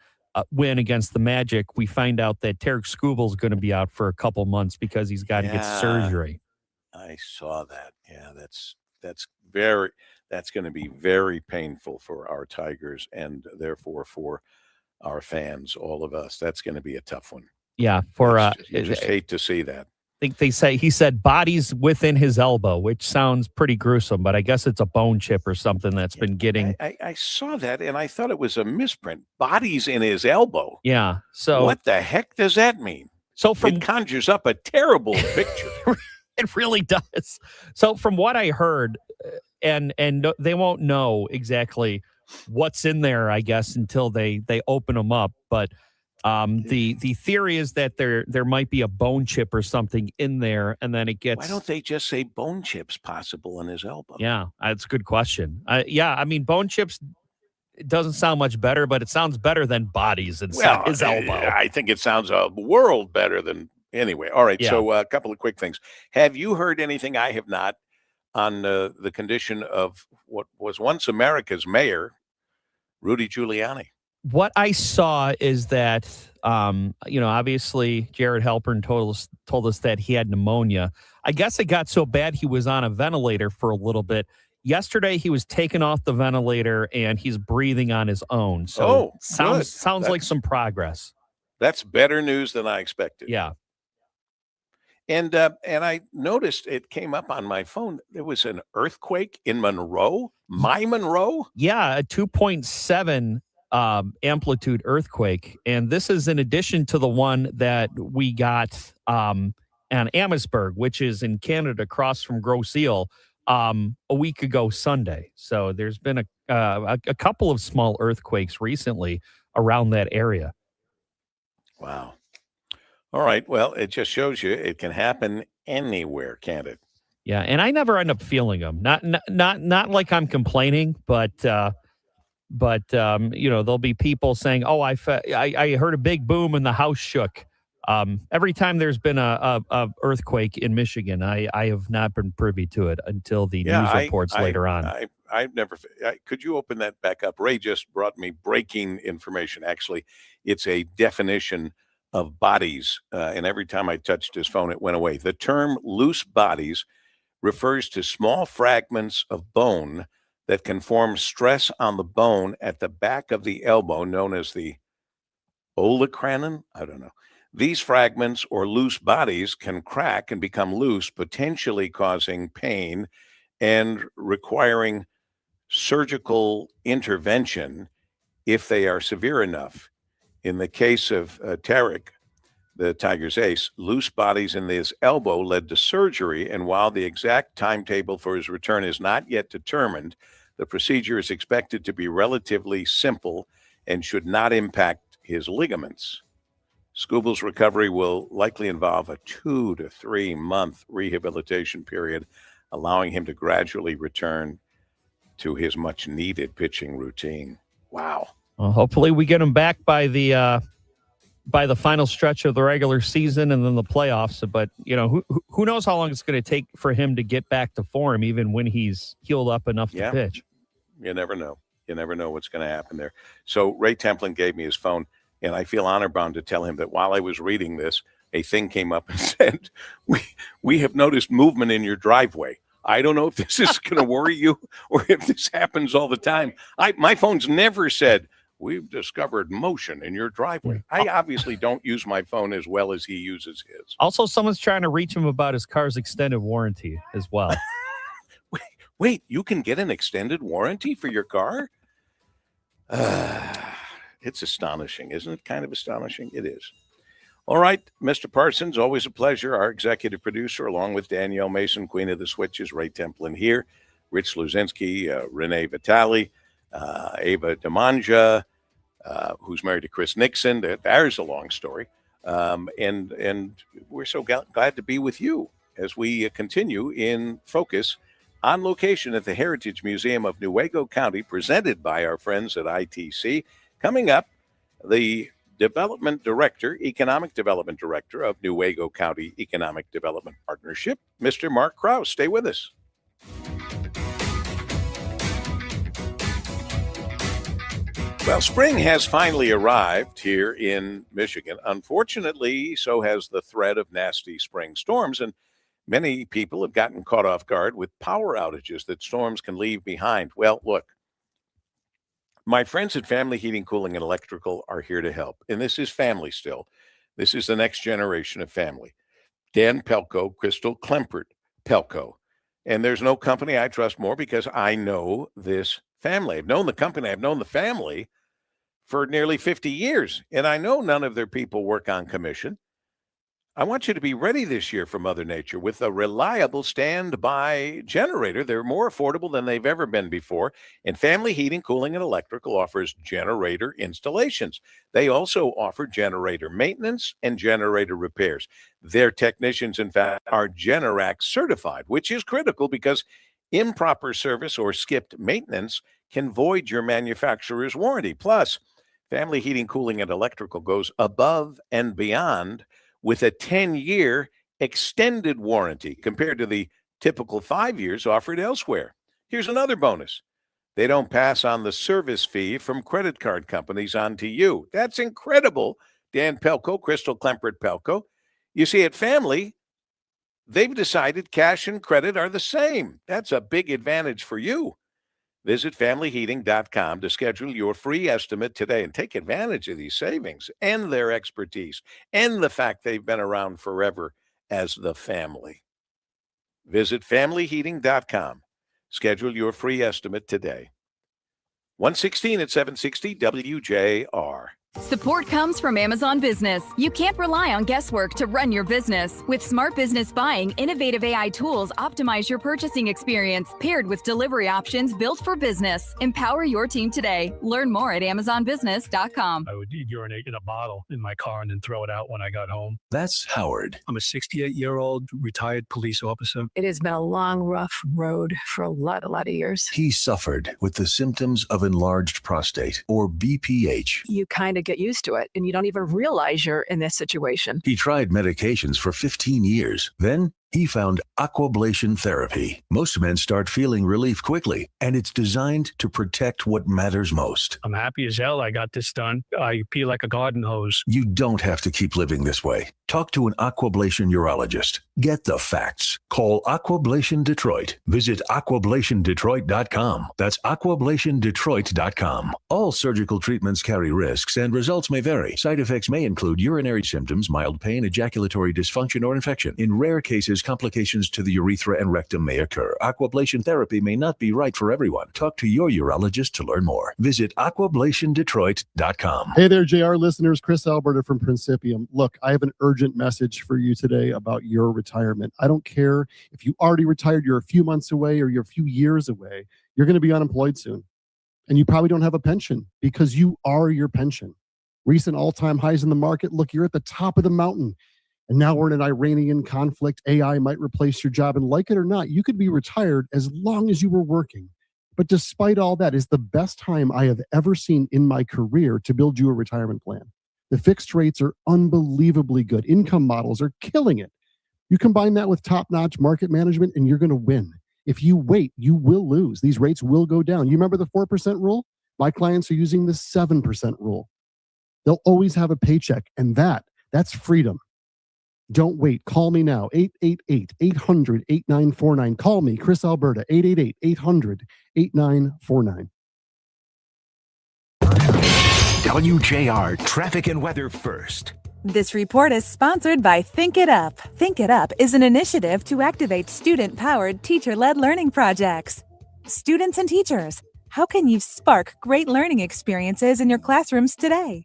win against the Magic, we find out that Tarek Skubal is going to be out for a couple months because he's got to get surgery. I saw that. Yeah, that's That's going to be very painful for our Tigers and therefore for our fans, all of us. That's going to be a tough one. Yeah, You just hate to see that. I think he said bodies within his elbow, which sounds pretty gruesome, but I guess it's a bone chip or something that's been getting. I saw that and I thought it was a misprint. Bodies in his elbow. Yeah. So what the heck does that mean? So it conjures up a terrible picture. It really does. So from what I heard, and they won't know exactly what's in there, I guess, until they open them up. But the theory is that there might be a bone chip or something in there, and then it gets. Why don't they just say bone chips possible in his elbow? Yeah, that's a good question. I mean, bone chips. It doesn't sound much better, but it sounds better than bodies inside his elbow. I think it sounds a world better than anyway. All right, so a couple of quick things. Have you heard anything? I have not on the condition of what was once America's mayor, Rudy Giuliani. What I saw is that, obviously Jared Halpern told us that he had pneumonia. I guess it got so bad he was on a ventilator for a little bit. Yesterday, he was taken off the ventilator and he's breathing on his own. So sounds like some progress. That's better news than I expected. Yeah. And I noticed it came up on my phone. There was an earthquake in Monroe, Monroe. Yeah, a 2.7 amplitude earthquake. And this is in addition to the one that we got on Amherstburg, which is in Canada across from Grosse Ile. A week ago Sunday. So there's been a couple of small earthquakes recently around that area. Wow. All right. Well, it just shows you it can happen anywhere, can't it? Yeah, and I never end up feeling them. Not like I'm complaining, but there'll be people saying, "Oh, I heard a big boom and the house shook." Every time there's been a earthquake in Michigan, I have not been privy to it until the news reports later on. I've never. Could you open that back up? Ray just brought me breaking information. Actually, it's a definition of bodies, and every time I touched his phone, it went away. The term loose bodies refers to small fragments of bone that can form stress on the bone at the back of the elbow, known as the olecranon. I don't know. These fragments or loose bodies can crack and become loose, potentially causing pain and requiring surgical intervention if they are severe enough. In the case of Tarek, the Tigers ace, loose bodies in his elbow led to surgery, and while the exact timetable for his return is not yet determined, the procedure is expected to be relatively simple and should not impact his ligaments. Scooble's recovery will likely involve a 2 to 3 month rehabilitation period, allowing him to gradually return to his much needed pitching routine. Wow. Well, hopefully we get him back by the final stretch of the regular season and then the playoffs. But, who knows how long it's going to take for him to get back to form, even when he's healed up enough to pitch. You never know. You never know what's going to happen there. So Ray Templin gave me his phone. And I feel honor bound to tell him that while I was reading this, a thing came up and said, we have noticed movement in your driveway. I don't know if this is going to worry you or if this happens all the time. My phone's never said, we've discovered motion in your driveway. I obviously don't use my phone as well as he uses his. Also, someone's trying to reach him about his car's extended warranty as well. Wait, you can get an extended warranty for your car? It's astonishing, isn't it? Kind of astonishing. It is. All right, Mr. Parsons, always a pleasure. Our executive producer, along with Danielle Mason, Queen of the Switches, Ray Templin here, Rich Luzinski, Renee Vitale, Ava DeManja, who's married to Chris Nixon. There's a long story. And we're so glad to be with you as we continue in Focus on location at the Heritage Museum of Newaygo County, presented by our friends at ITC. Coming up, the Economic Development Director of Newaygo County Economic Development Partnership, Mr. Mark Krause. Stay with us. Well, spring has finally arrived here in Michigan. Unfortunately, so has the threat of nasty spring storms, and Many people have gotten caught off guard with power outages that storms can leave behind. Well, look, my friends at Family Heating, Cooling, and Electrical are here to help. And this is family still. This is the next generation of family. Dan Pelko, Crystal Klempert Pelko. And there's no company I trust more because I know this family. I've known the company, I've known the family for nearly 50 years, and I know none of their people work on commission. I want you to be ready this year for Mother Nature with a reliable standby generator. They're more affordable than they've ever been before. And Family Heating, Cooling, and Electrical offers generator installations. They also offer generator maintenance and generator repairs. Their technicians, in fact, are Generac certified, which is critical because improper service or skipped maintenance can void your manufacturer's warranty. Plus, Family Heating, Cooling, and Electrical goes above and beyond with a 10-year extended warranty compared to the typical 5 years offered elsewhere. Here's another bonus. They don't pass on the service fee from credit card companies onto you. That's incredible. Dan Pelko, Crystal Klempert Pelko. You see, at Family, they've decided cash and credit are the same. That's a big advantage for you. Visit familyheating.com to schedule your free estimate today and take advantage of these savings and their expertise and the fact they've been around forever as the family. Visit familyheating.com. Schedule your free estimate today. 116 at 760 WJR. Support comes from Amazon Business. You can't rely on guesswork to run your business. With Smart Business Buying, innovative AI tools optimize your purchasing experience, paired with delivery options built for business. Empower your team today. Learn more at AmazonBusiness.com. I would urinate in a bottle in my car and then throw it out when I got home. That's Howard. I'm a 68-year-old retired police officer. It has been a long, rough road for a lot of years. He suffered with the symptoms of enlarged prostate, or BPH. You kind of get used to it, and you don't even realize you're in this situation. He tried medications for 15 years. Then he found aquablation therapy. Most men start feeling relief quickly, and it's designed to protect what matters most. I'm happy as hell I got this done. I pee like a garden hose. You don't have to keep living this way. Talk to an aquablation urologist. Get the facts. Call Aquablation Detroit. Visit aquablationdetroit.com. That's aquablationdetroit.com. All surgical treatments carry risks, and results may vary. Side effects may include urinary symptoms, mild pain, ejaculatory dysfunction, or infection. In rare cases, complications to the urethra and rectum may occur. Aquablation therapy may not be right for everyone. Talk to your urologist to learn more. Visit aquablationdetroit.com. Hey there, JR listeners. Chris Alberta from Principium. Look, I have an urgent message for you today about your retirement. I don't care if you already retired, you're a few months away, or you're a few years away. You're going to be unemployed soon. And you probably don't have a pension because you are your pension. Recent all-time highs in the market. Look, you're at the top of the mountain. And now we're in an Iranian conflict. AI might replace your job. And like it or not, you could be retired as long as you were working. But despite all that, is the best time I have ever seen in my career to build you a retirement plan. The fixed rates are unbelievably good. Income models are killing it. You combine that with top-notch market management, and you're going to win. If you wait, you will lose. These rates will go down. You remember the 4% rule? My clients are using the 7% rule. They'll always have a paycheck, and that's freedom. Don't wait. Call me now. 888-800-8949. Call me, Chris Alberta, 888-800-8949. WJR Traffic and Weather First. This report is sponsored by Think It Up. Think It Up is an initiative to activate student-powered, teacher-led learning projects. Students and teachers, how can you spark great learning experiences in your classrooms today?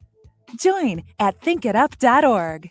Join at thinkitup.org.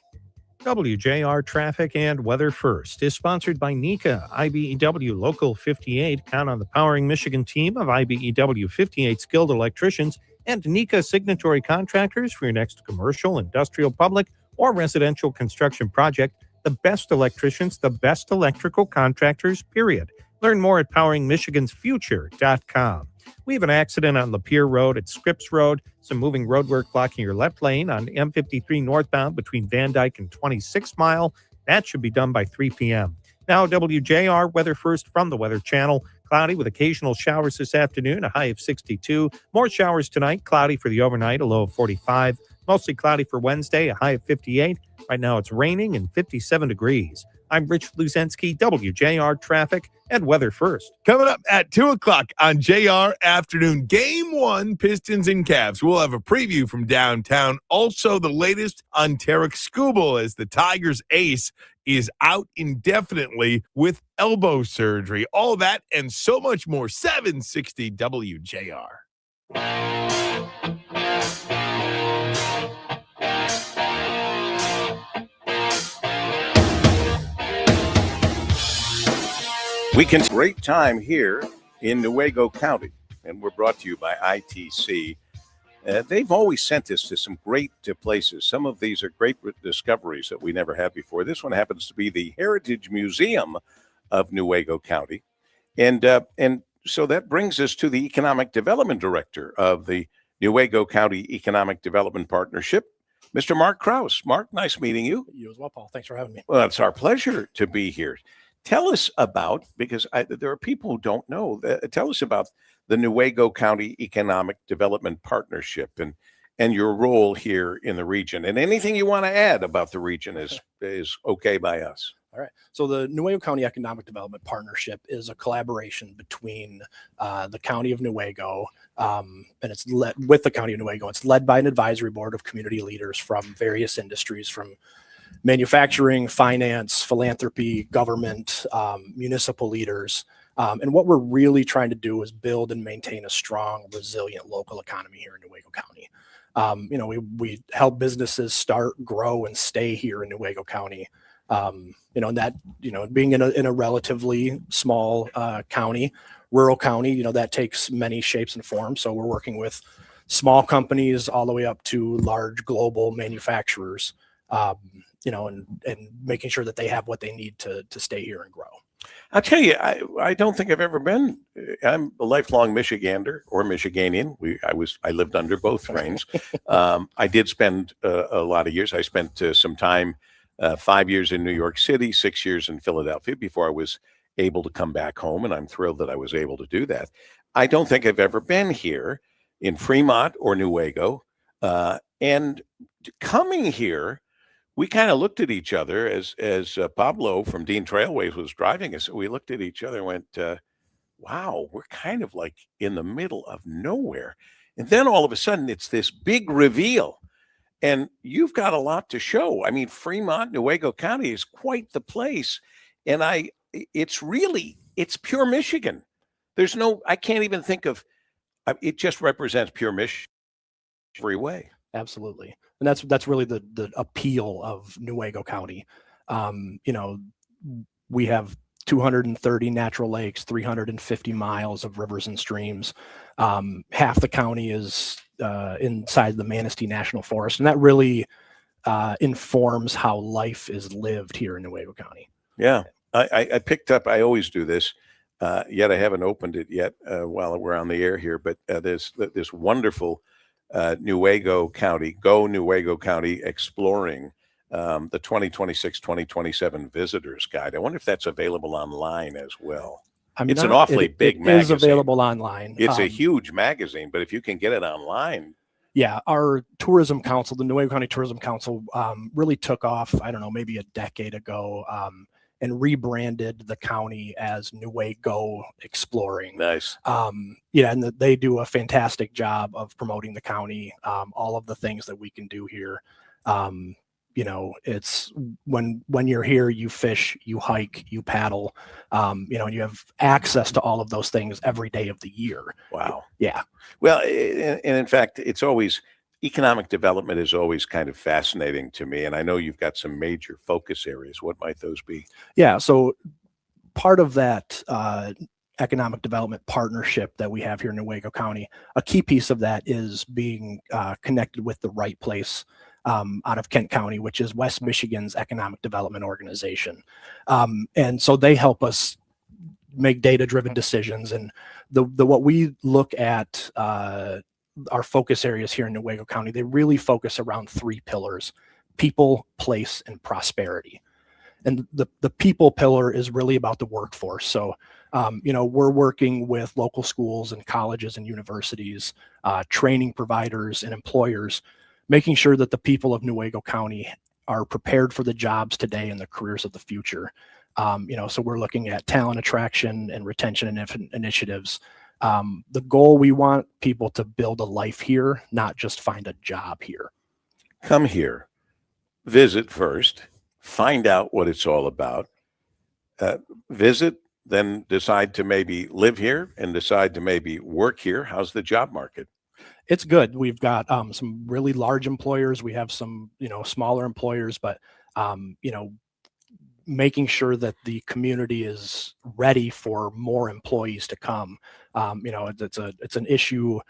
WJR Traffic and Weather First is sponsored by NECA, IBEW Local 58. Count on the Powering Michigan team of IBEW 58 skilled electricians and NECA signatory contractors for your next commercial, industrial, public, or residential construction project. The best electricians, the best electrical contractors, period. Learn more at poweringmichigansfuture.com. We have an accident on Lapeer Road at Scripps Road. Some moving roadwork blocking your left lane on M53 northbound between Van Dyke and 26 Mile. That should be done by 3 p.m. Now, WJR Weather First from the Weather Channel. Cloudy with occasional showers this afternoon, a high of 62. More showers tonight, cloudy for the overnight, a low of 45. Mostly cloudy for Wednesday, a high of 58. Right now it's raining and 57 degrees. I'm Rich Luzensky, WJR Traffic and Weather First. Coming up at 2 o'clock on JR Afternoon, Game 1, Pistons and Cavs. We'll have a preview from downtown. Also, the latest on Tarek Skubal as the Tigers ace is out indefinitely with elbow surgery. All that and so much more. 760 WJR. We can great time here in Newaygo County, and we're brought to you by ITC. They've always sent us to some great places. Some of these are great discoveries that we never had before. This one happens to be the Heritage Museum of Newaygo County. And so that brings us to the Economic Development Director of the Newaygo County Economic Development Partnership, Mr. Mark Krause. Mark, nice meeting you. You as well, Paul. Thanks for having me. Well, it's our pleasure to be here. Tell us about, because there are people who don't know, tell us about the Newaygo County Economic Development Partnership and your role here in the region. And anything you want to add about the region is okay by us. All right. So the Newaygo County Economic Development Partnership is a collaboration between the County of Newaygo and it's led with the County of Newaygo. It's led by an advisory board of community leaders from various industries, from manufacturing, finance, philanthropy, government, municipal leaders. And what we're really trying to do is build and maintain a strong, resilient local economy here in Newaygo County. We help businesses start, grow, and stay here in Newaygo County. And that, being in a relatively small county, rural county, that takes many shapes and forms. So we're working with small companies all the way up to large global manufacturers. And making sure that they have what they need to stay here and grow. I'll tell you, I don't think I've ever been. I'm a lifelong Michigander or Michiganian. I lived under both reigns. I did spend a lot of years. I spent some time, 5 years in New York City, 6 years in Philadelphia before I was able to come back home, and I'm thrilled that I was able to do that. I don't think I've ever been here in Fremont or Newaygo, and coming here, we kind of looked at each other as Pablo from Dean Trailways was driving us. We looked at each other and went, wow, we're kind of like in the middle of nowhere. And then all of a sudden, it's this big reveal. And you've got a lot to show. I mean, Fremont, Newaygo County is quite the place. And it's pure Michigan. I can't even think of, it just represents pure Michigan every way. Absolutely. And that's really the appeal of Newaygo County. We have 230 natural lakes, 350 miles of rivers and streams. Half the county is inside the Manistee National Forest, and that really informs how life is lived here in Newaygo County. Yeah, I picked up, I always do this, yet I haven't opened it yet while we're on the air here, but there's this wonderful Newaygo County, Go Newaygo County Exploring, the 2026-2027 Visitors Guide. I wonder if that's available online as well. It's an awfully big magazine. It is available online. It's a huge magazine, but if you can get it online. Yeah, our tourism council, the Newaygo County Tourism Council, really took off, I don't know, maybe a decade ago, and rebranded the county as Newaygo Exploring. Nice. And they do a fantastic job of promoting the county, all of the things that we can do here. It's when you're here, you fish, you hike, you paddle, and you have access to all of those things every day of the year. Wow. Yeah. Well, and in fact, economic development is always kind of fascinating to me. And I know you've got some major focus areas. What might those be? Yeah. So part of that economic development partnership that we have here in Newaygo County, a key piece of that is being connected with the right place out of Kent County, which is West Michigan's Economic Development Organization. And so they help us make data-driven decisions. And what we look at, our focus areas here in Newaygo County, they really focus around three pillars: people, place, and prosperity. And the people pillar is really about the workforce. So, we're working with local schools and colleges and universities, training providers and employers, making sure that the people of Newaygo County are prepared for the jobs today and the careers of the future. So we're looking at talent attraction and retention initiatives. The goal, we want people to build a life here, not just find a job here. Come here, visit first, find out what it's all about, visit, then decide to maybe live here and decide to maybe work here. How's the job market? It's good. We've got some really large employers. We have some, smaller employers, but making sure that the community is ready for more employees to come. It's an issue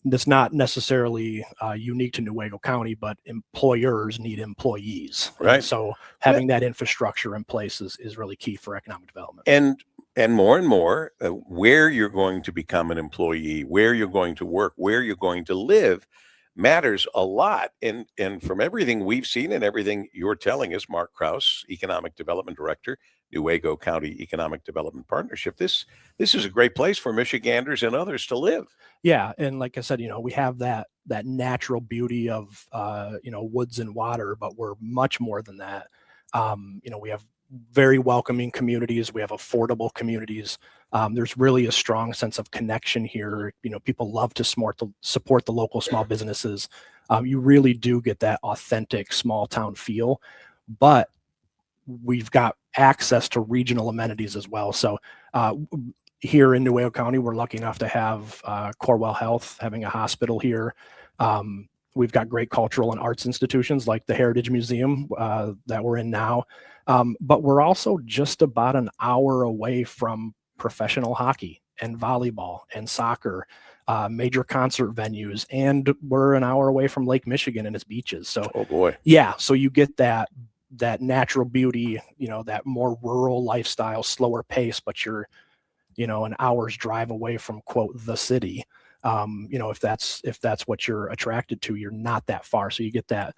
that's not necessarily unique to Newaygo County, but employers need employees. Right. And so having that infrastructure in place is really key for economic development. And more, where you're going to become an employee, where you're going to work, where you're going to live matters a lot. And from everything we've seen and everything you're telling us, Mark Kraus, Economic Development Director, Newaygo County Economic Development Partnership, this is a great place for Michiganders and others to live. Yeah, and like I said, we have that natural beauty of woods and water, but we're much more than that. We have very welcoming communities. We have affordable communities. There's really a strong sense of connection here. People love to support the local small businesses. You really do get that authentic small town feel, but we've got access to regional amenities as well. So here in Newaygo County, we're lucky enough to have Corewell Health, having a hospital here. We've got great cultural and arts institutions like the Heritage Museum that we're in now. But we're also just about an hour away from professional hockey and volleyball and soccer, major concert venues, and we're an hour away from Lake Michigan and its beaches. So, oh boy, yeah. So you get that natural beauty, that more rural lifestyle, slower pace, but you're, an hour's drive away from, quote, the city. If that's what you're attracted to, you're not that far. So you get that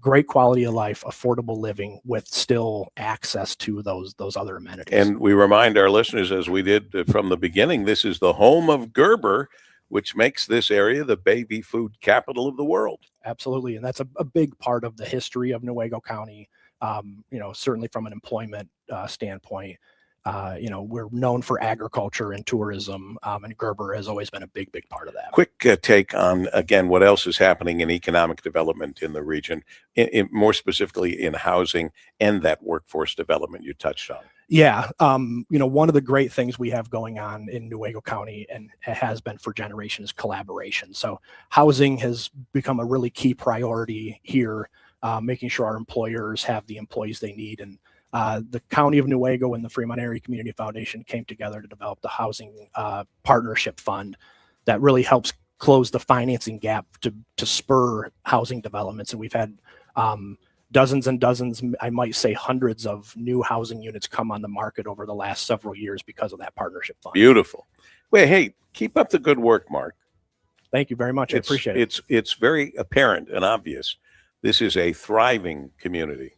great quality of life, affordable living with still access to those other amenities. And we remind our listeners, as we did from the beginning, this is the home of Gerber, which makes this area the baby food capital of the world. Absolutely. And that's a big part of the history of Newaygo County. Certainly from an employment standpoint. We're known for agriculture and tourism, and Gerber has always been a big part of that. Quick take on, again, what else is happening in economic development in the region, more specifically in housing and that workforce development you touched on. Yeah. One of the great things we have going on in Newaygo County, and it has been for generations, collaboration. So housing has become a really key priority here, making sure our employers have the employees they need. And the County of Newaygo and the Fremont Area Community Foundation came together to develop the Housing Partnership Fund that really helps close the financing gap to spur housing developments. And we've had dozens and dozens, I might say hundreds of new housing units come on the market over the last several years because of that partnership fund. Beautiful. Well, hey, keep up the good work, Mark. Thank you very much. I appreciate it. It's very apparent and obvious. This is a thriving community.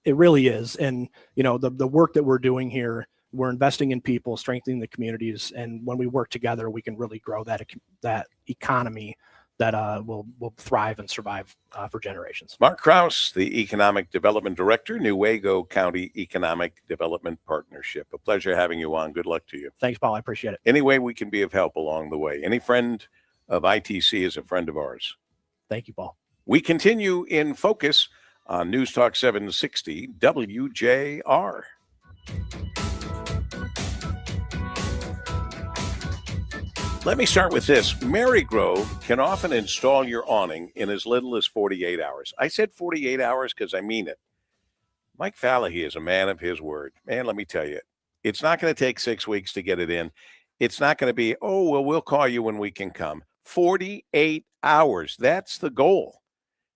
It really is. And, the work that we're doing here, we're investing in people, strengthening the communities. And when we work together, we can really grow that economy that will thrive and survive for generations. Mark Kraus, the Economic Development Director, Newaygo County Economic Development Partnership. A pleasure having you on. Good luck to you. Thanks, Paul. I appreciate it. Any way we can be of help along the way. Any friend of ITC is a friend of ours. Thank you, Paul. We continue in focus on News Talk 760 WJR. Let me start with this. Marygrove can often install your awning in as little as 48 hours. I said 48 hours because I mean it. Mike Fallahy is a man of his word. Man, let me tell you, it's not going to take 6 weeks to get it in. It's not going to be, we'll call you when we can come. 48 hours. That's the goal.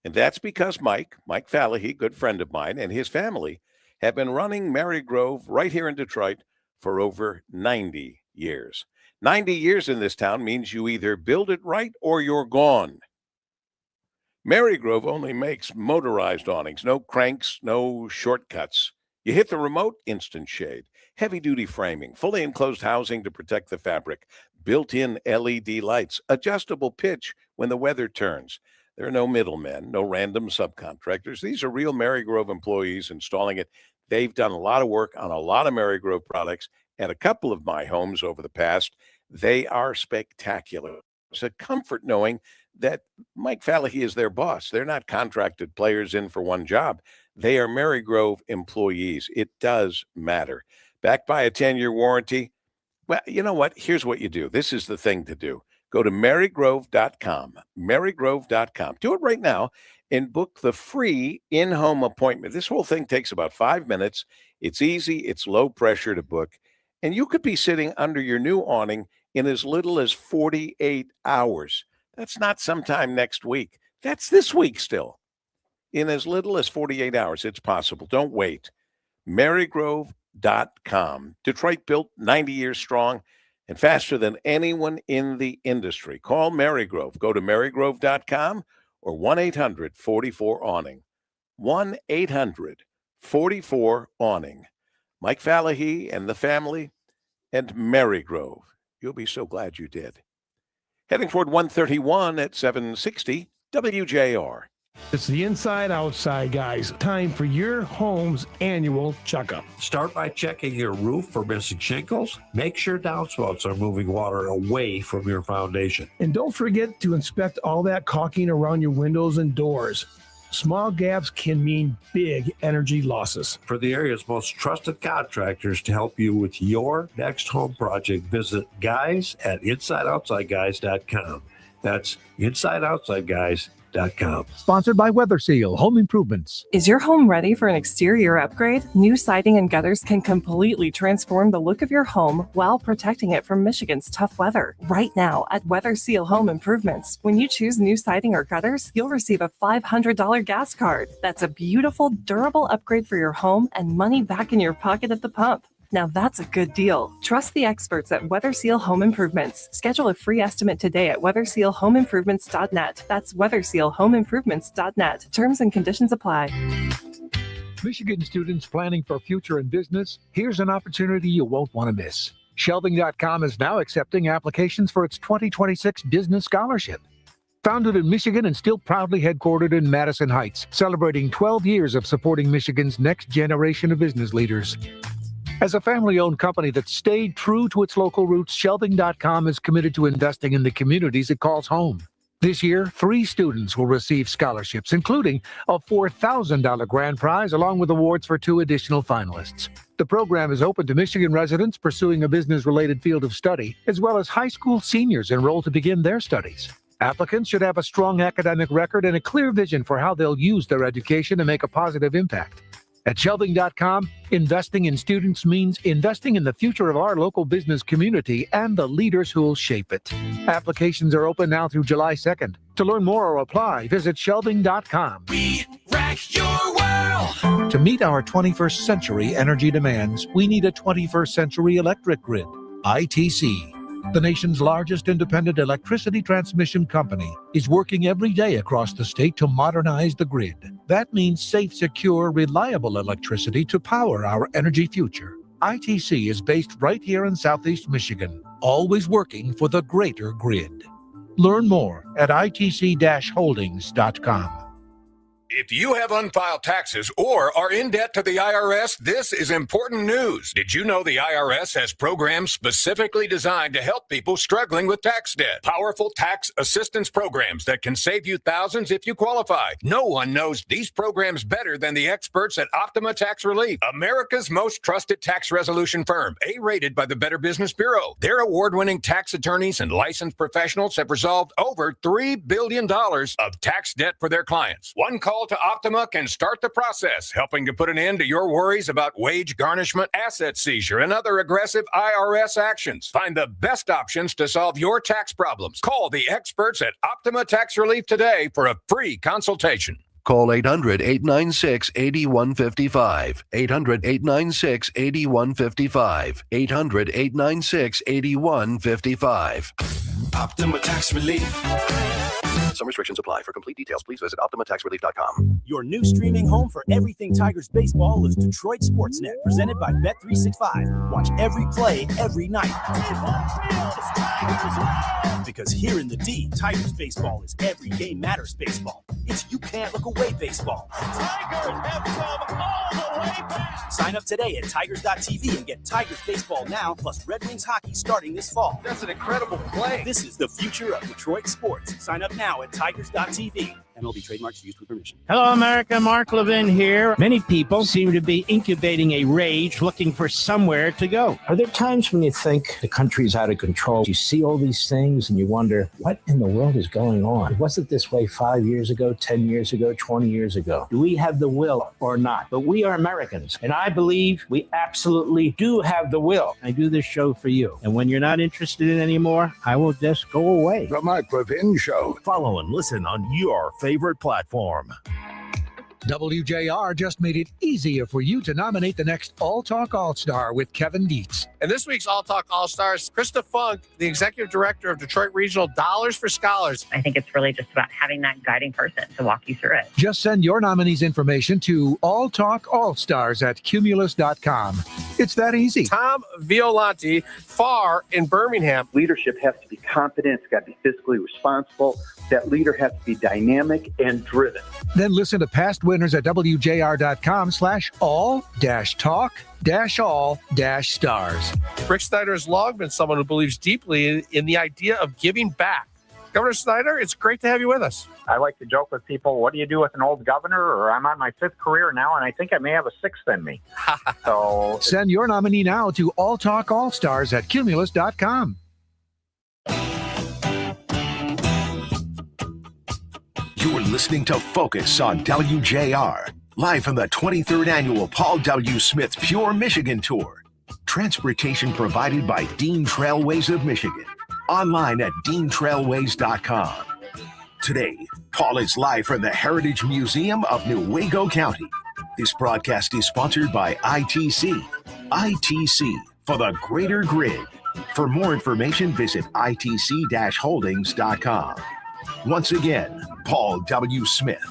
And that's because Mike Fallahy, good friend of mine, and his family have been running Marygrove right here in Detroit for over 90 years. 90 years in this town means you either build it right or you're gone. Marygrove only makes motorized awnings, no cranks, no shortcuts. You hit the remote, instant shade, heavy-duty framing, fully enclosed housing to protect the fabric, built-in LED lights, adjustable pitch when the weather turns. There are no middlemen, no random subcontractors. These are real Marygrove employees installing it. They've done a lot of work on a lot of Marygrove products at a couple of my homes over the past. They are spectacular. It's a comfort knowing that Mike Fallahy is their boss. They're not contracted players in for one job. They are Marygrove employees. It does matter. Backed by a 10-year warranty. Well, you know what? Here's what you do. This is the thing to do. Go to marygrove.com, marygrove.com. Do it right now and book the free in-home appointment. This whole thing takes about 5 minutes. It's easy. It's low pressure to book. And you could be sitting under your new awning in as little as 48 hours. That's not sometime next week. That's this week still. In as little as 48 hours, it's possible. Don't wait. Marygrove.com. Detroit built 90 years strong and faster than anyone in the industry. Call Marygrove. Go to marygrove.com or 1-800-44-AWNING. 1-800-44-AWNING. Mike Fallahy and the family and Marygrove. You'll be so glad you did. Heading toward 131 at 760 WJR. It's the Inside Outside Guys. Time for your home's annual checkup. Start by checking your roof for missing shingles. Make sure downspouts are moving water away from your foundation. And don't forget to inspect all that caulking around your windows and doors. Small gaps can mean big energy losses. For the area's most trusted contractors to help you with your next home project, visit guys at InsideOutsideGuys.com. That's InsideOutsideGuys.com. Sponsored by Weather Seal Home Improvements. Is your home ready for an exterior upgrade? New siding and gutters can completely transform the look of your home while protecting it from Michigan's tough weather. Right now at Weather Seal Home Improvements, when you choose new siding or gutters, you'll receive a $500 gas card. That's a beautiful, durable upgrade for your home and money back in your pocket at the pump. Now that's a good deal. Trust the experts at Weather Seal Home Improvements. Schedule a free estimate today at weathersealhomeimprovements.net. That's weathersealhomeimprovements.net. Terms and conditions apply. Michigan students planning for future in business, here's an opportunity you won't want to miss. Shelving.com is now accepting applications for its 2026 Business Scholarship. Founded in Michigan and still proudly headquartered in Madison Heights, celebrating 12 years of supporting Michigan's next generation of business leaders. As a family-owned company that stayed true to its local roots, Shelving.com is committed to investing in the communities it calls home. This year, 3 students will receive scholarships, including a $4,000 grand prize, along with awards for 2 additional finalists. The program is open to Michigan residents pursuing a business-related field of study, as well as high school seniors enrolled to begin their studies. Applicants should have a strong academic record and a clear vision for how they'll use their education to make a positive impact. At Shelving.com, investing in students means investing in the future of our local business community and the leaders who will shape it. Applications are open now through July 2nd. To learn more or apply, visit Shelving.com. We wreck your world. To meet our 21st century energy demands, we need a 21st century electric grid. ITC, the nation's largest independent electricity transmission company, is working every day across the state to modernize the grid. That means safe, secure, reliable electricity to power our energy future. ITC is based right here in Southeast Michigan, always working for the greater grid. Learn more at itc-holdings.com. If you have unfiled taxes or are in debt to the IRS, this is important news. Did you know the IRS has programs specifically designed to help people struggling with tax debt? Powerful tax assistance programs that can save you thousands if you qualify. No one knows these programs better than the experts at Optima Tax Relief, America's most trusted tax resolution firm, A-rated by the Better Business Bureau. Their award-winning tax attorneys and licensed professionals have resolved over $3 billion of tax debt for their clients. One call to Optima can start the process, helping to put an end to your worries about wage garnishment, asset seizure, and other aggressive IRS actions. Find the best options to solve your tax problems. Call the experts at Optima Tax Relief today for a free consultation. Call 800-896-8155. 800-896-8155. 800-896-8155. Optima Tax Relief. Some restrictions apply. For complete details, please visit OptimaTaxRelief.com. Your new streaming home for everything Tigers baseball is Detroit Sportsnet, presented by Bet365. Watch every play, every night. Because here in the D, Tigers baseball is every game matters baseball. It's you can't look away baseball. Tigers have come all the way back. Sign up today at Tigers.tv and get Tigers baseball now, plus Red Wings hockey starting this fall. That's an incredible play. This is the future of Detroit sports. Sign up now at Tigers.tv. MLB trademarks used with permission. Hello, America. Mark Levin here. Many people seem to be incubating a rage looking for somewhere to go. Are there times when you think the country's out of control? You see all these things and you wonder, what in the world is going on? Was it this way 5 years ago, 10 years ago, 20 years ago? Do we have the will or not? But we are Americans, and I believe we absolutely do have the will. I do this show for you. And when you're not interested in it anymore, I will just go away. The Mark Levin Show. Follow and listen on your favorite platform. WJR just made it easier for you to nominate the next All Talk All-Star with Kevin Dietz. And this week's All Talk All-Stars, Krista Funk, the Executive Director of Detroit Regional Dollars for Scholars. I think it's really just about having that guiding person to walk you through it. Just send your nominees' information to alltalkallstars@cumulus.com. It's that easy. Tom Violante, FAR in Birmingham. Leadership has to be confident. It's got to be fiscally responsible. That leader has to be dynamic and driven. Then listen to past winners at WJR.com/all-talk-all-stars. Rick Snyder has long been someone who believes deeply in the idea of giving back. Governor Snyder, it's great to have you with us. I like to joke with people, what do you do with an old governor? Or I'm on my 5th career now, and I think I may have a 6th in me. So send your nominee now to alltalkallstars@cumulus.com. You're listening to Focus on WJR, live from the 23rd Annual Paul W. Smith Pure Michigan Tour. Transportation provided by Dean Trailways of Michigan. Online at deantrailways.com. Today, Paul is live from the Heritage Museum of Newaygo County. This broadcast is sponsored by ITC. ITC for the greater grid. For more information, visit itc-holdings.com. Once again, Paul W. Smith.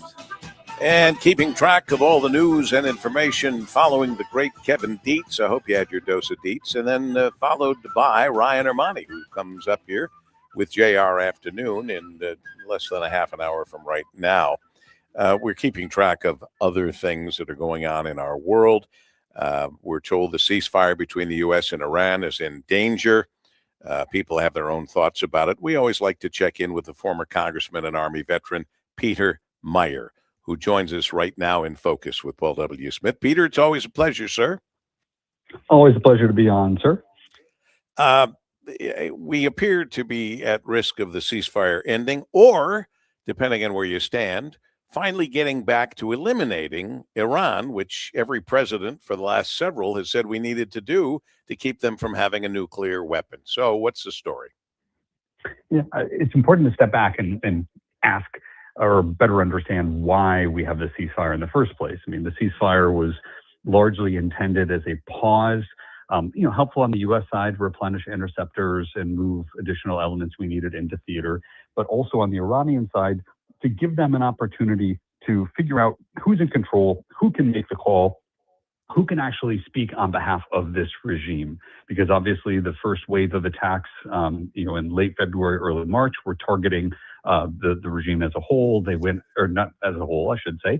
And keeping track of all the news and information following the great Kevin Dietz. I hope you had your dose of Dietz. And then followed by Ryan Armani, who comes up here with JR Afternoon in less than a half an hour from right now. We're keeping track of other things that are going on in our world. We're told the ceasefire between the U.S. and Iran is in danger. People have their own thoughts about it. We always like to check in with the former congressman and Army veteran, Peter Meyer, who joins us right now in Focus with Paul W. Smith. Peter, it's always a pleasure, sir. Always a pleasure to be on, sir. We appear to be at risk of the ceasefire ending, or, depending on where you stand, finally getting back to eliminating Iran, which every president for the last several has said we needed to do to keep them from having a nuclear weapon. So what's the story? Yeah, it's important to step back and ask or better understand why we have the ceasefire in the first place. I mean, the ceasefire was largely intended as a pause, helpful on the U.S. side to replenish interceptors and move additional elements we needed into theater, but also on the Iranian side to give them an opportunity to figure out who's in control, who can make the call, who can actually speak on behalf of this regime. Because obviously the first wave of attacks, in late February, early March, were targeting the regime as a whole. They went, or not as a whole, I should say,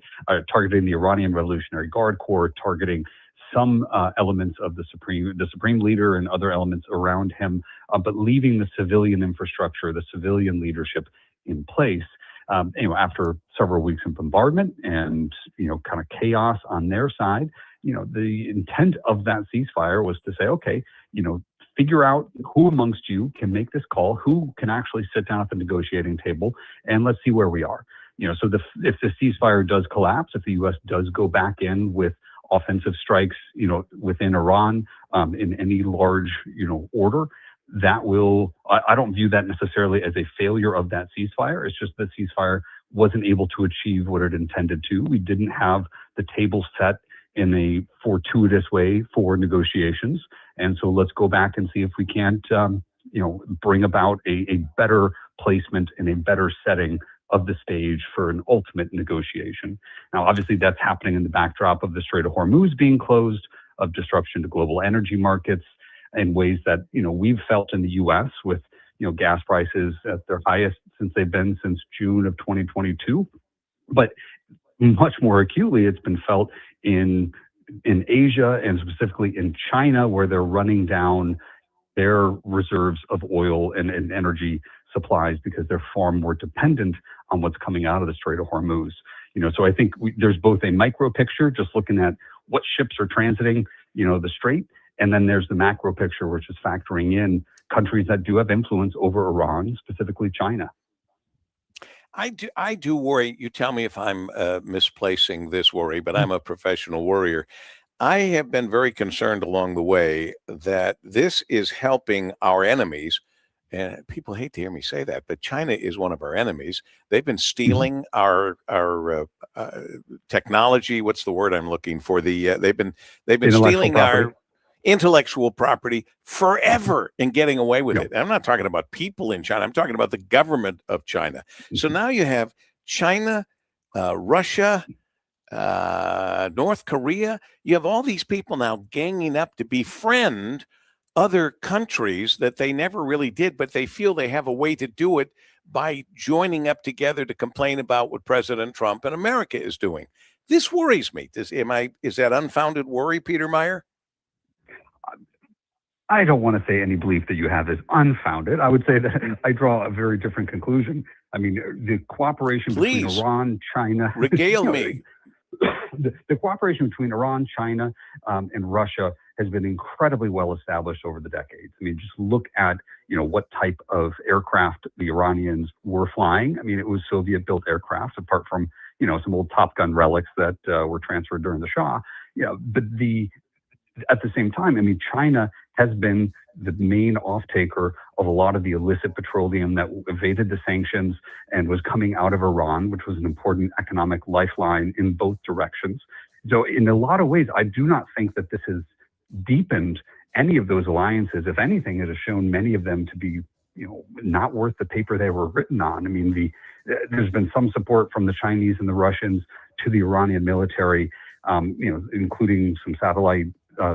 targeting the Iranian Revolutionary Guard Corps, targeting some elements of the supreme leader and other elements around him, but leaving the civilian infrastructure, the civilian leadership in place. After several weeks of bombardment and, kind of chaos on their side, the intent of that ceasefire was to say, okay, figure out who amongst you can make this call, who can actually sit down at the negotiating table, and let's see where we are. So if the ceasefire does collapse, if the U.S. does go back in with offensive strikes, within Iran, in any large, order, that will, I don't view that necessarily as a failure of that ceasefire. It's just the ceasefire wasn't able to achieve what it intended to. We didn't have the table set in a fortuitous way for negotiations. And so let's go back and see if we can't, bring about a better placement and a better setting of the stage for an ultimate negotiation. Now, obviously, that's happening in the backdrop of the Strait of Hormuz being closed, of disruption to global energy markets in ways that, we've felt in the U.S. with, gas prices at their highest since they've been since June of 2022. But much more acutely, it's been felt in Asia and specifically in China, where they're running down their reserves of oil and energy supplies because they're far more dependent on what's coming out of the Strait of Hormuz. So I think there's both a micro picture, just looking at what ships are transiting, the strait, and then there's the macro picture, which is factoring in countries that do have influence over Iran, specifically China. I do worry. You tell me if I'm misplacing this worry, but I'm a professional worrier. I have been very concerned along the way that this is helping our enemies. And people hate to hear me say that, but China is one of our enemies. They've been stealing our technology. What's the word I'm looking for? They've been stealing our intellectual property forever and getting away with it. I'm not talking about people in China. I'm talking about the government of China. So now you have China, Russia, North Korea. You have all these people now ganging up to befriend other countries that they never really did, but they feel they have a way to do it by joining up together to complain about what President Trump and America is doing. This worries me. Is that unfounded worry, Peter Meyer? I don't want to say any belief that you have is unfounded. I would say that I draw a very different conclusion. I mean, the cooperation between Iran, China, regale me. The cooperation between Iran, China, and Russia has been incredibly well established over the decades. I mean, just look at, what type of aircraft the Iranians were flying. I mean, it was Soviet-built aircraft, apart from, some old Top Gun relics that were transferred during the Shah. But at the same time, I mean, China has been the main off-taker of a lot of the illicit petroleum that evaded the sanctions and was coming out of Iran, which was an important economic lifeline in both directions. So in a lot of ways, I do not think that this has deepened any of those alliances. If anything, it has shown many of them to be, not worth the paper they were written on. I mean, there's been some support from the Chinese and the Russians to the Iranian military, including some satellite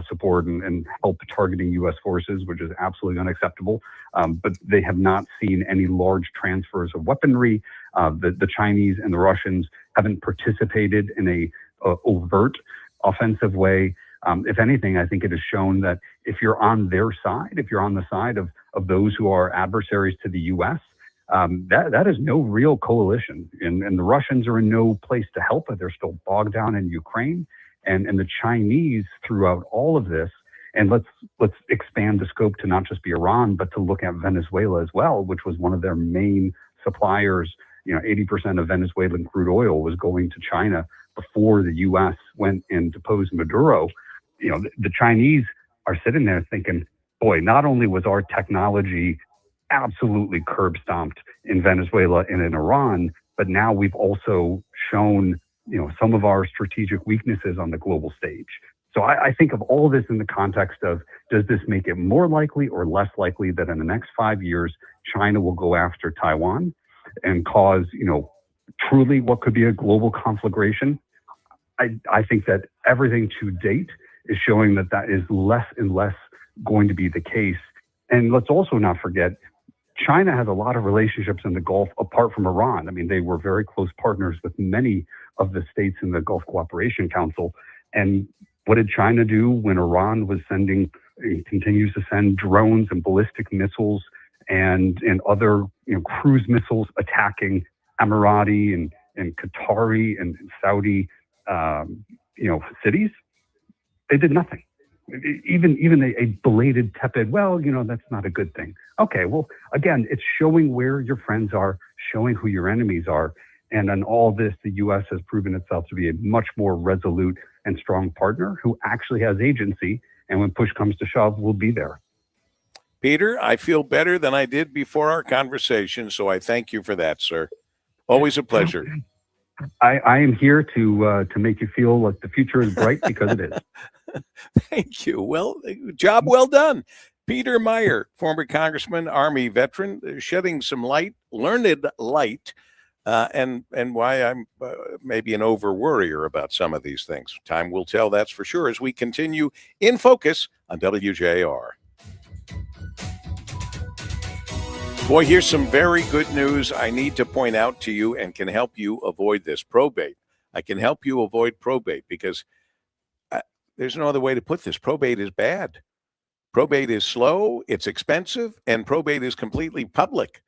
support and help targeting U.S. forces, which is absolutely unacceptable. But they have not seen any large transfers of weaponry. The Chinese and the Russians haven't participated in a overt offensive way. If anything, I think it has shown that if you're on their side, if you're on the side of those who are adversaries to the U.S., that is no real coalition. And the Russians are in no place to help. They're still bogged down in Ukraine. And the Chinese throughout all of this, and let's expand the scope to not just be Iran, but to look at Venezuela as well, which was one of their main suppliers. 80% of Venezuelan crude oil was going to China before the U.S. went and deposed Maduro. The Chinese are sitting there thinking, boy, not only was our technology absolutely curb stomped in Venezuela and in Iran, but now we've also shown some of our strategic weaknesses on the global stage. So I think of all this in the context of, does this make it more likely or less likely that in the next 5 years, China will go after Taiwan and cause, truly what could be a global conflagration? I think that everything to date is showing that is less and less going to be the case. And let's also not forget, China has a lot of relationships in the Gulf apart from Iran. I mean, they were very close partners with many of the states in the Gulf Cooperation Council. And what did China do when Iran was continues to send drones and ballistic missiles and other cruise missiles attacking Emirati and Qatari and Saudi cities? They did nothing. Even a belated tepid, that's not a good thing. Okay, well, again, it's showing where your friends are, showing who your enemies are. And in all this, the U.S. has proven itself to be a much more resolute and strong partner who actually has agency. And when push comes to shove, we'll be there. Peter, I feel better than I did before our conversation, so I thank you for that, sir. Always a pleasure. I am here to make you feel like the future is bright, because it is. Thank you. Well, job well done. Peter Meyer, former congressman, Army veteran, shedding some learned light, and why I'm maybe an over worrier about some of these things. Time will tell, that's for sure, as we continue in focus on WJR. Boy, here's some very good news I need to point out to you and can help you avoid this. Probate. I can help you avoid probate because there's no other way to put this. Probate is bad. Probate is slow, it's expensive, and probate is completely public.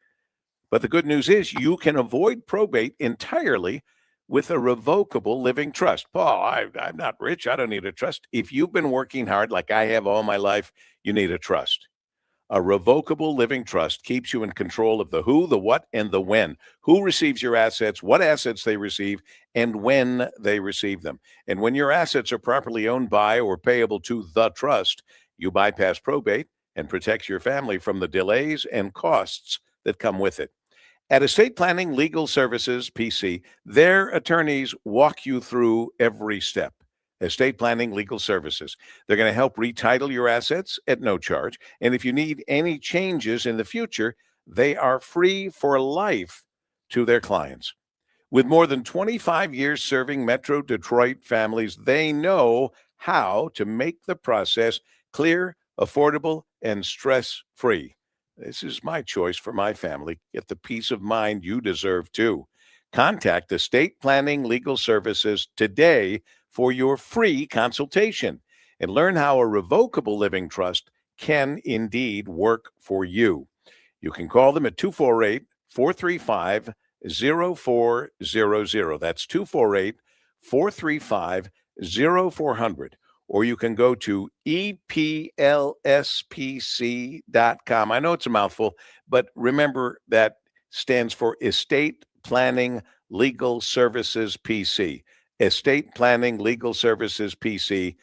But the good news is you can avoid probate entirely with a revocable living trust. Paul, I'm not rich. I don't need a trust. If you've been working hard like I have all my life, you need a trust. A revocable living trust keeps you in control of the who, the what, and the when. Who receives your assets, what assets they receive, and when they receive them. And when your assets are properly owned by or payable to the trust, you bypass probate and protect your family from the delays and costs that come with it. At Estate Planning Legal Services, PC, their attorneys walk you through every step. Estate Planning Legal Services. They're going to help retitle your assets at no charge. And if you need any changes in the future, they are free for life to their clients. With more than 25 years serving Metro Detroit families, they know how to make the process clear, affordable, and stress-free. This is my choice for my family. Get the peace of mind you deserve too. Contact Estate Planning Legal Services today for your free consultation and learn how a revocable living trust can indeed work for you. You can call them at 248-435-0400. That's 248-435-0400. Or you can go to EPLSPC.com. I know it's a mouthful, but remember that stands for Estate Planning Legal Services PC. Estate Planning Legal Services PC,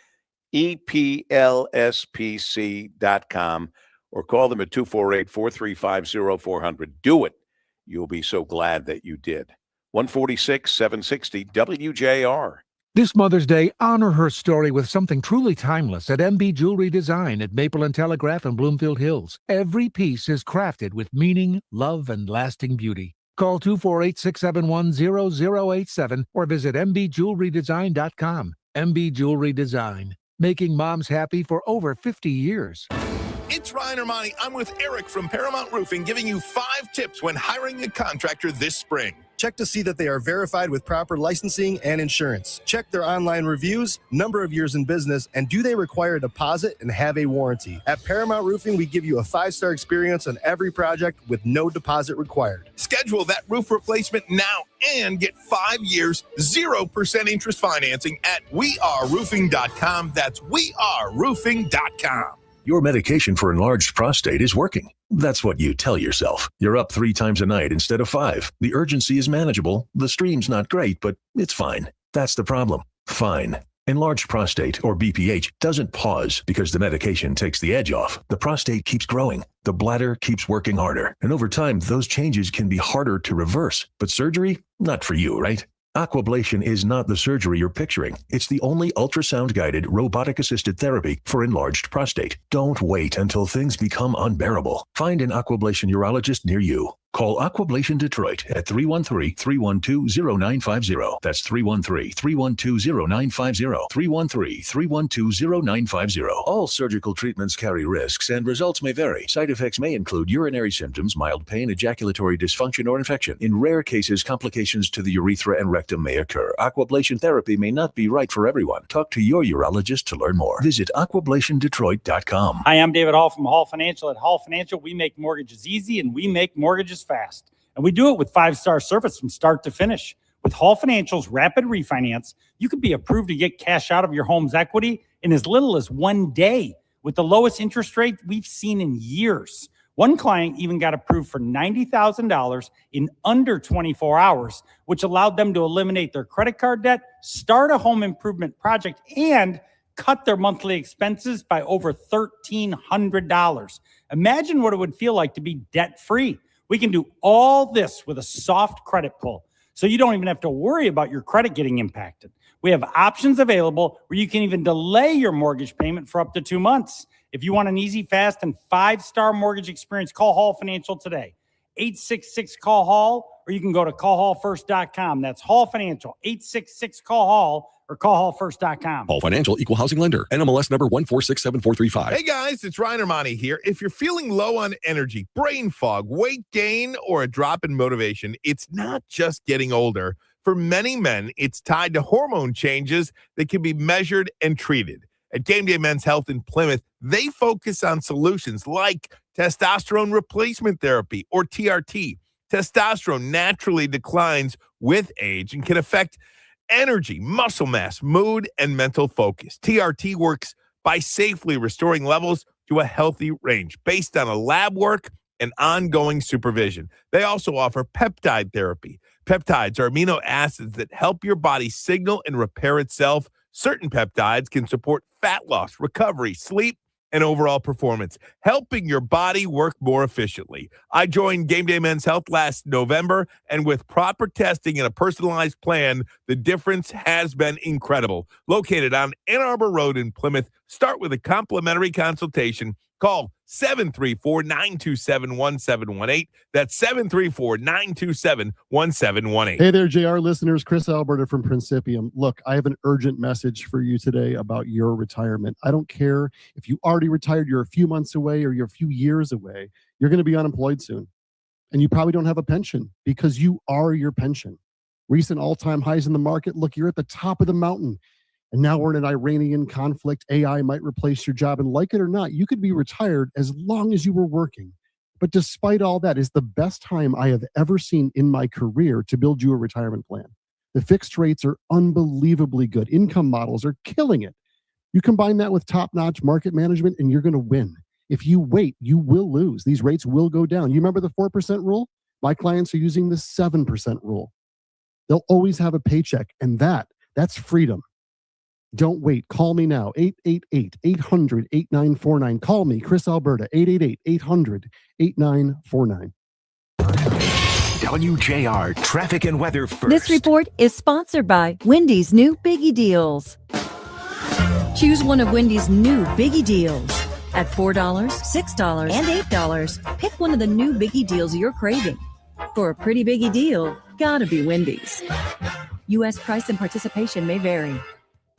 EPLSPC.com, or call them at 248-435-0400. Do it. You'll be so glad that you did. 146, 760 WJR. This Mother's Day, honor her story with something truly timeless at MB Jewelry Design at Maple and Telegraph in Bloomfield Hills. Every piece is crafted with meaning, love, and lasting beauty. Call 248-671-0087 or visit mbjewelrydesign.com. MB Jewelry Design, making moms happy for over 50 years. It's Ryan Armani. I'm with Eric from Paramount Roofing, giving you 5 tips when hiring a contractor this spring. Check to see that they are verified with proper licensing and insurance. Check their online reviews, number of years in business, and do they require a deposit and have a warranty. At Paramount Roofing, we give you a 5-star experience on every project with no deposit required. Schedule that roof replacement now and get 5 years, 0% interest financing at weareroofing.com. That's weareroofing.com. Your medication for enlarged prostate is working. That's what you tell yourself. You're up 3 times a night instead of 5. The urgency is manageable. The stream's not great, but it's fine. That's the problem. Fine. Enlarged prostate, or BPH, doesn't pause because the medication takes the edge off. The prostate keeps growing. The bladder keeps working harder. And over time, those changes can be harder to reverse. But surgery? Not for you, right? Aquablation is not the surgery you're picturing. It's the only ultrasound-guided, robotic-assisted therapy for enlarged prostate. Don't wait until things become unbearable. Find an Aquablation urologist near you. Call Aquablation Detroit at 313-312-0950. That's 313-312-0950. 313-312-0950. All surgical treatments carry risks and results may vary. Side effects may include urinary symptoms, mild pain, ejaculatory dysfunction, or infection. In rare cases, complications to the urethra and rectum may occur. Aquablation therapy may not be right for everyone. Talk to your urologist to learn more. Visit aquablationdetroit.com. Hi, I'm David Hall from Hall Financial. At Hall Financial, we make mortgages easy and we make mortgages fast. And we do it with 5-star service from start to finish. With Hall Financial's rapid refinance, you could be approved to get cash out of your home's equity in as little as 1 day with the lowest interest rate we've seen in years. One client even got approved for $90,000 in under 24 hours, which allowed them to eliminate their credit card debt, start a home improvement project, and cut their monthly expenses by over $1,300. Imagine what it would feel like to be debt-free. We can do all this with a soft credit pull, so you don't even have to worry about your credit getting impacted. We have options available where you can even delay your mortgage payment for up to 2 months. If you want an easy, fast, and 5-star mortgage experience, call Hall Financial today. 866-CALL-HALL, or you can go to callhallfirst.com. That's Hall Financial, 866-CALL-HALL, or callhallfirst.com. Hall Financial, Equal Housing Lender, NMLS number 1467435. Hey guys, it's Ryan Armani here. If you're feeling low on energy, brain fog, weight gain, or a drop in motivation, it's not just getting older. For many men, it's tied to hormone changes that can be measured and treated. At Game Day Men's Health in Plymouth, they focus on solutions like testosterone replacement therapy, or TRT. Testosterone naturally declines with age and can affect energy, muscle mass, mood, and mental focus. TRT works by safely restoring levels to a healthy range based on a lab work and ongoing supervision. They also offer peptide therapy. Peptides are amino acids that help your body signal and repair itself. Certain peptides can support fat loss, recovery, sleep, and overall performance, helping your body work more efficiently. I joined Game Day Men's Health last November, and with proper testing and a personalized plan, the difference has been incredible. Located on Ann Arbor Road in Plymouth, start with a complimentary consultation. Call 734-927-1718. That's 734-927-1718. Hey there, JR listeners. Chris Alberta from Principium. Look, I have an urgent message for you today about your retirement. I don't care if you already retired, you're a few months away, or you're a few years away. You're going to be unemployed soon. And you probably don't have a pension because you are your pension. Recent all-time highs in the market. Look, you're at the top of the mountain. And now we're in an Iranian conflict. AI might replace your job. And like it or not, you could be retired as long as you were working. But despite all that, it's the best time I have ever seen in my career to build you a retirement plan. The fixed rates are unbelievably good. Income models are killing it. You combine that with top-notch market management, and you're going to win. If you wait, you will lose. These rates will go down. You remember the 4% rule? My clients are using the 7% rule. They'll always have a paycheck, and that's freedom. Don't wait. Call me now. 888-800-8949. Call me, Chris Alberta, 888-800-8949. WJR Traffic and Weather First. This report is sponsored by Wendy's new Biggie Deals. Choose one of Wendy's new Biggie Deals. At $4, $6, and $8, pick one of the new Biggie Deals you're craving. For a pretty biggie deal, gotta be Wendy's. U.S. price and participation may vary.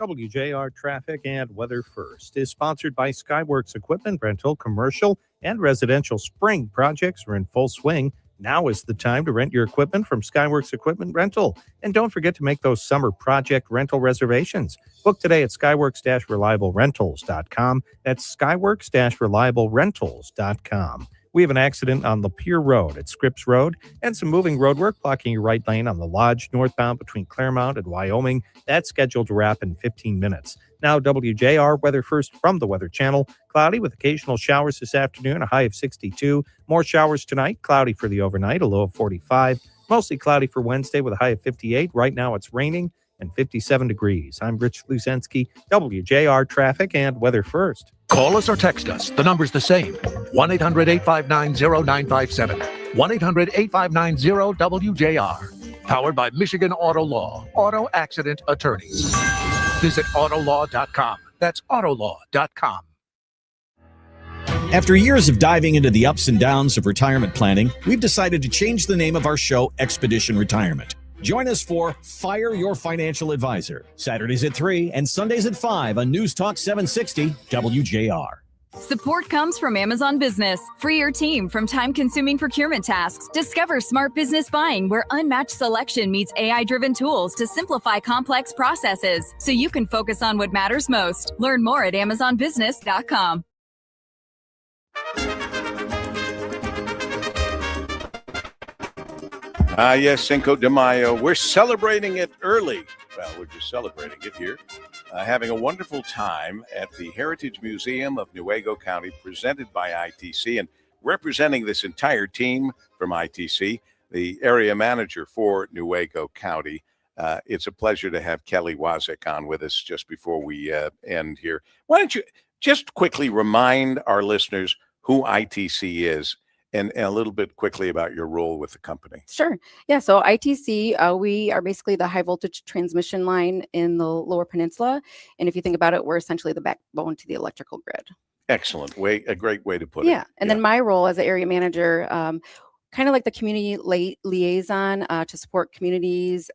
WJR Traffic and Weather First is sponsored by Skyworks Equipment Rental. Commercial and residential spring projects are in full swing. Now is the time to rent your equipment from Skyworks Equipment Rental. And don't forget to make those summer project rental reservations. Book today at skyworks-reliablерentals.com. That's skyworks-reliablерentals.com. We have an accident on Lapeer Road at Scripps Road and some moving roadwork blocking your right lane on the Lodge northbound between Claremont and Wyoming. That's scheduled to wrap in 15 minutes. Now, WJR Weather First from the Weather Channel. Cloudy with occasional showers this afternoon, a high of 62. More showers tonight, cloudy for the overnight, a low of 45. Mostly cloudy for Wednesday with a high of 58. Right now it's raining and 57 degrees. I'm Rich Flusensky, WJR Traffic and Weather First. Call us or text us. The number's the same. 1-800-859-0957. 1-800-859-0WJR. Powered by Michigan Auto Law. Auto Accident Attorneys. Visit autolaw.com. That's autolaw.com. After years of diving into the ups and downs of retirement planning, we've decided to change the name of our show, Expedition Retirement. Join us for Fire Your Financial Advisor, Saturdays at 3 and Sundays at 5 on News Talk 760 WJR. Support comes from Amazon Business. Free your team from time-consuming procurement tasks. Discover smart business buying where unmatched selection meets AI-driven tools to simplify complex processes so you can focus on what matters most. Learn more at amazonbusiness.com. Yes, Cinco de Mayo. We're celebrating it early. Well, we're just celebrating it here. Having a wonderful time at the Heritage Museum of Newaygo County, presented by ITC, and representing this entire team from ITC, the area manager for Newaygo County. It's a pleasure to have Kelly Wazek on with us just before we end here. Why don't you just quickly remind our listeners who ITC is and a little bit quickly about your role with the company. Sure. Yeah. So ITC, we are basically the high voltage transmission line in the Lower Peninsula. And if you think about it, we're essentially the backbone to the electrical grid. Excellent way, a great way to put Yeah. it. And then my role as an area manager, kind of like the community liaison to support communities,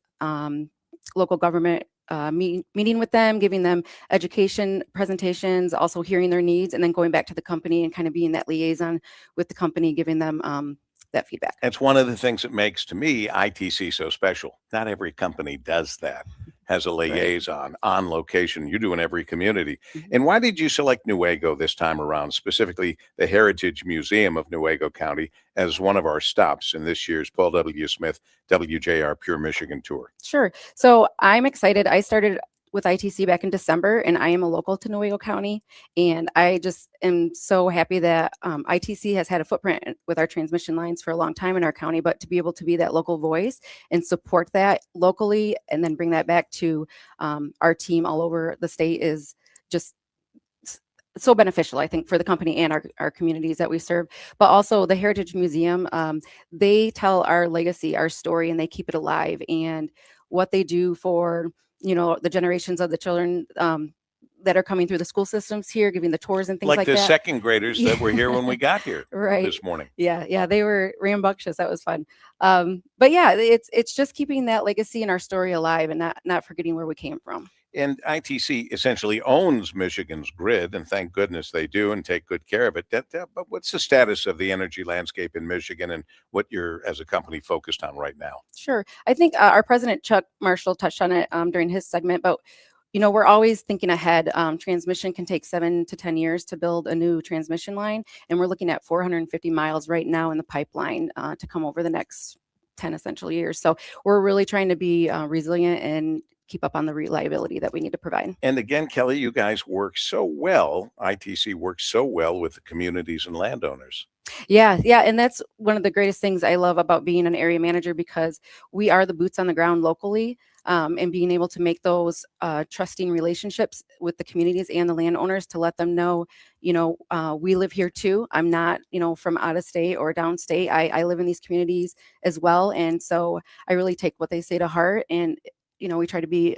local government, meeting with them, giving them education presentations, also hearing their needs, and then going back to the company and kind of being that liaison with the company, giving them that feedback. It's one of the things that makes, to me, ITC so special. Not every company does that, has a liaison on location. You do in every community. And why did you select Newaygo this time around, specifically the Heritage Museum of Newaygo County, as one of our stops in this year's Paul W. Smith WJR Pure Michigan Tour? Sure. So I'm excited. I started with ITC back in December, and I am a local to Newaygo County. And I just am so happy that ITC has had a footprint with our transmission lines for a long time in our county, but to be able to be that local voice and support that locally and then bring that back to our team all over the state is just so beneficial, I think, for the company and our communities that we serve. But also the Heritage Museum, they tell our legacy, our story, and they keep it alive. And what they do for the generations of the children that are coming through the school systems here, giving the tours and things like the that. second graders that were here when we got here this morning. Yeah, they were rambunctious. That was fun. But yeah, it's just keeping that legacy and our story alive and not forgetting where we came from. And ITC essentially owns Michigan's grid, and thank goodness they do and take good care of it. But what's the status of the energy landscape in Michigan and what you're, as a company, focused on right now? Sure. I think our president, Chuck Marshall, touched on it during his segment, but we're always thinking ahead. Transmission can take 7 to 10 years to build a new transmission line, and we're looking at 450 miles right now in the pipeline to come over the next 10 essential years. So we're really trying to be resilient and keep up on the reliability that we need to provide. And again, Kelly, you guys work so well. ITC works so well with the communities and landowners. Yeah, and that's one of the greatest things I love about being an area manager, because we are the boots on the ground locally, and being able to make those trusting relationships with the communities and the landowners to let them know, we live here too. I'm not, from out of state or downstate. I live in these communities as well. And so I really take what they say to heart, and we try to be,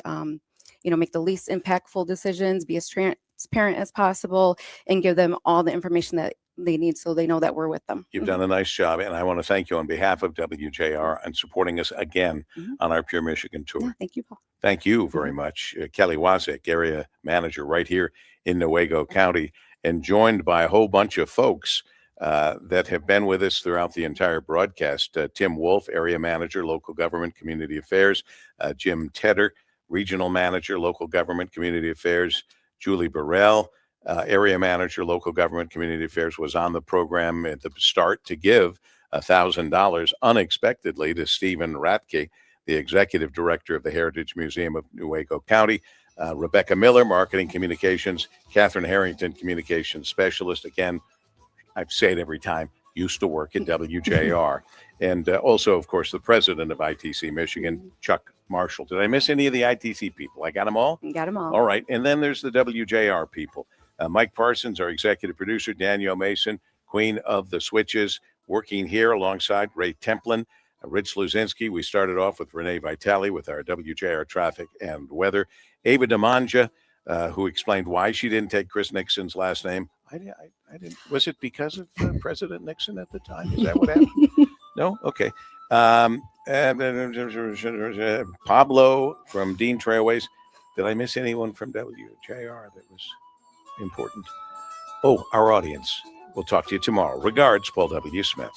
make the least impactful decisions, be as transparent as possible, and give them all the information that they need so they know that we're with them. You've done a nice job, and I want to thank you on behalf of WJR and supporting us again on our Pure Michigan Tour. Yeah, thank you, Paul. Thank you very much. Kelly Wazek, area manager right here in Newaygo County, and joined by a whole bunch of folks that have been with us throughout the entire broadcast. Tim Wolf, area manager, local government, community affairs. Jim Tedder, regional manager, local government, community affairs. Julie Burrell, area manager, local government, community affairs, was on the program at the start to give $1,000 unexpectedly to Stephen Ratke, the executive director of the Heritage Museum of Newaygo County. Rebecca Miller, marketing communications. Catherine Harrington, communications specialist. Again, I say it every time, used to work at WJR. And also, of course, the president of ITC Michigan, Chuck Marshall. Did I miss any of the ITC people? I got them all? You got them all. All right. And then there's the WJR people. Mike Parsons, our executive producer, Danielle Mason, queen of the switches, working here alongside Ray Templin, Rich Luzinski. We started off with Renee Vitale with our WJR traffic and weather. Ava DeManja, who explained why she didn't take Chris Nixon's last name. I didn't. Was it because of President Nixon at the time? Is that what happened? No? Okay. Pablo from Dean Trailways. Did I miss anyone from WJR that was important? Oh, our audience. We'll talk to you tomorrow. Regards, Paul W. Smith.